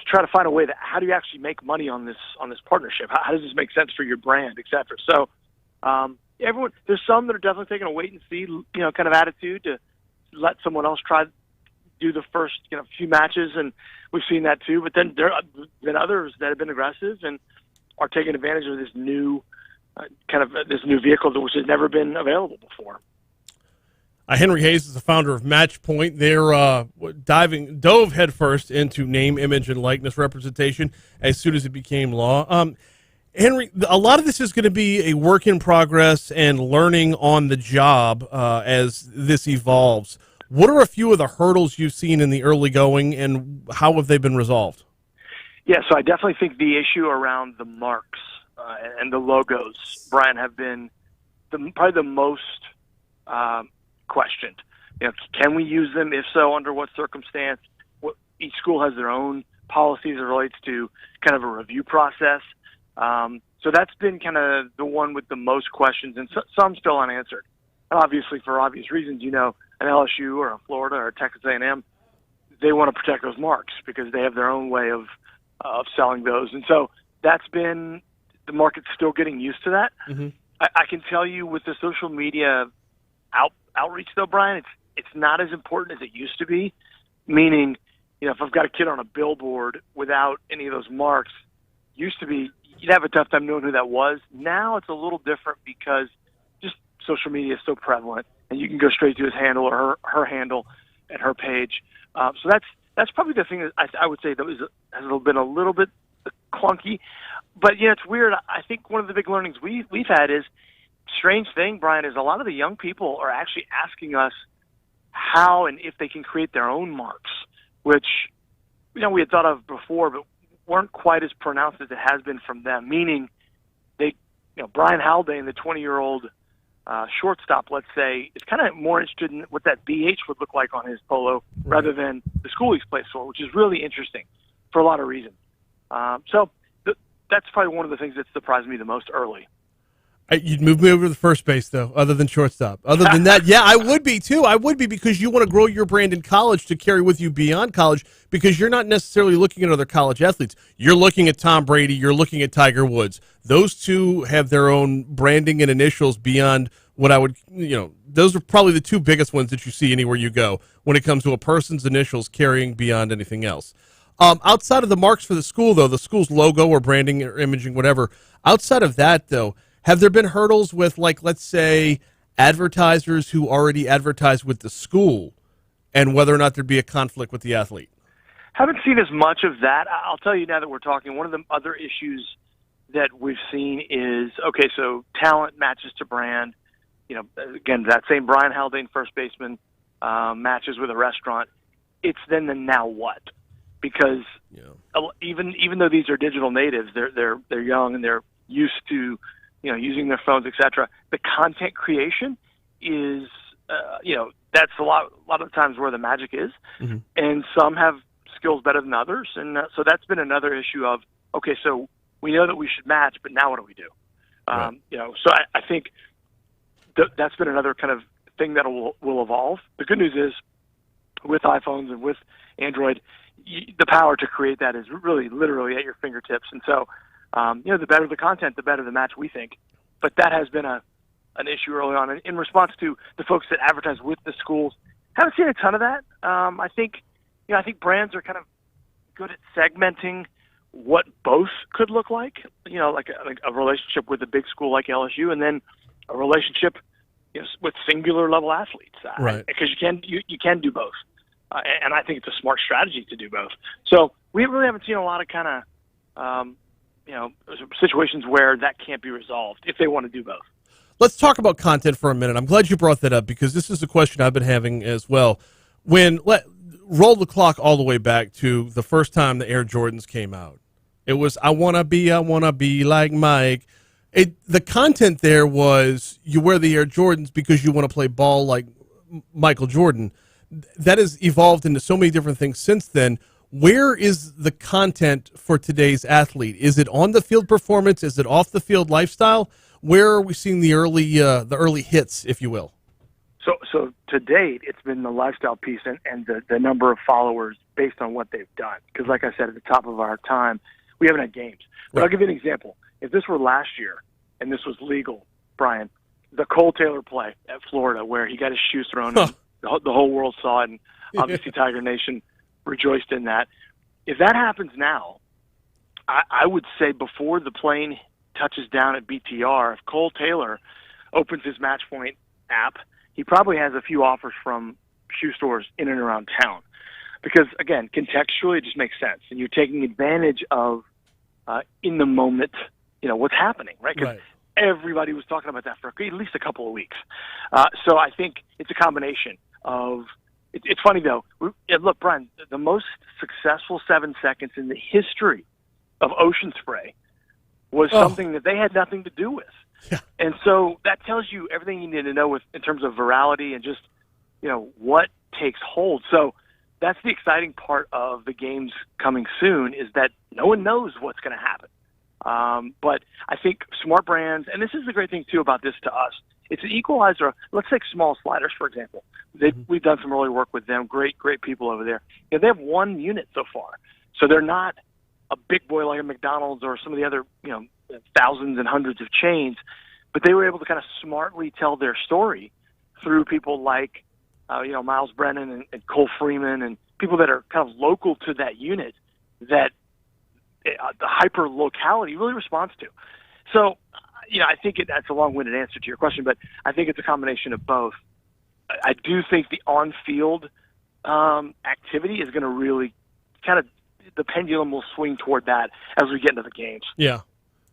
try to find a way that how do you actually make money on this partnership? How does this make sense for your brand, et cetera? So there's some that are definitely taking a wait and see, kind of attitude to let someone else do the first few matches, and we've seen that too. But then there have been others that have been aggressive and are taking advantage of this new this new vehicle which has never been available before. Henry Hayes is the founder of Matchpoint. They're dove headfirst into name, image, and likeness representation as soon as it became law. Henry, a lot of this is going to be a work in progress and learning on the job as this evolves. What are a few of the hurdles you've seen in the early going, and how have they been resolved? Yeah, so I definitely think the issue around the marks and the logos, Brian, have been probably the most questioned. Can we use them? If so, under what circumstance? Each school has their own policies as it relates to kind of a review process. So that's been kind of the one with the most questions, and some still unanswered. And obviously, for obvious reasons, an LSU or a Florida or a Texas A&M, they want to protect those marks because they have their own way of selling those. And so that's been the market's still getting used to that. Mm-hmm. I can tell you with the social media outreach, though, Brian, it's not as important as it used to be. Meaning, if I've got a kid on a billboard without any of those marks, used to be you'd have a tough time knowing who that was. Now it's a little different because just social media is so prevalent, and you can go straight to his handle or her handle and her page. So that's probably the thing that I would say that has been a little bit clunky. But it's weird. I think one of the big learnings we've had is strange thing, Brian, is a lot of the young people are actually asking us how and if they can create their own marks, which we had thought of before, but weren't quite as pronounced as it has been from them. Meaning, Brian Haldane, the 20-year-old shortstop, let's say, is kind of more interested in what that BH would look like on his polo rather than the school he's played for, which is really interesting for a lot of reasons. So that's probably one of the things that surprised me the most early. You'd move me over to the first base, though, other than shortstop. Other than that, yeah, I would be, too. I would be, because you want to grow your brand in college to carry with you beyond college, because you're not necessarily looking at other college athletes. You're looking at Tom Brady. You're looking at Tiger Woods. Those two have their own branding and initials beyond what I would, those are probably the two biggest ones that you see anywhere you go when it comes to a person's initials carrying beyond anything else. Outside of the marks for the school, though, the school's logo or branding or imaging, whatever, outside of that, though, have there been hurdles with, like, let's say, advertisers who already advertise with the school and whether or not there'd be a conflict with the athlete? Haven't seen as much of that. I'll tell you now that we're talking, one of the other issues that we've seen is, okay, so talent matches to brand. You know, again, that same Brian Haldane, first baseman, matches with a restaurant. It's then the now what? Because even though these are digital natives, they're young and they're used to, you know, using their phones, etc. The content creation is, you know, that's a lot of times where the magic is, and some have skills better than others, and so that's been another issue of, okay, so we know that we should match, but now what do we do? You know, so I think that's been another kind of thing that will evolve. The good news is, with iPhones and with Android, the power to create that is really literally at your fingertips. And so, you know, the better the content, the better the match, we think. But that has been an issue early on. And in response to the folks that advertise with the schools, haven't seen a ton of that. I think brands are kind of good at segmenting what both could look like. You know, like a relationship with a big school like LSU, and then a relationship, you know, with singular level athletes. Right. Because you can do both. And I think it's a smart strategy to do both. So we really haven't seen a lot of kind of, you know, situations where that can't be resolved if they want to do both. Let's talk about content for a minute. I'm glad you brought that up because this is a question I've been having as well. Roll the clock all the way back to the first time the Air Jordans came out. It was, I wanna be like Mike. The content there was you wear the Air Jordans because you want to play ball like Michael Jordan. That has evolved into so many different things since then. Where is the content for today's athlete? Is it on the field performance? Is it off the field lifestyle? Where are we seeing the early hits, if you will? So to date, it's been the lifestyle piece and the number of followers based on what they've done. Because like I said at the top of our time, we haven't had games. But I'll give you an example. If this were last year and this was legal, Brian, the Cole Taylor play at Florida where he got his shoes thrown and the whole world saw it, and obviously Tiger Nation rejoiced in that. If that happens now, I would say before the plane touches down at BTR, if Cole Taylor opens his Matchpoint app, he probably has a few offers from shoe stores in and around town. Because, again, contextually, it just makes sense. And you're taking advantage of, in the moment, you know, what's happening, right? Because everybody was talking about that for at least a couple of weeks. So I think it's a combination of it's funny, though. Look, Brian, the most successful 7 seconds in the history of Ocean Spray was something that they had nothing to do with. Yeah. And so that tells you everything you need to know in terms of virality and just, you know, what takes hold. So that's the exciting part of the games coming soon is that no one knows what's going to happen. But I think smart brands, and this is the great thing, too, about this to us, it's an equalizer. Let's take Small Sliders, for example. We've done some early work with them. Great people over there. You know, they have one unit so far. So they're not a big boy like a McDonald's or some of the other, you know, thousands and hundreds of chains. But they were able to kind of smartly tell their story through people like, you know, Miles Brennan and Cole Freeman and people that are kind of local to that unit that the hyper locality really responds to. So, you know, I think that's a long-winded answer to your question, but I think it's a combination of both. I do think the on-field activity is going to really kind of the pendulum will swing toward that as we get into the games. Yeah,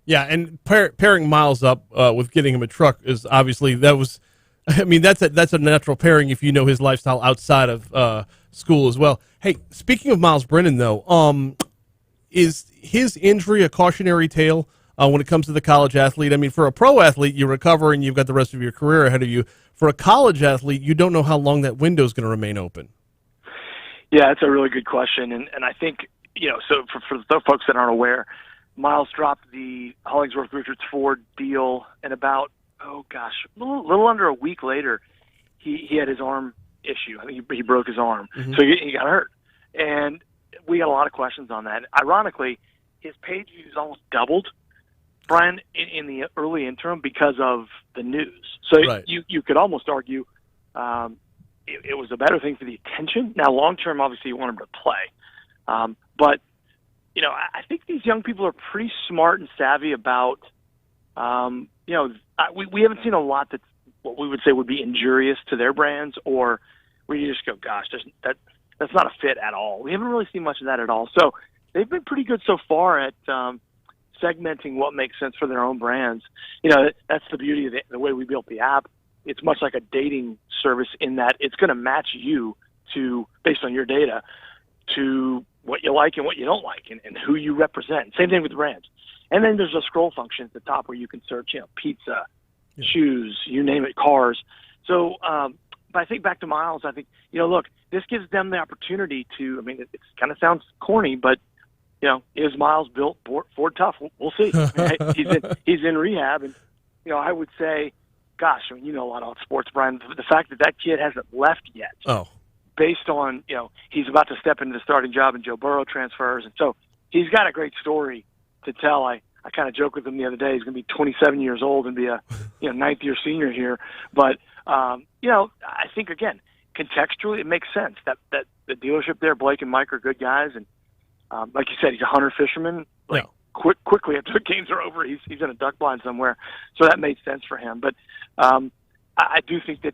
yeah, and pairing Miles up with getting him a truck is obviously that's a natural pairing if you know his lifestyle outside of school as well. Hey, speaking of Miles Brennan, though, is his injury a cautionary tale when it comes to the college athlete? I mean, for a pro athlete, you recover and you've got the rest of your career ahead of you. For a college athlete, you don't know how long that window is going to remain open. Yeah, that's a really good question, and I think, you know, so for the folks that aren't aware, Miles dropped the Hollingsworth Richards Ford deal, and about a little under a week later, he had his arm issue. I think he broke his arm, so he got hurt, and we got a lot of questions on that. Ironically, his page views almost doubled, Brian, in the early interim because of the news. So you could almost argue it was a better thing for the attention. Now, long term, obviously, you want him to play. But, you know, I think these young people are pretty smart and savvy about, you know, we haven't seen a lot that's what we would say would be injurious to their brands, or where you just go, gosh, that's not a fit at all. We haven't really seen much of that at all. So they've been pretty good so far at segmenting what makes sense for their own brands. That's the beauty of the way we built the app. It's much like a dating service in that it's going to match you to, based on your data, to what you like and what you don't like, and who you represent. Same thing with brands. And then there's a scroll function at the top where you can search, pizza, shoes, you name it, cars. So, but I think back to Miles, I think, look, this gives them the opportunity to, it kind of sounds corny, but, is Miles built Ford tough? We'll see. Right? He's in rehab. And, I would say, gosh, you know a lot about sports, Brian. The fact that kid hasn't left yet. Oh. Based on, he's about to step into the starting job and Joe Burrow transfers. And so he's got a great story to tell. I kind of joked with him the other day. He's going to be 27 years old and be a ninth-year senior here. But, I think, again, contextually it makes sense that the dealership there, Blake and Mike, are good guys. And like you said, he's a hunter-fisherman. Quickly after the games are over, he's in a duck blind somewhere. So that made sense for him. But I do think that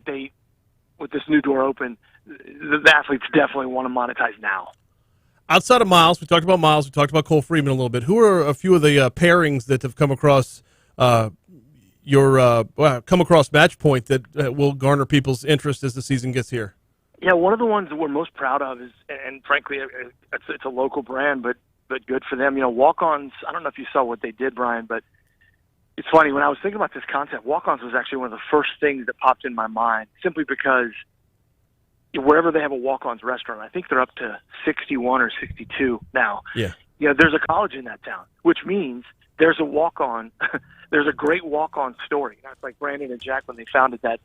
with this new door open, the athletes definitely want to monetize now. Outside of Miles, we talked about Miles, we talked about Cole Freeman a little bit. Who are a few of the pairings that have come across come across Match Point that will garner people's interest as the season gets here? Yeah, one of the ones that we're most proud of is, and frankly, it's a local brand, but good for them. Walk-ons. I don't know if you saw what they did, Brian, but it's funny when I was thinking about this concept. Walk-ons was actually one of the first things that popped in my mind, simply because wherever they have a walk-ons restaurant, I think they're up to 61 or 62 now. Yeah. There's a college in that town, which means there's a walk-on. There's a great walk-on story. That's like Brandon and Jack when they founded that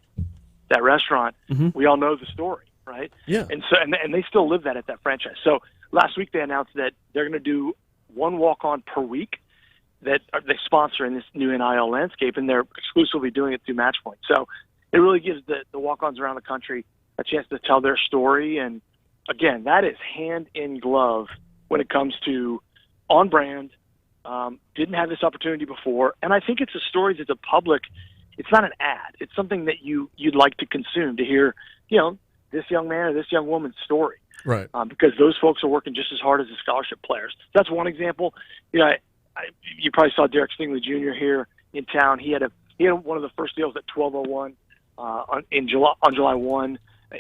restaurant. Mm-hmm. We all know the story, right? Yeah. And so and they still live that at that franchise. So last week they announced that they're going to do one walk-on per week that they sponsor in this new NIL landscape, and they're exclusively doing it through Matchpoint. So it really gives the walk-ons around the country a chance to tell their story. And again, that is hand in glove when it comes to on brand. Didn't have this opportunity before. And I think it's a story that the public, it's not an ad. It's something that you'd like to consume, to hear, this young man or this young woman's story. Right. Because those folks are working just as hard as the scholarship players. That's one example. You probably saw Derek Stingley Jr. here in town. He had one of the first deals at 1201 on July 1.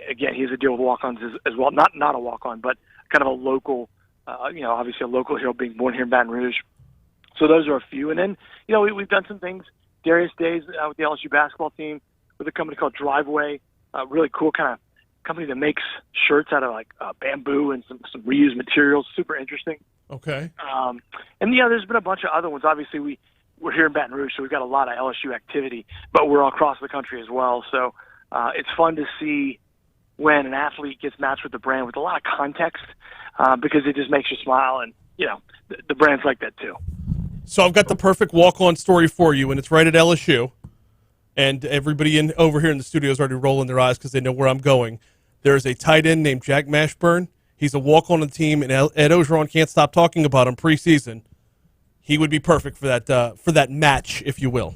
Again, he has a deal with walk-ons as well. Not a walk-on, but kind of a local, obviously a local hero being born here in Baton Rouge. So those are a few. And then, we've done some things. Darius Days with the LSU basketball team with a company called Driveway, a really cool kind of company that makes shirts out of bamboo and some reused materials. Super interesting. Okay. And there's been a bunch of other ones. Obviously, we're here in Baton Rouge, so we've got a lot of LSU activity, but we're all across the country as well. So it's fun to see when an athlete gets matched with the brand with a lot of context, because it just makes you smile, and the brand's like that too. So I've got the perfect walk-on story for you, and it's right at LSU. And everybody over here in the studio is already rolling their eyes because they know where I'm going. There's a tight end named Jack Mashburn. He's a walk-on the team, and Ed Ogeron can't stop talking about him preseason. He would be perfect for that match, if you will.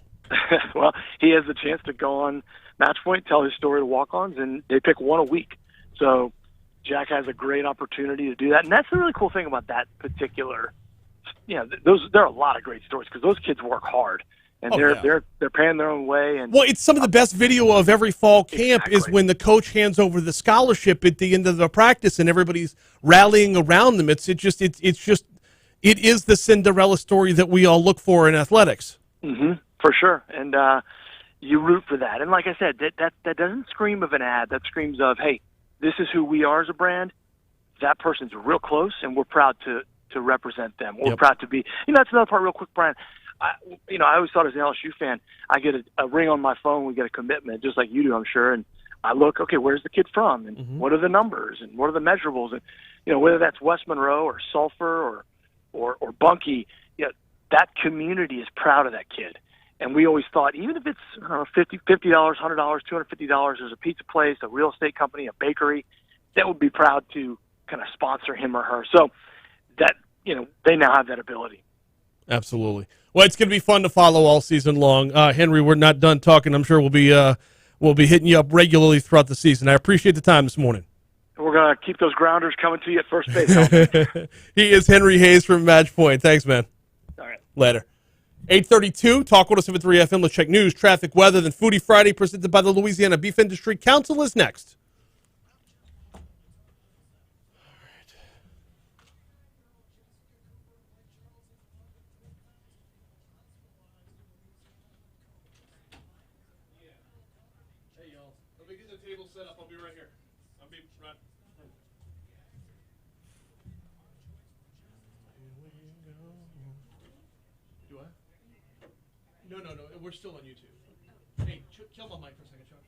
Well, he has the chance to go on Matchpoint, tell his story to walk-ons, and they pick one a week. So Jack has a great opportunity to do that, and that's the really cool thing about that particular. There are a lot of great stories because those kids work hard, and they're paying their own way. And well, it's some of the best video of every fall camp is when the coach hands over the scholarship at the end of the practice, and everybody's rallying around them. It is the Cinderella story that we all look for in athletics. Mm-hmm, for sure, and you root for that. And like I said, that doesn't scream of an ad. That screams of, hey, this is who we are as a brand. That person's real close, and we're proud to represent them. We're proud to be. That's another part real quick, Brian. I always thought as an LSU fan, I get a ring on my phone, we get a commitment, just like you do, I'm sure, and I look, okay, where's the kid from, and what are the numbers, and what are the measurables, and whether that's West Monroe or Sulphur or Bunkie, that community is proud of that kid. And we always thought, even if it's $50, $100, $250, there's a pizza place, a real estate company, a bakery, that would be proud to kind of sponsor him or her. So that, they now have that ability. Absolutely. Well, it's going to be fun to follow all season long. Henry, we're not done talking. I'm sure we'll We'll be hitting you up regularly throughout the season. I appreciate the time this morning. We're going to keep those grounders coming to you at first base. He is Henry Hayes from Match Point. Thanks, man. All right. Later. 8:32, Talk 107.3 FM. Let's check news, traffic, weather. Then Foodie Friday, presented by the Louisiana Beef Industry Council, is next. Hey, y'all. Let me get the table set up. I'll be right here. I'll be right. Do I? No. We're still on YouTube. Hey, kill my mic for a second, Josh.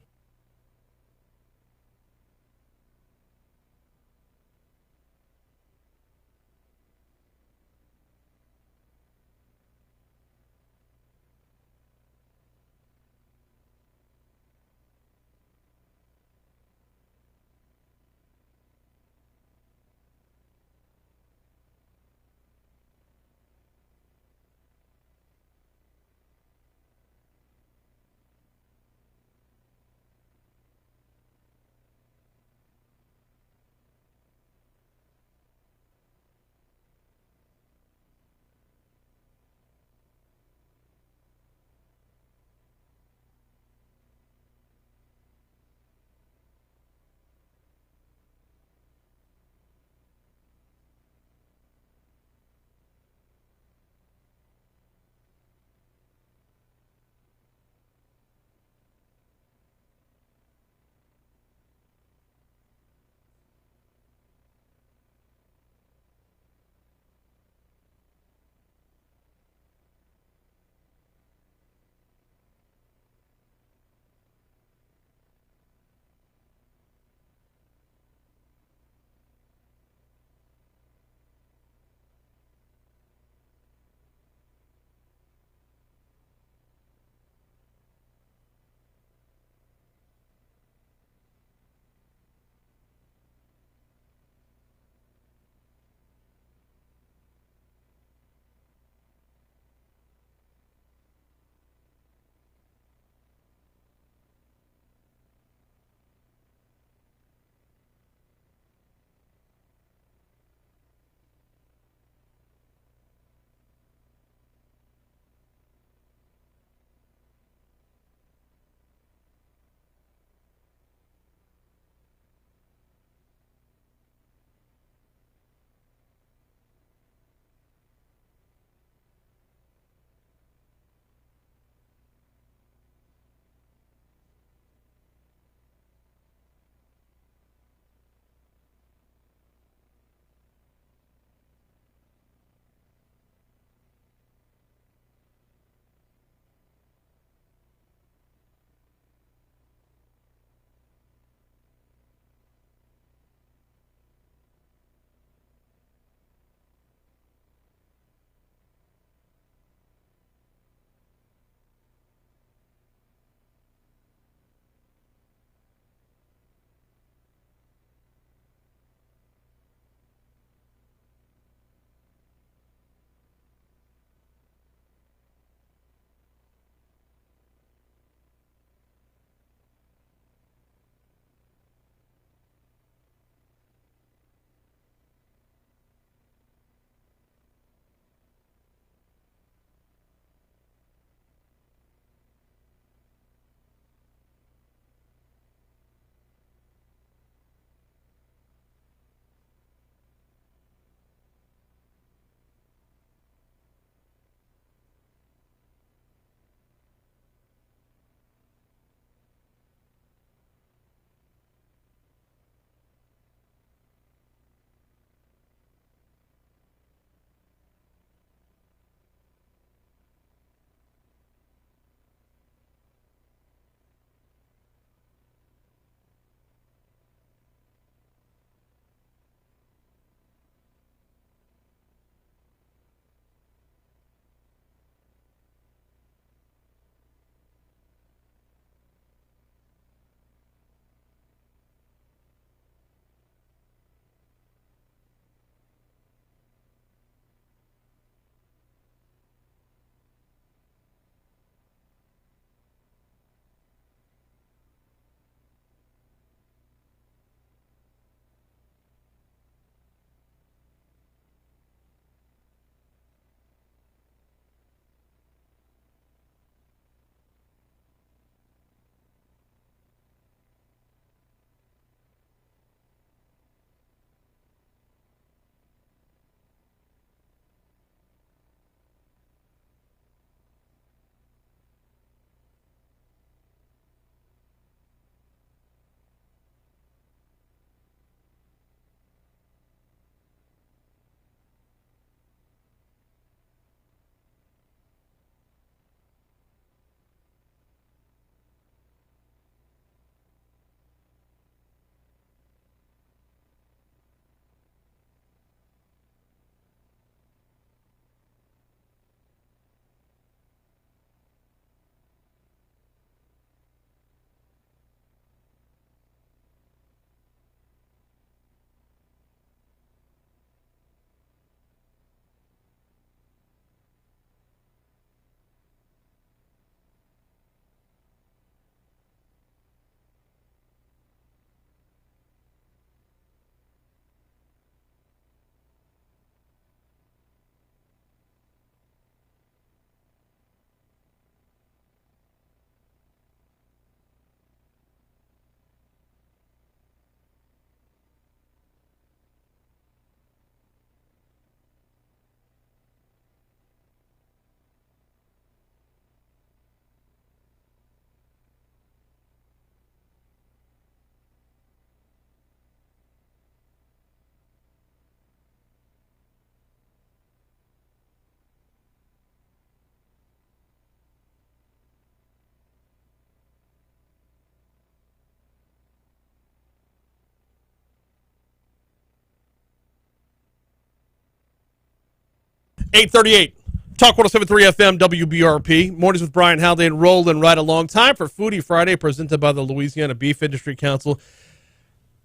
8:38. Talk 107.3 FM, WBRP. Mornings with Brian Haldane, rolling right along. Time for Foodie Friday, presented by the Louisiana Beef Industry Council.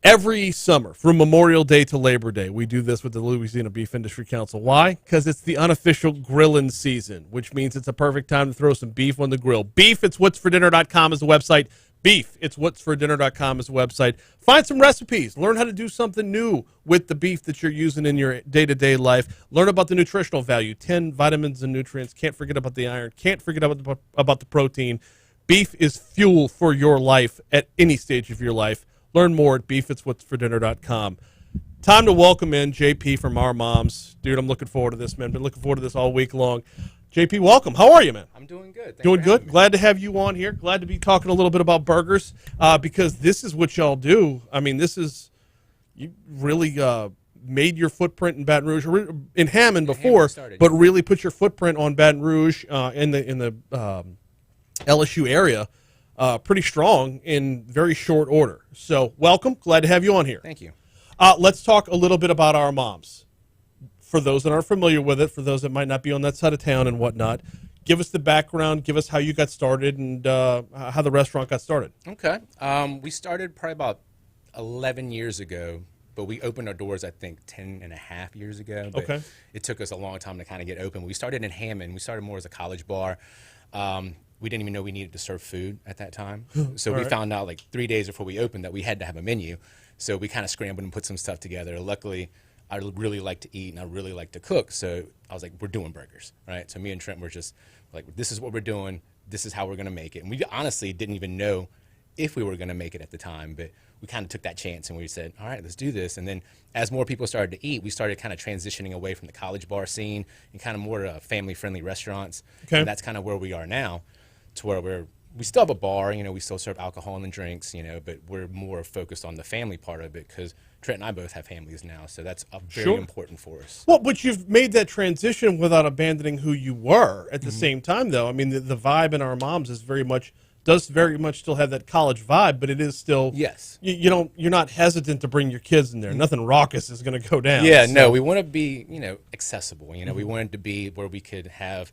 Every summer, from Memorial Day to Labor Day, we do this with the Louisiana Beef Industry Council. Why? Because it's the unofficial grilling season, which means it's a perfect time to throw some beef on the grill. BeefIt'sWhat'sForDinner.com is the website. BeefIt'sWhat'sForDinner.com is the website. Find some recipes. Learn how to do something new with the beef that you're using in your day-to-day life. Learn about the nutritional value, 10 vitamins and nutrients. Can't forget about the iron. Can't forget about the protein. Beef is fuel for your life at any stage of your life. Learn more at BeefIt'sWhat'sForDinner.com. Time to welcome in JP from Our Moms. Dude, I'm looking forward to this, man. Been looking forward to this all week long. JP, welcome. How are you, man? I'm doing good. Thanks doing for good. having me. Glad to have you on here. Glad to be talking a little bit about burgers because this is what y'all do. I mean, you really made your footprint in Baton Rouge, in Hammond before, but really put your footprint on Baton Rouge in the LSU area pretty strong in very short order. So welcome. Glad to have you on here. Thank you. Let's talk a little bit about Our Moms. For those that aren't familiar with it, for those that might not be on that side of town and whatnot, give us the background, give us how you got started and how the restaurant got started. Okay. We started probably about 11 years ago, but we opened our doors, I think, 10 and a half years ago. But Okay. It took us a long time to kind of get open. We started in Hammond. We started more as a college bar. We didn't even know we needed to serve food at that time. So we found out like 3 days before we opened that we had to have a menu. So we kind of scrambled and put some stuff together. Luckily, I really like to eat and I really like to cook. So I was like, we're doing burgers, right? So me and Trent were just like, this is what we're doing. This is how we're going to make it. And we honestly didn't even know if we were going to make it at the time, but we kind of took that chance and we said, all right, let's do this. And then as more people started to eat, we started kind of transitioning away from the college bar scene and kind of more family-friendly restaurants. Okay. And that's kind of where we are now, to where we still have a bar, we still serve alcohol and drinks, but we're more focused on the family part of it because Trent and I both have families now, so that's very important for us. Well, but you've made that transition without abandoning who you were at the same time, though. I mean, the vibe in Our Moms is does very much still have that college vibe, but it is still you're not hesitant to bring your kids in there. Nothing raucous is going to go down. Yeah, so. no, we want to be accessible. We wanted to be where we could have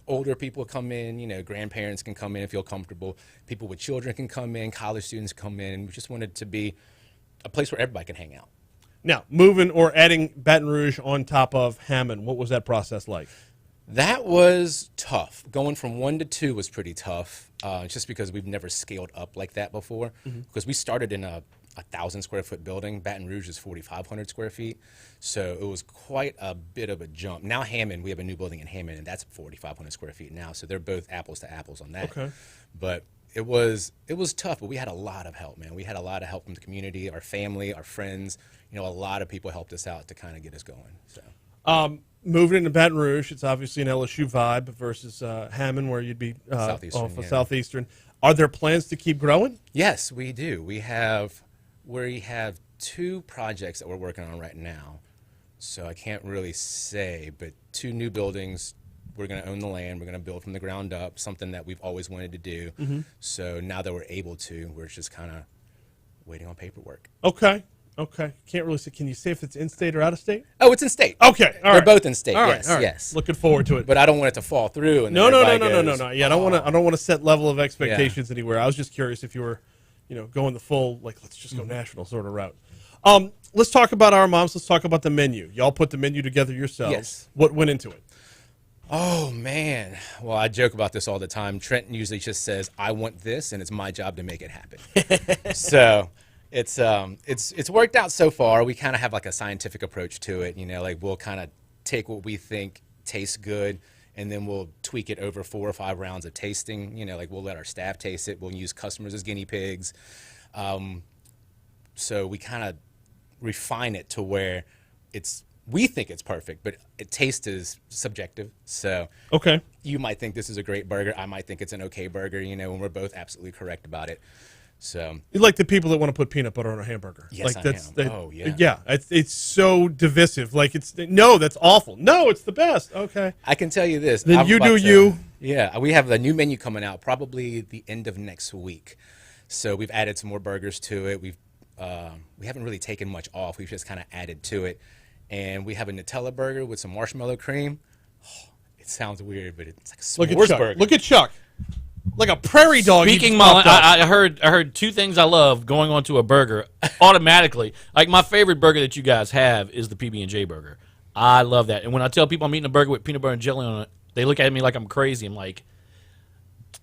older people come in, grandparents can come in and feel comfortable. People with children can come in, college students come in. We just wanted to be a place where everybody can hang out. Now, moving or adding Baton Rouge on top of Hammond, what was that process like? That was tough. Going from 1 to 2 was pretty tough, just because we've never scaled up like that before. Because we started in a 1,000 square foot building. Baton Rouge is 4,500 square feet. So it was quite a bit of a jump. Now Hammond, we have a new building in Hammond, and that's 4,500 square feet now. So they're both apples to apples on that. Okay. But it was tough, but we had a lot of help, man. We had a lot of help from the community, our family, our friends. A lot of people helped us out to kind of get us going. So. Moving into Baton Rouge, it's obviously an LSU vibe versus Hammond, where you'd be Southeastern, off of Southeastern. Are there plans to keep growing? Yes, we do. We have 2 projects that we're working on right now. So I can't really say, but 2 new buildings. We're going to own the land. We're going to build from the ground up, something that we've always wanted to do. So now that we're able to, we're just kind of waiting on paperwork. Okay. Can't really say. Can you say if it's in state or out of state? Oh, it's in state. Okay. All They're right. both in state. All right, Yes, all right. yes. Looking forward to it. But I don't want it to fall through. And No. Yeah, I don't want to set level of expectations anywhere. I was just curious if you were, going the full let's just go national sort of route. Let's talk about Our Moms. Let's talk about the menu. Y'all put the menu together yourselves. Yes. What went into it? Oh man. Well, I joke about this all the time. Trenton usually just says, "I want this," and it's my job to make it happen. So it's worked out so far. We kind of have like a scientific approach to it. We'll kind of take what we think tastes good, and then we'll tweak it over 4 or 5 rounds of tasting. We'll let our staff taste it. We'll use customers as guinea pigs. So we kind of refine it to where we think it's perfect, but taste is subjective. So you might think this is a great burger. I might think it's an okay burger, and we're both absolutely correct about it. So You like the people that want to put peanut butter on a hamburger. Yes, like I am. Oh, yeah. Yeah, it's so divisive. No, that's awful. No, it's the best. Okay. I can tell you this. Then you do you. Yeah, we have a new menu coming out probably the end of next week. So we've added some more burgers to it. We haven't really taken much off. We've just kind of added to it. and we have a Nutella burger with some marshmallow cream. Oh, it sounds weird, but it's like a Look s'mores at Chuck. burger. Look at Chuck. Like a prairie dog. Speaking, I heard two things I love going onto a burger automatically. Like my favorite burger that you guys have is the PB&J burger. I love that. And when I tell people I'm eating a burger with peanut butter and jelly on it, they look at me like I'm crazy. I'm like,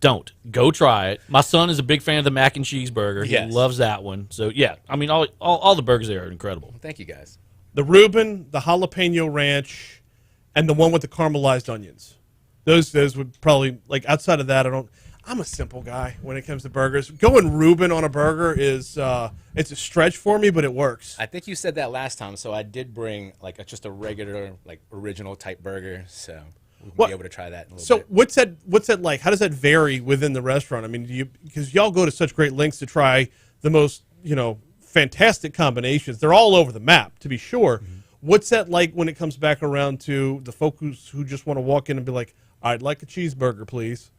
don't. Go try it. My son is a big fan of the mac and cheese burger. Yes. He loves that one. So, yeah, I mean, all the burgers there are incredible. Thank you, guys. The Reuben, the jalapeno ranch, and the one with the caramelized onions. Those would probably, like, outside of that, I'm a simple guy when it comes to burgers. Going Reuben on a burger is it's a stretch for me, but it works. I think you said that last time, so I did bring like just a regular, like original type burger. So we'll be able to try that in a little bit. What's that like? How does that vary within the restaurant? I mean, because y'all go to such great lengths to try the most fantastic combinations. They're all over the map, to be sure. Mm-hmm. What's that like when it comes back around to the folks who just want to walk in and be like, "I'd like a cheeseburger, please."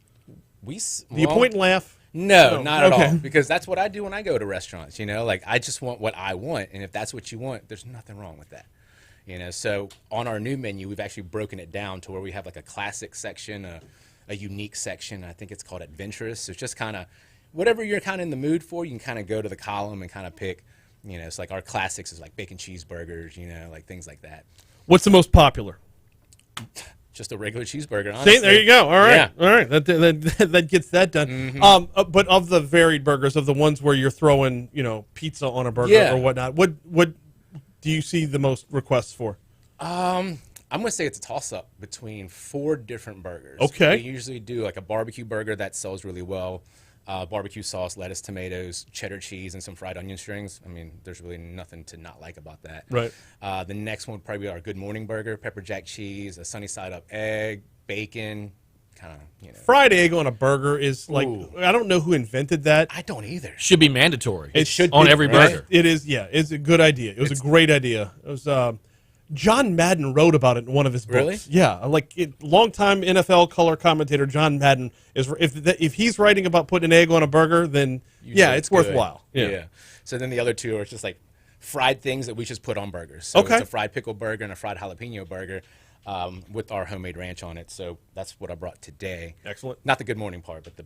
Do you point and laugh? No, not at all. Because that's what I do when I go to restaurants. Like I just want what I want, and if that's what you want, there's nothing wrong with that. So on our new menu, we've actually broken it down to where we have like a classic section, a unique section. I think it's called adventurous. So it's just kind of whatever you're kind of in the mood for. You can kind of go to the column and kind of pick. It's like our classics is like bacon cheeseburgers. Like things like that. What's the most popular? Just a regular cheeseburger, honestly. See, there you go. All right, yeah. All right. That gets that done. Mm-hmm. But of the varied burgers, of the ones where you're throwing, pizza on a burger or whatnot, what do you see the most requests for? I'm gonna say it's a toss-up between 4 different burgers. Okay. We usually do like a barbecue burger that sells really well. Barbecue sauce, lettuce, tomatoes, cheddar cheese, and some fried onion strings. I mean, there's really nothing to not like about that. Right. The next one would probably be our Good Morning burger, pepper jack cheese, a sunny side up egg, bacon, kind of, Fried egg on a burger is like, I don't know who invented that. I don't either. Should be mandatory. It should on be, every right? burger. It is, yeah. It's a good idea. It was a great idea. It was John Madden wrote about it in one of his books. Really? Yeah, longtime NFL color commentator John Madden is if he's writing about putting an egg on a burger, then Usually it's good. worthwhile. Yeah. So then the other 2 are just like fried things that we just put on burgers. So it's a fried pickle burger and a fried jalapeno burger with our homemade ranch on it. So that's what I brought today. Excellent. Not the Good Morning part, but the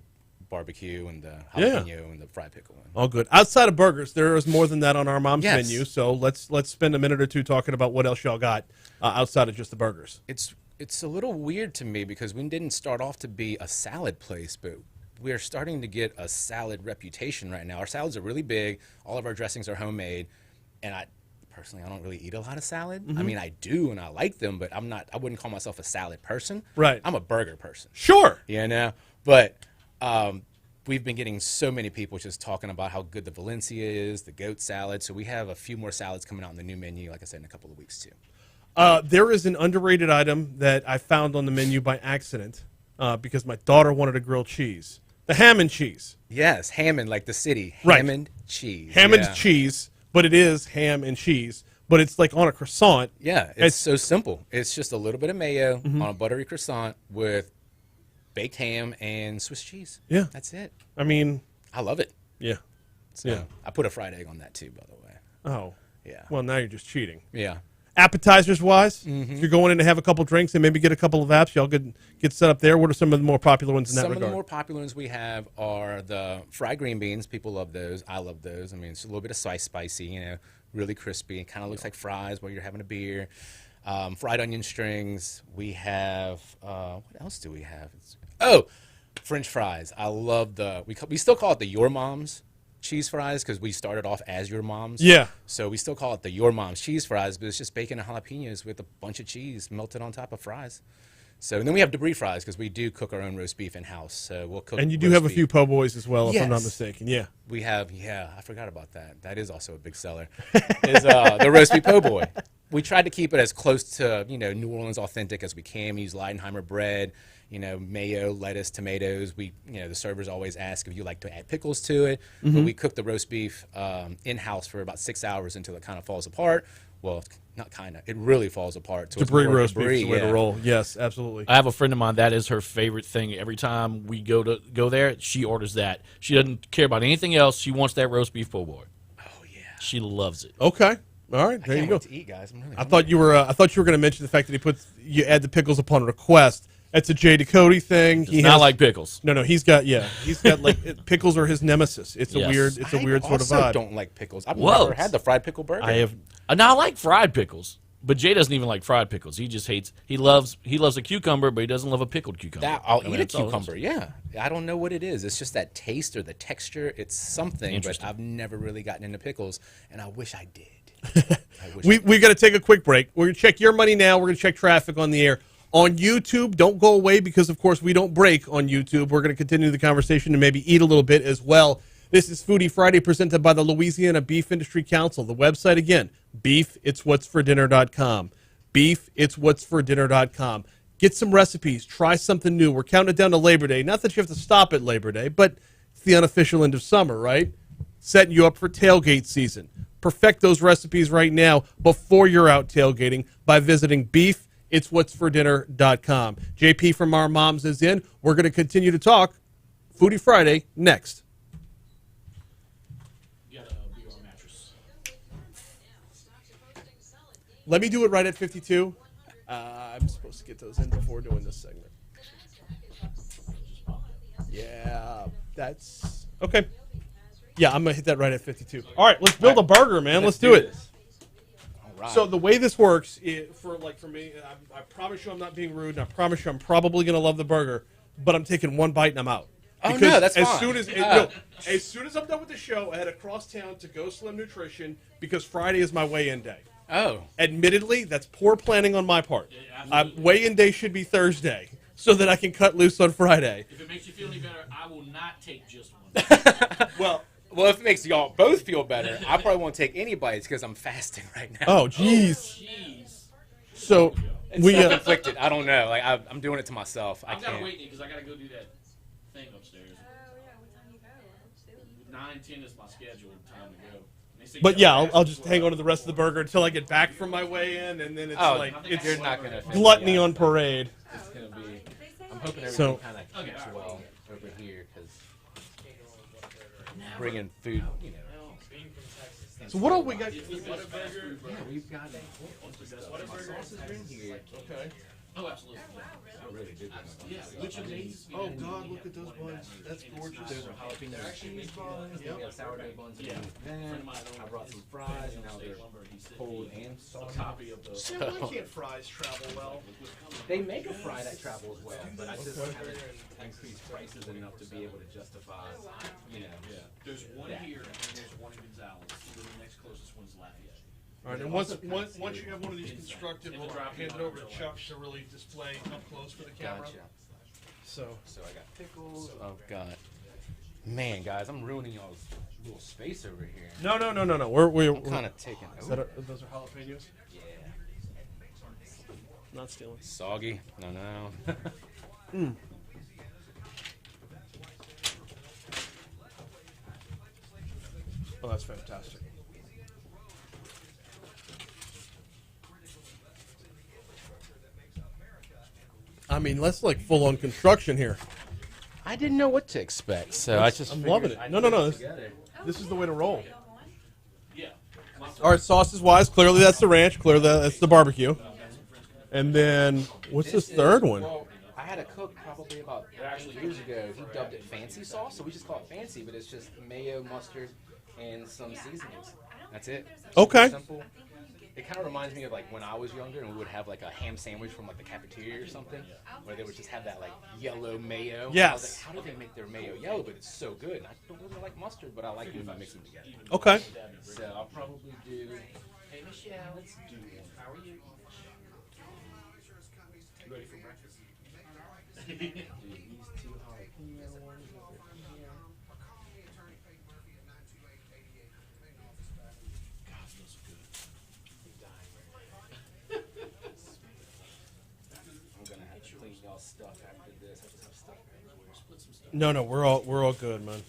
barbecue and the jalapeno and the fried pickle one. All good. Outside of burgers, there is more than that on our mom's Yes. menu. So let's spend a minute or two talking about what else y'all got outside of just the burgers. It's a little weird to me because we didn't start off to be a salad place, but we're starting to get a salad reputation right now. Our salads are really big. All of our dressings are homemade, and I don't really eat a lot of salad. Mm-hmm. I mean, I do, and I like them, but I wouldn't call myself a salad person. Right. I'm a burger person. Sure. But we've been getting so many people just talking about how good the Valencia is, the goat salad. So we have a few more salads coming out in the new menu, like I said, in a couple of weeks too. There is an underrated item that I found on the menu by accident because my daughter wanted a grilled cheese. The ham and cheese. Yes, Hammond, like the city. Right. Hammond cheese. Hammond cheese, but it is ham and cheese. But it's like on a croissant. Yeah, it's so simple. It's just a little bit of mayo Mm-hmm. on a buttery croissant with baked ham and Swiss cheese. Yeah. That's it. I mean, I love it. Yeah. So I put a fried egg on that too, by the way. Oh. Yeah. Well, now you're just cheating. Yeah. Appetizers wise, if you're going in to have a couple drinks and maybe get a couple of apps, y'all get set up there. What are some of the more popular ones in that regard? Some of the more popular ones we have are the fried green beans. People love those. I love those. I mean, it's a little bit of spicy, really crispy. It kind of looks like fries while you're having a beer. Fried onion strings. We have, what else do we have? French fries. I love we still call it the Your Mom's cheese fries because we started off as Your Mom's. Yeah. So we still call it the Your Mom's cheese fries, but it's just bacon and jalapenos with a bunch of cheese melted on top of fries. So and then we have debris fries because we do cook our own roast beef in house. So we'll cook. And you do have a few po' boys as well, if I'm not mistaken. Yeah. We have. Yeah, I forgot about that. That is also a big seller. Is the roast beef po' boy. We tried to keep it as close to New Orleans authentic as we can. We use Leidenheimer bread. Mayo, lettuce, tomatoes. We, the servers always ask if you like to add pickles to it. Mm-hmm. But we cook the roast beef in-house for about 6 hours until it kind of falls apart. Well, not kind of. It really falls apart. So Debris it's more roast beef is the way yeah. to roll. Yes, absolutely. I have a friend of mine that is her favorite thing. Every time we go there, she orders that. She doesn't care about anything else. She wants that roast beef po' boy. Oh yeah. She loves it. Okay. All right, there you go. Wait to eat, guys. I'm really I thought you were going to mention the fact that you add the pickles upon request. That's a Jay Ducote thing. Does not like pickles. No, he's got like pickles are his nemesis. It's a weird sort of vibe. I don't like pickles. I've never had the fried pickle burger. I have. Now I like fried pickles, but Jay doesn't even like fried pickles. He just hates. He loves a cucumber, but he doesn't love a pickled cucumber. I'll eat a cucumber. Yeah, I don't know what it is. It's just that taste or the texture. It's something, but I've never really gotten into pickles, and I wish I did. We got to take a quick break. We're going to check your money now. We're going to check traffic on the air. On YouTube, don't go away because, of course, we don't break on YouTube. We're going to continue the conversation and maybe eat a little bit as well. This is Foodie Friday presented by the Louisiana Beef Industry Council. The website, again, beefitswhatsfordinner.com. Beefitswhatsfordinner.com. Get some recipes. Try something new. We're counting down to Labor Day. Not that you have to stop at Labor Day, but it's the unofficial end of summer, right? Setting you up for tailgate season. Perfect those recipes right now before you're out tailgating by visiting beefitswhatsfordinner.com. JP from Our Moms is in. We're going to continue to talk Foodie Friday next. Let me do it right at 52. I'm supposed to get those in before doing this segment. Yeah, that's okay. Yeah, I'm going to hit that right at 52. All right, let's build a burger, man. Let's do it. All right. So the way this works, for me, I promise you I'm not being rude, and I promise you I'm probably going to love the burger, but I'm taking one bite and I'm out. Oh, no, that's fine. As soon as I'm done with the show, I head across town to Go Slim Nutrition because Friday is my weigh-in day. Oh. Admittedly, that's poor planning on my part. Weigh-in day should be Thursday so that I can cut loose on Friday. If it makes you feel any better, I will not take just one. Well, if it makes y'all both feel better, I probably won't take any bites because I'm fasting right now. Oh, jeez. So it's self-inflicted. I don't know. Like I'm doing it to myself. I've got to wait because I got to go do that thing upstairs. 9:10 is my scheduled time to go. But yeah, I'll just hang on to the rest of the burger until I get back from my weigh-in, and then it's you're not gonna gluttony on parade. It's gonna be. I'm hoping everything kind of keeps well over here because bringing food, you know. So what do we got? Yeah, we've got sauces in here. Okay. Oh, absolutely. I really did. Yeah, which amazes me. Oh God, look at those buns. That's gorgeous. Those are jalapeno cheese buns. Yep. We have sourdough buns. Yeah. Then I brought some fries, and now they're cold and salty. So why can't fries travel well? They make a fry that travels well, but I just haven't increased prices enough to be able to justify, you know. Yeah. There's one here and there's one in Gonzales. The next closest one's Lafayette. All right, and once you have one of these constructed, we'll hand it over to Chuck to really display up close for the camera. Gotcha. So I got pickles. I've got. Man, guys, I'm ruining y'all's little space over here. No. We're kind of taking. Those are jalapenos. Yeah. Not stealing. Soggy. No. Oh, that's fantastic. I mean, that's like full-on construction here. I didn't know what to expect, so I'm loving it. No. This is the way to roll. Yeah. All right, sauces-wise, clearly that's the ranch. Clearly that's the barbecue. And then, what's this third one? Well, I had a cook probably about 8 years ago. He dubbed it fancy sauce, so we just call it fancy, but it's just mayo, mustard, and some seasonings. That's it. Okay. Simple. It kind of reminds me of like when I was younger and we would have like a ham sandwich from like the cafeteria or something, where they would just have that like yellow mayo. Yes. I was like, how do they make their mayo yellow, but it's so good? And I don't really like mustard, but I like when you mix them together. Okay. So I'll probably do. Hey Michelle, let's do it. How are you? Ready for breakfast? Do these 2 jalapeno ones over here. God, those are good. I'm gonna have to clean y'all stuff after this. I just have stuff everywhere. Split some stuff. No, we're all good, man.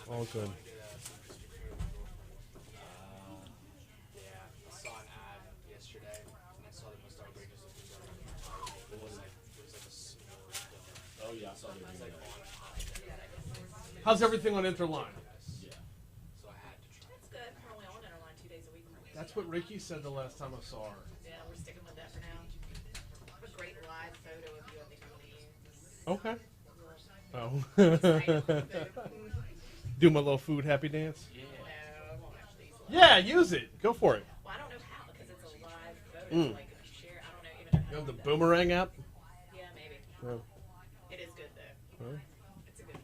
All good. Yeah, I saw an ad yesterday, and I saw that most outrageous things ever. It was like a s'more donut. Oh yeah, I saw that. It's like on How's everything on Interline? So I had to try. That's good. We're only on Interline 2 days a week. That's what Ricky said the last time I saw her. Yeah, we're sticking with that for now. I have a great live photo of you I think I'm going to use. Okay. Do my little food happy dance? Yeah, use it. Go for it. Well, I don't know how because it's a live photo. Like if you share, I don't know even You have the Boomerang app? Yeah, maybe. Oh. It is good though. Oh. It's a good.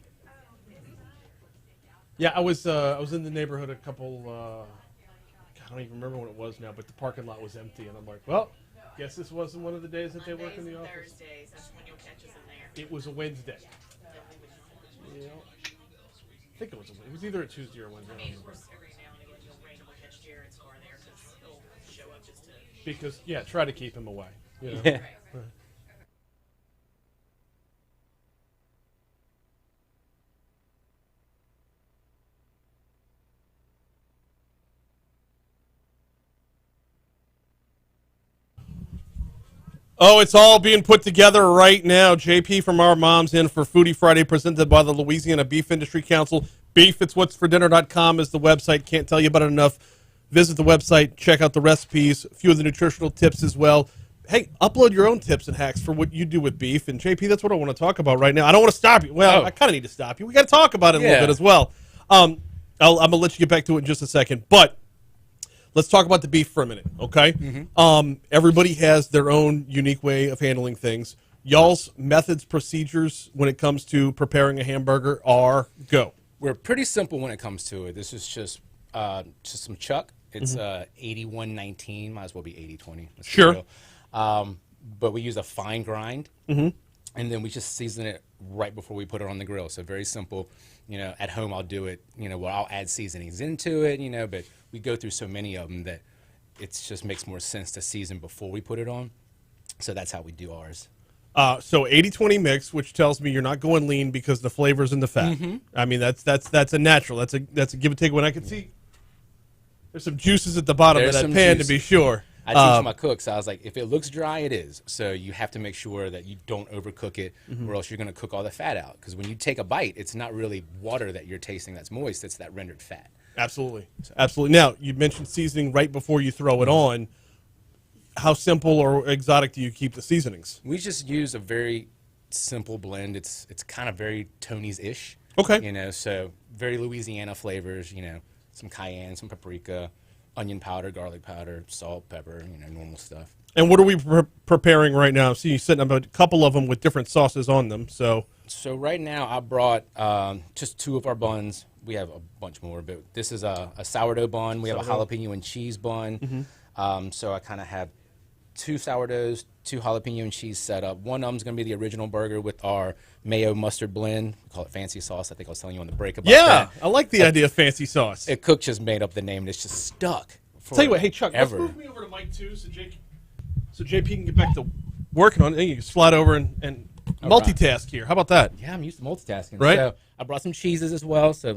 Yeah, I was in the neighborhood a couple. I don't even remember when it was now, but the parking lot was empty, and I'm like, well, guess this wasn't one of the days that they work in the office. Thursdays, that's when you'll catch us in there. It was a Wednesday. Yeah. I think it was. It was either a Tuesday or a Wednesday. I mean, of course, every now and again you'll randomly catch Jared's car there because he'll show up just to. Because try to keep him away. You know? Yeah. Right. Oh, it's all being put together right now. JP from Our Moms in for Foodie Friday, presented by the Louisiana Beef Industry Council. Beef, it's what's for dinner.com is the website. Can't tell you about it enough. Visit the website, check out the recipes, a few of the nutritional tips as well. Hey, upload your own tips and hacks for what you do with beef. And JP, that's what I want to talk about right now. I don't want to stop you. Well, I kind of need to stop you. We got to talk about it a little bit as well. I'm going to let you get back to it in just a second. But let's talk about the beef for a minute, okay? Mm-hmm. Everybody has their own unique way of handling things. Y'all's methods, procedures when it comes to preparing a hamburger are go. We're pretty simple when it comes to it. This is just some chuck. It's 81-19. Might as well be 80-20. Sure. But we use a fine grind, Mm-hmm. and then we just season it right before we put it on the grill. So very simple. You know, at home I'll do it. You know, I'll add seasonings into it. You know, but we go through so many of them that it just makes more sense to season before we put it on. So that's how we do ours. So 80-20 mix, which tells me you're not going lean because the flavor's in the fat. Mm-hmm. I mean, that's a natural. That's a give and take. When I can see there's some juices at the bottom of that pan to be sure. I teach my cooks. I was like, if it looks dry, it is. So you have to make sure that you don't overcook it, or else you're going to cook all the fat out. Because when you take a bite, it's not really water that you're tasting that's moist. It's that rendered fat. Absolutely. Absolutely. Now, you mentioned seasoning right before you throw it on. How simple or exotic do you keep the seasonings? We just use a very simple blend. It's kind of very Tony's-ish. Okay. You know, so very Louisiana flavors, you know, some cayenne, some paprika, onion powder, garlic powder, salt, pepper, you know, normal stuff. And what are we preparing right now? See, you're setting up a couple of them with different sauces on them. So right now I brought just 2 of our buns. We have a bunch more, but this is a sourdough bun. We have a jalapeno and cheese bun. So I kind of have 2 sourdoughs, 2 jalapeno and cheese set up. One of them's going to be the original burger with our mayo mustard blend. We call it fancy sauce. I think I was telling you on the break about that. I like the idea of fancy sauce. A cook just made up the name and it's just stuck. Tell you what, hey Chuck, let's move me over to Mike too, so JP can get back to working on it. You can slide over and multitask here. How about that? Yeah, I'm used to multitasking. Right. So I brought some cheeses as well. So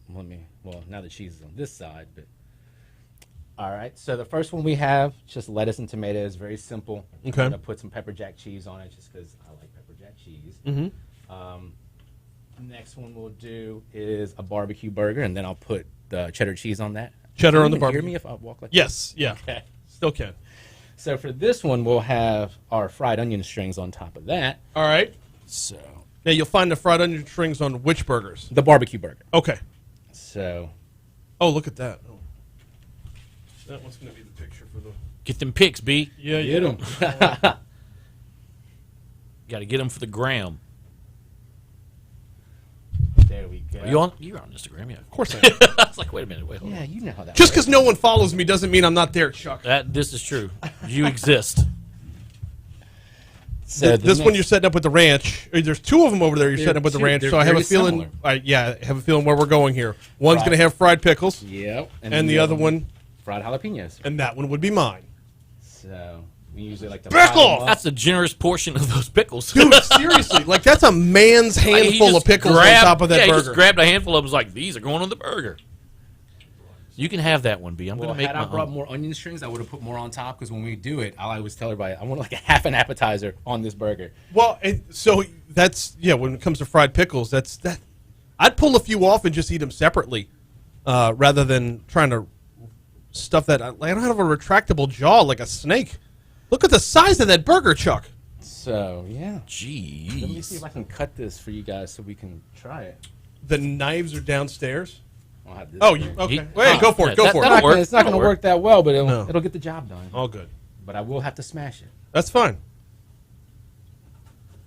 now the cheese is on this side, but all right. So the first one we have just lettuce and tomatoes, very simple. Okay. I'm gonna put some pepper jack cheese on it just because I like pepper jack cheese. Next one we'll do is a barbecue burger, and then I'll put the cheddar cheese on that. Cheddar on the Can you barbecue. hear me if I walk like Yes. that? Yeah. Okay. Still can. So for this one, we'll have our fried onion strings on top of that. All right. So now you'll find the fried onion strings on which burgers? The barbecue burger. Okay. So. Oh, look at that. Oh. That one's going to be the picture for the. Get them pics, B. Yeah, Get them. Got to get them for the gram. There we go. You're on Instagram, yeah. Of course I am. I was like, wait a minute, hold on. Yeah, you know how that Just works. because no one follows me doesn't mean I'm not there, Chuck. This is true. You exist. So this one you're setting up with the ranch. There's 2 of them over there you're setting up with the ranch. So I have a feeling. I have a feeling where we're going here. One's going to have fried pickles. Yep. And the other one, fried jalapenos. And that one would be mine. So we usually like to pickle. That's a generous portion of those pickles, dude. Seriously, like that's a man's handful of pickles on top of that burger. He just grabbed a handful of them. Was like, these are going on the burger. You can have that one, B. I'm going to make had my I brought own. more onion strings, I would have put more on top because when we do it, I always tell everybody I want like a half an appetizer on this burger. Well, so that's when it comes to fried pickles, that's that. I'd pull a few off and just eat them separately, rather than trying to stuff that I don't have a retractable jaw like a snake. Look at the size of that burger, Chuck. So yeah. Jeez. Let me see if I can cut this for you guys so we can try it. The knives are downstairs. I'll have this. Oh, okay. Wait, go for it. Go for it. It's not going to work that well, but it'll get the job done. All good. But I will have to smash it. That's fine.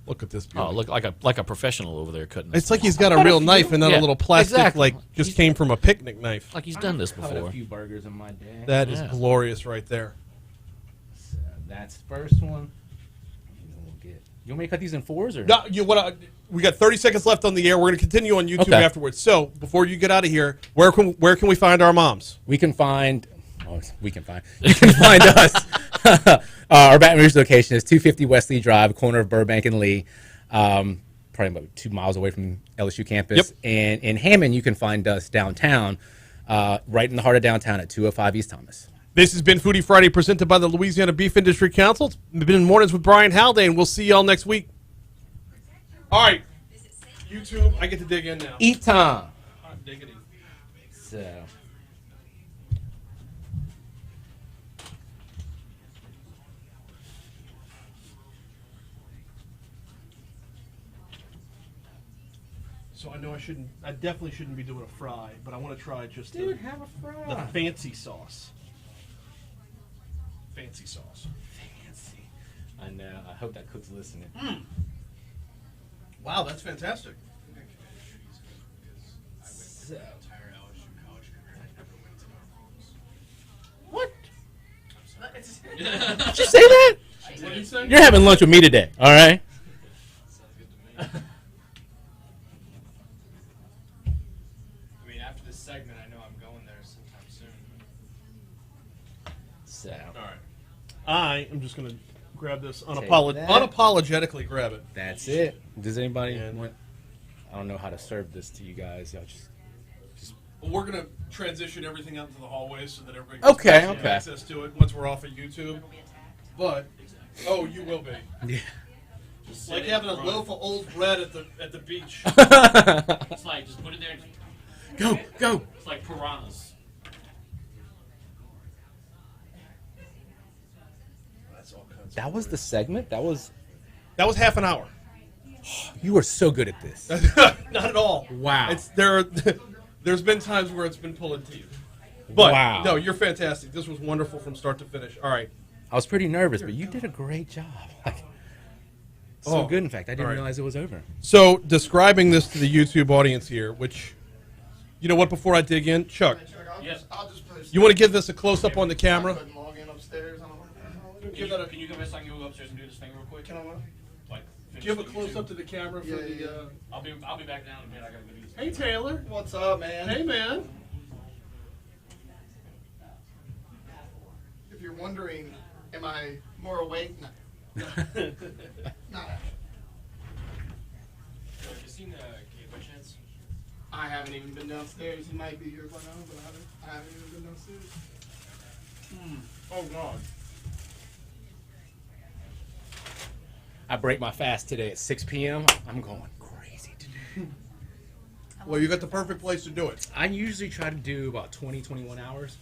Look at this beauty. Oh, look like a professional over there cutting. It's like he's got a real knife and not a little plastic like just came from a picnic knife. Like he's done this I've cut before. a few burgers in my day. That is glorious right there. So that's the first one. You want me to cut these in fours or? No, we got 30 seconds left on the air. We're going to continue on YouTube afterwards. So before you get out of here, where can we find our moms? You can find us. Our Baton Rouge location is 250 West Lee Drive, corner of Burbank and Lee, probably about 2 miles away from LSU campus. Yep. And in Hammond, you can find us downtown, right in the heart of downtown at 205 East Thomas. This has been Foodie Friday presented by the Louisiana Beef Industry Council. It's been Mornings with Brian Haldane. We'll see y'all next week. All right. YouTube, I get to dig in now. Eat time. Diggity. So. So I know I definitely shouldn't be doing a fry, but I want to try just Dude, have a fry. the fancy sauce. Fancy sauce. Fancy. I know. I hope that cook's listening. Wow, that's fantastic. So. What? Did you say that? What did you say? You're having lunch with me today, all right? I mean, after this segment, I know I'm going there sometime soon. So. All right. I am just going to grab this Take that. unapologetically grab it. That's it. Does anybody want? I don't know how to serve this to you guys. Y'all just. Well, we're going to transition everything out into the hallway so that everybody Okay. access to it once we're off of YouTube. But you will be. Yeah. Just like having a loaf of old bread at the beach. It's like just put it there. Go. It's like piranhas. That's all kinds. That was the segment. That was half an hour. You are so good at this. Not at all. Wow. There's been times where it's been pulling teeth. But wow. No, you're fantastic. This was wonderful from start to finish. All right. I was pretty nervous, but you did a great job. So good, in fact. I didn't realize it was over. So, describing this to the YouTube audience here, which, you know what, before I dig in, Chuck, you want to give this a close-up on the camera? Can you give us a second to go upstairs and do this thing real quick? Can I Give a close-up to the camera for the... I'll be back down in a minute. I gotta go do this. Hey, Taylor. What's up, man? Hey, man. If you're wondering, am I more awake? No. Not actually. Have you seen Kate by chance? I haven't even been downstairs. He might be here by now, but I haven't even been downstairs. Oh, God. I break my fast today at 6 p.m. I'm going crazy today. Well, you got the perfect place to do it. I usually try to do about 20, 21 hours.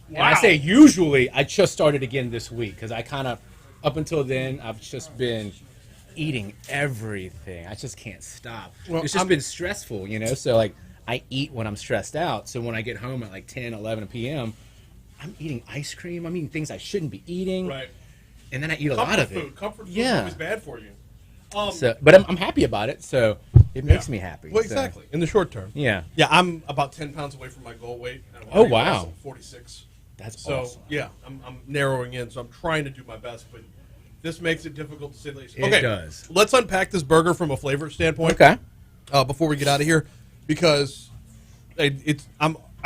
Wow. And I say usually, I just started again this week because I kind of, up until then, I've just been eating everything. I just can't stop. Well, It's just been stressful, So, I eat when I'm stressed out. So when I get home at 10, 11 p.m., I'm eating ice cream. I'm eating things I shouldn't be eating. Right. And then I eat a lot of it. Comfort food is always bad for you. But I'm happy about it, so it makes me happy. Well, so. exactly. In the short term. Yeah. Yeah, I'm about 10 pounds away from my goal weight. And I'm Oh, wow. 46. That's so, awesome. yeah, I'm narrowing in, so I'm trying to do my best, but this makes it difficult to say the least. It Okay, does. Let's unpack this burger from a flavor standpoint. Okay. Before we get out of here, because I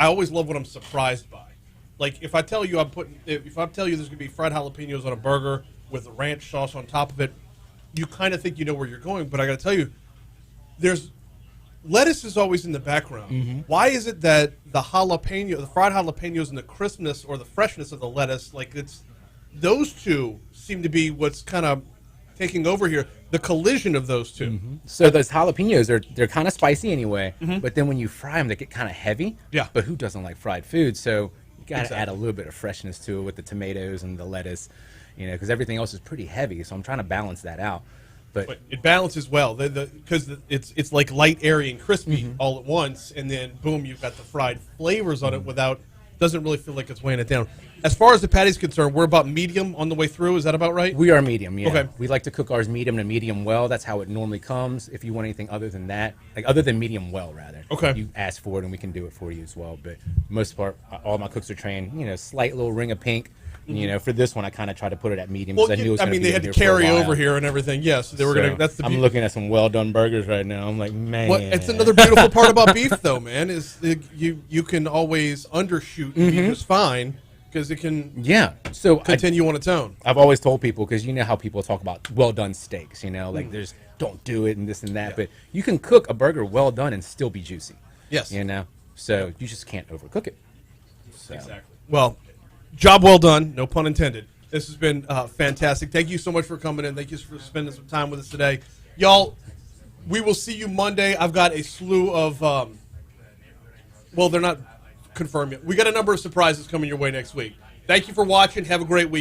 always love what I'm surprised by. Like if I tell you there's gonna be fried jalapenos on a burger with a ranch sauce on top of it, you kind of think you know where you're going. But I got to tell you, lettuce is always in the background. Mm-hmm. Why is it that the fried jalapenos, and the crispness or the freshness of the lettuce, those two seem to be what's kind of taking over here? The collision of those two. Mm-hmm. So those jalapenos, they're kind of spicy anyway, but then when you fry them, they get kind of heavy. Yeah. But who doesn't like fried food? So you got to add a little bit of freshness to it with the tomatoes and the lettuce, because everything else is pretty heavy. So I'm trying to balance that out. But it balances well because it's like light, airy, and crispy all at once, and then boom, you've got the fried flavors on it without. Doesn't really feel like it's weighing it down. As far as the patty's concerned, we're about medium on the way through. Is that about right? We are medium, yeah. Okay. We like to cook ours medium to medium well. That's how it normally comes. If you want anything other than that, like other than medium well, rather. Okay. You ask for it, and we can do it for you as well. But most part, all my cooks are trained. Slight little ring of pink. For this one, I kind of try to put it at medium. Well, I knew it was they had to carry over here and everything. Yes, they were going to. That's the. I'm looking at some well done burgers right now. I'm like, man. Well, it's another beautiful part about beef, though, man. Is you can always undershoot and be just fine because it can. Yeah. So continue on its own. I've always told people, because you know how people talk about well done steaks. Like there's don't do it and this and that, but you can cook a burger well done and still be juicy. Yes. So you just can't overcook it. So. Exactly. Well. Job well done, no pun intended. This has been fantastic. Thank you so much for coming in. Thank you for spending some time with us today. Y'all, we will see you Monday. I've got a slew of, they're not confirmed yet. We got a number of surprises coming your way next week. Thank you for watching. Have a great week.